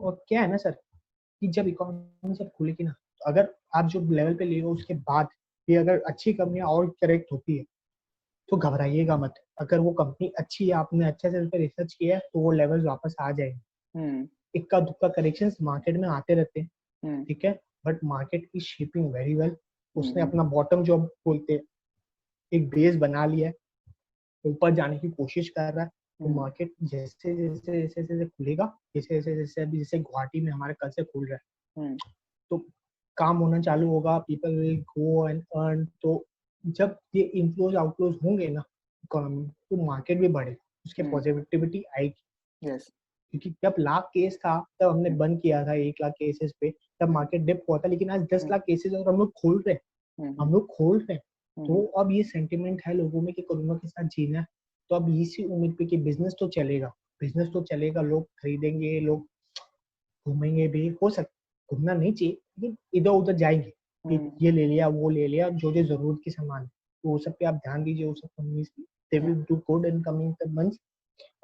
और क्या है ना सर कि जब इकोनॉमी जब खुलेगी ना, तो अगर आप जो लेवल पे ले हो उसके बाद भी अगर अच्छी कंपनियां और करेक्ट होती है तो घबराइएगा मत। अगर वो कंपनी अच्छी है, आपने अच्छे से उस पर रिसर्च किया है, तो वो लेवल वापस आ जाएंगे। इक्का दुक्का करेक्शंस मार्केट में आते रहते हैं, ठीक है, but market is shaping very well. उसने अपना बॉटम जो बोलते हैं एक बेस बना लिया है, ऊपर जाने की कोशिश कर रहा है। तो मार्केट जैसे जैसे जैसे जैसे खुलेगा, जैसे जैसे जैसे अभी जैसे गुवाहाटी में हमारे कल से खुल रहा है, तो काम होना चालू होगा, people will go and earn. तो जब ये इनफ्लोज आउटफ्लोज होंगे ना इकोनॉमी, तो मार्केट भी बढ़ेगा, उसके पॉजिटिविटी आएगी। क्योंकि जब लाख केस था तब हमने बंद किया था 1 लाख केसेस पे, तब मार्केट डिप हुआ था, लेकिन आज 10 लाख केसेस और हम लोग खोल रहे हैं, हम लोग खोल रहे हैं। तो अब ये सेंटिमेंट है लोगों में कि कोरोना के साथ जीना है, तो अब इसी उम्मीद पे कि बिजनेस तो चलेगा, बिजनेस तो चलेगा, लोग खरीदेंगे, लोग घूमेंगे भी, हो सकता घूमना नहीं चाहिए लेकिन इधर उधर जाएंगे, ये ले लिया वो ले लिया, जो जो जरूरत की सामान, तो वो सब पे आप ध्यान दीजिए। वो सब companies they will do good in coming months,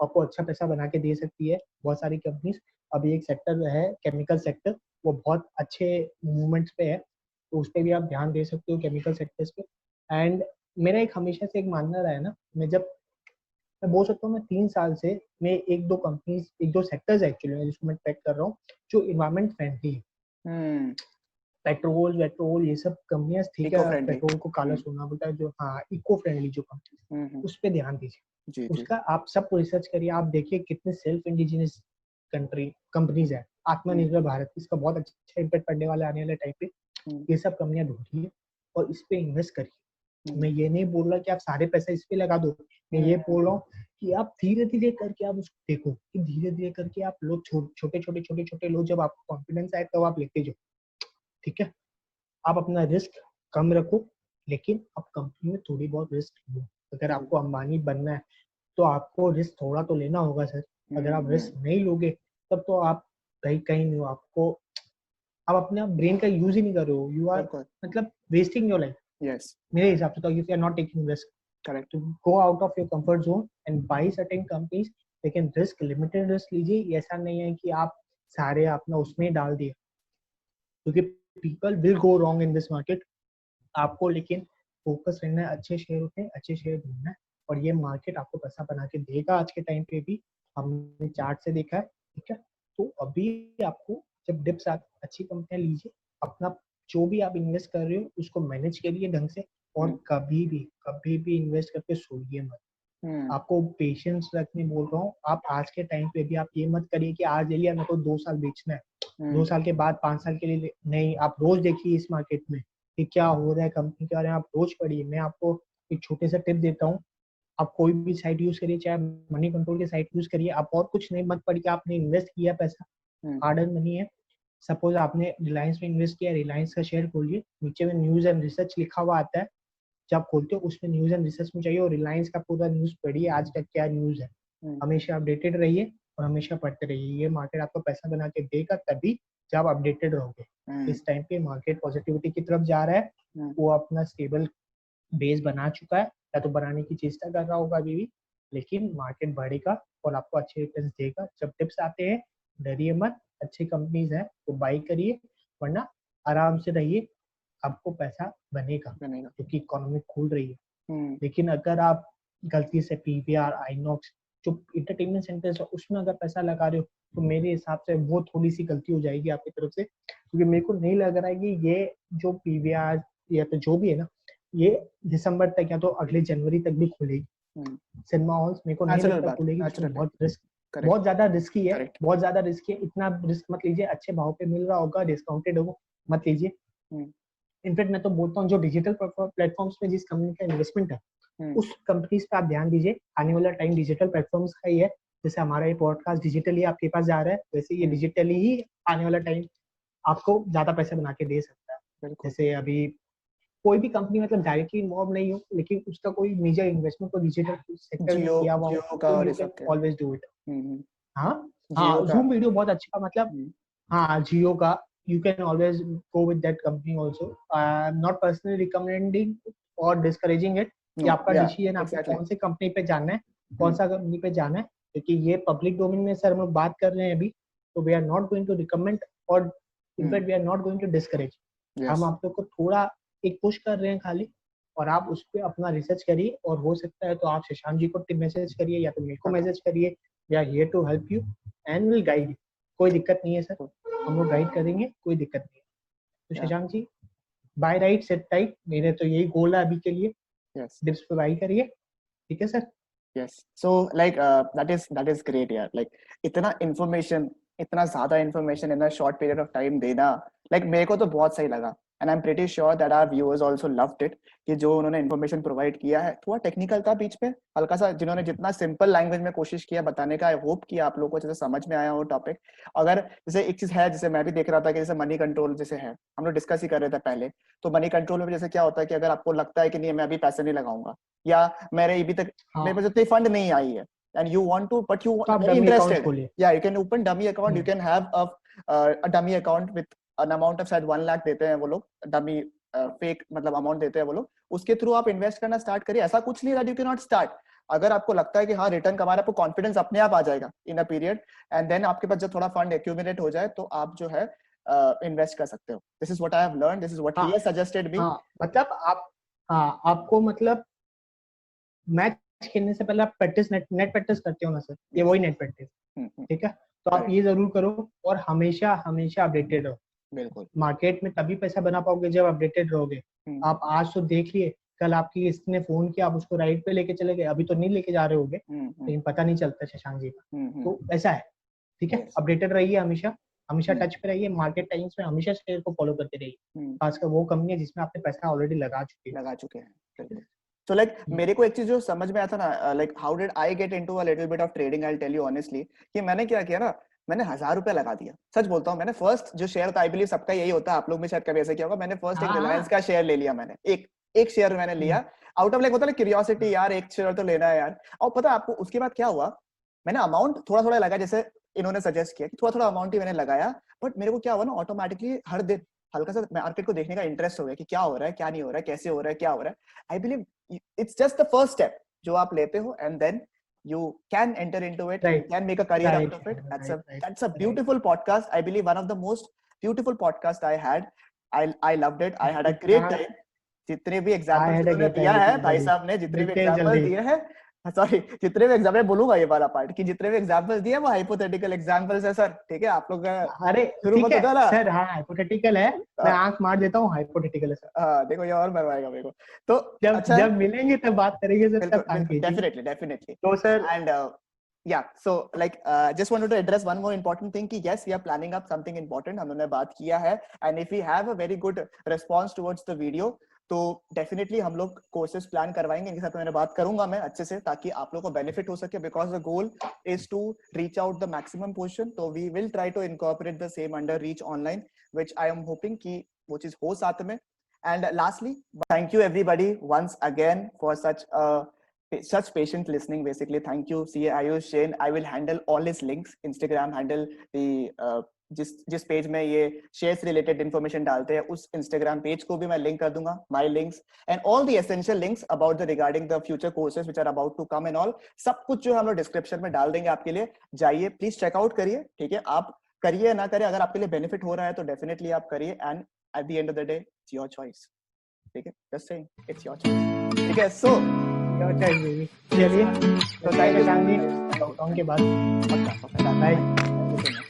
आपको अच्छा पैसा बना के दे सकती है बहुत सारी कंपनीज। अभी एक सेक्टर है केमिकल सेक्टर, वो बहुत अच्छे मूवमेंट्स पे है, तो उस पर भी आप ध्यान दे सकते हो, केमिकल सेक्टर्स पे। एंड मेरा एक हमेशा से एक मानना रहा है ना, मैं बोल सकता हूँ मैं 3 साल से मैं एक दो कंपनीज, एक दो सेक्टर्स एक्चुअली जिसको मैं ट्रैक कर रहा हूँ जो इन्वायरमेंट फ्रेंडली है। पेट्रोल वेट्रोल ये सब कंपनियां, ठीक है, पेट्रोल को काला सोना बोलता है जो, हाँ, इको फ्रेंडली जो कंपनी, उस पर ध्यान दीजिए। उसका आप सबको रिसर्च करिए, आप देखिए कितने सेल्फ इंडिजिनस कंपनीज है, आत्मनिर्भर भारत, इसका बहुत अच्छा इम्पैक्ट पड़ने वाला आने वाले टाइम पे। ये सब कंपनियां ढूंढिए और इस पे इन्वेस्ट करिए। मैं ये नहीं बोल रहा कि आप सारे पैसे इस पे लगा दो, मैं ये बोल रहा हूँ कि आप धीरे धीरे करके आप उसको देखो, कि धीरे धीरे करके आप लो, छोटे छोटे छोटे छोटे लो, जब आपको कॉन्फिडेंस आए तब आप लेते जाओ, ठीक है। आप अपना रिस्क कम रखो, लेकिन आप कंपनी में थोड़ी बहुत रिस्क लो। अगर आपको अंबानी बनना है तो आपको रिस्क थोड़ा तो लेना होगा सर। अगर आप रिस्क नहीं लोगे तब तो आप कहीं कहीं नहीं हो, आपको आप अपने ब्रेन का यूज ही नहीं कर रहे हो, यू आर मतलब वेस्टिंग योर लाइफ। मेरे हिसाब से तो if you are not taking risk, correct, to go out of your comfort zone and buy certain companies, लेकिन रिस्क लिमिटेड रिस्क लीजिए। ऐसा नहीं है कि आप सारे अपना उसमें डाल दिए, क्योंकि people will go wrong in this market. आपको लेकिन फोकस रहना है, अच्छे शेयर होते हैं, अच्छे शेयर ढूंढना है, और ये मार्केट आपको पैसा बना के देगा। आज के टाइम पे भी हमने चार्ट से देखा है, ठीक है। तो अभी आपको जब डिप्स आती, अच्छी कंपनियां लीजिए, अपना जो भी आप इन्वेस्ट कर रहे हो उसको मैनेज करिए ढंग से, और कभी भी इन्वेस्ट करके सोइए मत। आपको पेशेंस रखने बोल रहा हूँ। आप आज के टाइम पे भी आप ये मत करिए कि आज ले लिया मेरे को 2 साल बेचना है, 2 साल के बाद 5 साल के लिए नहीं। आप रोज देखिए इस मार्केट में कि क्या हो रहा है, कंपनी के बारे में आप रोज पढ़िए। मैं आपको एक छोटे से टिप देता हूँ, आप कोई भी साइट यूज करिए, चाहे मनी कंट्रोल की साइट यूज करिए, आप और कुछ नहीं मत पढ़िए, आपने इन्वेस्ट किया पैसा, हार्ड अर्न मनी है। सपोज आपने रिलायंस में इन्वेस्ट किया, रिलायंस का शेयर खोलिए, नीचे में न्यूज एंड रिसर्च लिखा हुआ आता है, जब खोलते हो उसमें न्यूज एंड रिसर्च में चाहिए, और रिलायंस का पूरा न्यूज पढ़िए, आज का क्या न्यूज है। हमेशा अपडेटेड रहिए और हमेशा पढ़ते रहिए। ये मार्केट आपको पैसा बना के देगा तभी जब अपडेटेड रहोगे। इस टाइम पे मार्केट पॉजिटिविटी की तरफ जा रहा है, वो अपना स्टेबल बेस बना चुका है, या तो बनाने की चेष्टा कर रहा होगा अभी भी, लेकिन मार्केट बढ़ेगा और आपको अच्छे रिटर्न देगा। जब टिप्स आते हैं डरिए मत, अच्छी कंपनीज है तो बाई करिए, वरना आराम से रहिए, आपको पैसा बनेगा क्योंकि इकोनॉमी खुल रही है। लेकिन अगर आप गलती से पीवीआर, आइनॉक्स, जो इंटरटेनमेंट सेंटर्स है उसमें अगर पैसा लगा रहे हो तो मेरे हिसाब से वो थोड़ी सी गलती हो जाएगी आपकी तरफ से, क्योंकि मेरे को नहीं लग रहा है कि ये जो पीवीआर या तो जो भी है ना, ये दिसंबर तक या तो अगले जनवरी तक भी खुलेगी। सिनेमा हॉल्स मेरे को नहीं लगता खुलेगी, उसमें बहुत ज्यादा रिस्की है, बहुत ज्यादा रिस्की है। इतना रिस्क मत लीजिए, अच्छे भाव पे मिल रहा होगा, डिस्काउंटेड होगा, मत लीजिए। इनफैक्ट मैं तो बोलता हूँ जो डिजिटल प्लेटफॉर्म्स में जिस कंपनी का इन्वेस्टमेंट है उस कंपनीज पे आप ध्यान दीजिए। आने वाला टाइम डिजिटल प्लेटफॉर्म्स का ही है। जैसे हमारा ये पॉडकास्ट डिजिटली आपके पास जा रहा है, वैसे ये डिजिटली ही आने वाला टाइम आपको ज्यादा पैसे बना के दे सकता है। जैसे अभी कोई भी कंपनी मतलब डायरेक्टली इन्वॉल्व नहीं हो, लेकिन उसका कोई मेजर इन्वेस्टमेंट को डिजिटल सेक्टर में किया हुआ हो तो you can always do it. हाँ, जूम वीडियो बहुत अच्छा, मतलब हाँ जियो का, you can always go with that company also. I'm not personally recommending or discouraging it कि आपका डिसीजन आपको कौन से कंपनी पे जाना है, कौन सा कंपनी पे जाना है, क्योंकि ये पब्लिक डोमेन में सर हम लोग बात कर रहे हैं अभी, तो we are not going to recommend और in fact we are not going to discourage. हम आप लोग को थोड़ा एक पुश कर रहे हैं खाली, और आप उस पर अपना रिसर्च करिए, और हो सकता है तो आप शशांक जी को मैसेज करिए या तो मेरे को मैसेज करिए, we are here to help you and will guide you. कोई दिक्कत नहीं है सर, हम लोग गाइड करेंगे, कोई दिक्कत नहीं है। तो Shashank ji, bye right set tight, मेरे तो यही गोल है अभी के लिए। डिप्स पे बाय करिए, ठीक है sir? Yes, so like that is great यार। लाइक इतना इन्फॉर्मेशन, इतना ज्यादा information in a short period of time देना, लाइक मेरे को तो बहुत सही लगा। And I am pretty sure that our viewers also loved it, कि जो उन्होंने इन्फॉर्मेशन प्रोवाइड किया है थोड़ा टेक्निकल था बीच में हल्का सा, जिन्होंने जितना सिंपल लैंग्वेज में कोशिश किया बताने का, आई होप कि आप लोगों को जैसे समझ में आया हो टॉपिक। अगर जैसे एक चीज है, जैसे मैं भी देख रहा था कि जैसे मनी कंट्रोल जैसे है, हम लोग डिस्कस ही कर रहे थे पहले, तो मनी कंट्रोल में जैसे क्या होता है कि अगर आपको लगता है कि नहीं मैं अभी पैसे नहीं लगाऊंगा, या मेरे अभी तक मेरे पास इतनी फंड नहीं आई है, and you want to, but you very interested, yeah, you can open dummy account, you can have a dummy account with an amount of शायद 1 लाख देते हैं वो लोग, डमी फेक मतलब अमाउंट देते हैं वो लोग, उसके थ्रू आप इन्वेस्ट करना स्टार्ट करिए। ऐसा कुछ नहीं that you can not start. अगर आपको लगता है कि हाँ रिटर्न कमा रहा है, आपको कॉन्फिडेंस अपने आप आ जाएगा इन अ पीरियड, एंड देन आपके पास जब थोड़ा फंड एक्यूमुलेट हो जाए तो आप जो है इन्वेस्ट कर सकते हो। This is what I have learned, this is what he has suggested me. मतलब आप, हाँ आपको मतलब मैच खेलने से पहले आप प्रैक्टिस नेट प्रैक्टिस करते हो ना सर, ये वही नेट प्रैक्टिस, ठीक है? तो आप ये जरूर करो, और हमेशा हमेशा अपडेटेड रहो। बिल्कुल, मार्केट में तभी पैसा बना पाओगे जब अपडेटेड रहोगे। आप आज तो देख लिए, कल आपकी किसी ने फोन किया, आप उसको राइड पे लेके चले गए, अभी तो नहीं लेके जा रहे होगे, लेकिन पता नहीं चलता शशांक जी का। तो ऐसा है, ठीक है? अपडेटेड रहिए, हमेशा हमेशा टच पे रहिए, मार्केट टाइम्स में हमेशा शेयर को फॉलो करते रहिए, खासकर वो कंपनी है जिसमें आपने पैसा ऑलरेडी लगा चुके हैं। So like मेरे को एक चीज जो समझ में आया था ना, like how did I get into a little bit of trading, I'll tell you honestly, कि मैंने क्या किया ना, मैंने 1000 रुपए लगा दिया। सच बोलता हूँ, मैंने फर्स्ट जो शेयर था, आई बिलीव सबका यही होता है, आप लोग भी शायद कभी ऐसे किया होगा, मैंने फर्स्ट एक रिलायंस का शेयर ले लिया। मैंने एक शेयर मैंने लिया आउट ऑफ लाइक होता है क्यूरियोसिटी, यार एक शेयर तो लेना है यार। और पता है आपको उसके बाद क्या हुआ, मैंने अमाउंट थोड़ा थोड़ा लगा, जैसे इन्होंने सजेस्ट किया कि थोड़ा थोड़ा अमाउंट ही मैंने लगाया, बट मेरे को क्या हुआ ना, ऑटोमेटिकली हर दिन हल्का सा मार्केट को देखने का इंटरेस्ट हो गया कि क्या हो रहा है, क्या नहीं हो रहा है, कैसे हो रहा है, क्या हो रहा है। I believe it's just the first step जो आप लेते हो, and then you can enter into it, you can make a career out of it. That's a beautiful podcast. I believe one of the most beautiful podcast I had. I loved it. I had a great time. जितने भी examples उन्होंने दिया है भाई साहब ने, जितने भी एग्जांपल्स दिए हैं, सॉरी जितने भी एग्जांपल बोलूंगा ये वाला पार्ट, कि जितने भी एग्जांपल्स दिए वो हाइपोथेटिकल एग्जांपल्स है सर, ठीक है? आप लोग अरे ठीक है सर, हाँ हाइपोथेटिकल है, मैं आंख मार देता हूँ, हाइपोथेटिकल है सर। हाँ देखो ये और मरवाएगा मेरे को, तो जब मिलेंगे तब बात करेंगे सर, तब डेफिनेटली। तो sir and yeah, so like just wanted to address one more important thing कि yes, we are planning up something important, हमने बात किया है, and if we have a very good response towards the video, तो definitely हम लोग courses plan करवाएंगे, इनके साथ मैंने बात करूंगा मैं अच्छे से, ताकि आप लोगों को बेनिफिट हो सके, because the goal is to reach out the maximum portion. तो we will try to incorporate the same under reach online, which I am hoping कि वो चीज हो साथ में। And lastly, thank you everybody once again for such patient listening. Basically, thank you CA Ayush Jain. I will handle all his links, Instagram handle, the जिस page में ये shares related information डालते हैं उस इंस्टाग्राम पेज को भी मैं link कर दूंगा, my links and all the essential links about the regarding the future courses which are about to come and all, सब कुछ जो हम लोग डिस्क्रिप्शन में डाल देंगे आपके लिए। जाइए प्लीज चेकआउट करिए, ठीक है? आप करिए ना करिए, अगर आपके लिए बेनिफिट हो रहा है तो डेफिनेटली आप करिए, and at the end of the day it's your choice. ठीक है, just saying, it's your choice, ठीक है। सो चलिए, तो thank you so लॉकडाउन के बाद much. Bye. Thank you so much.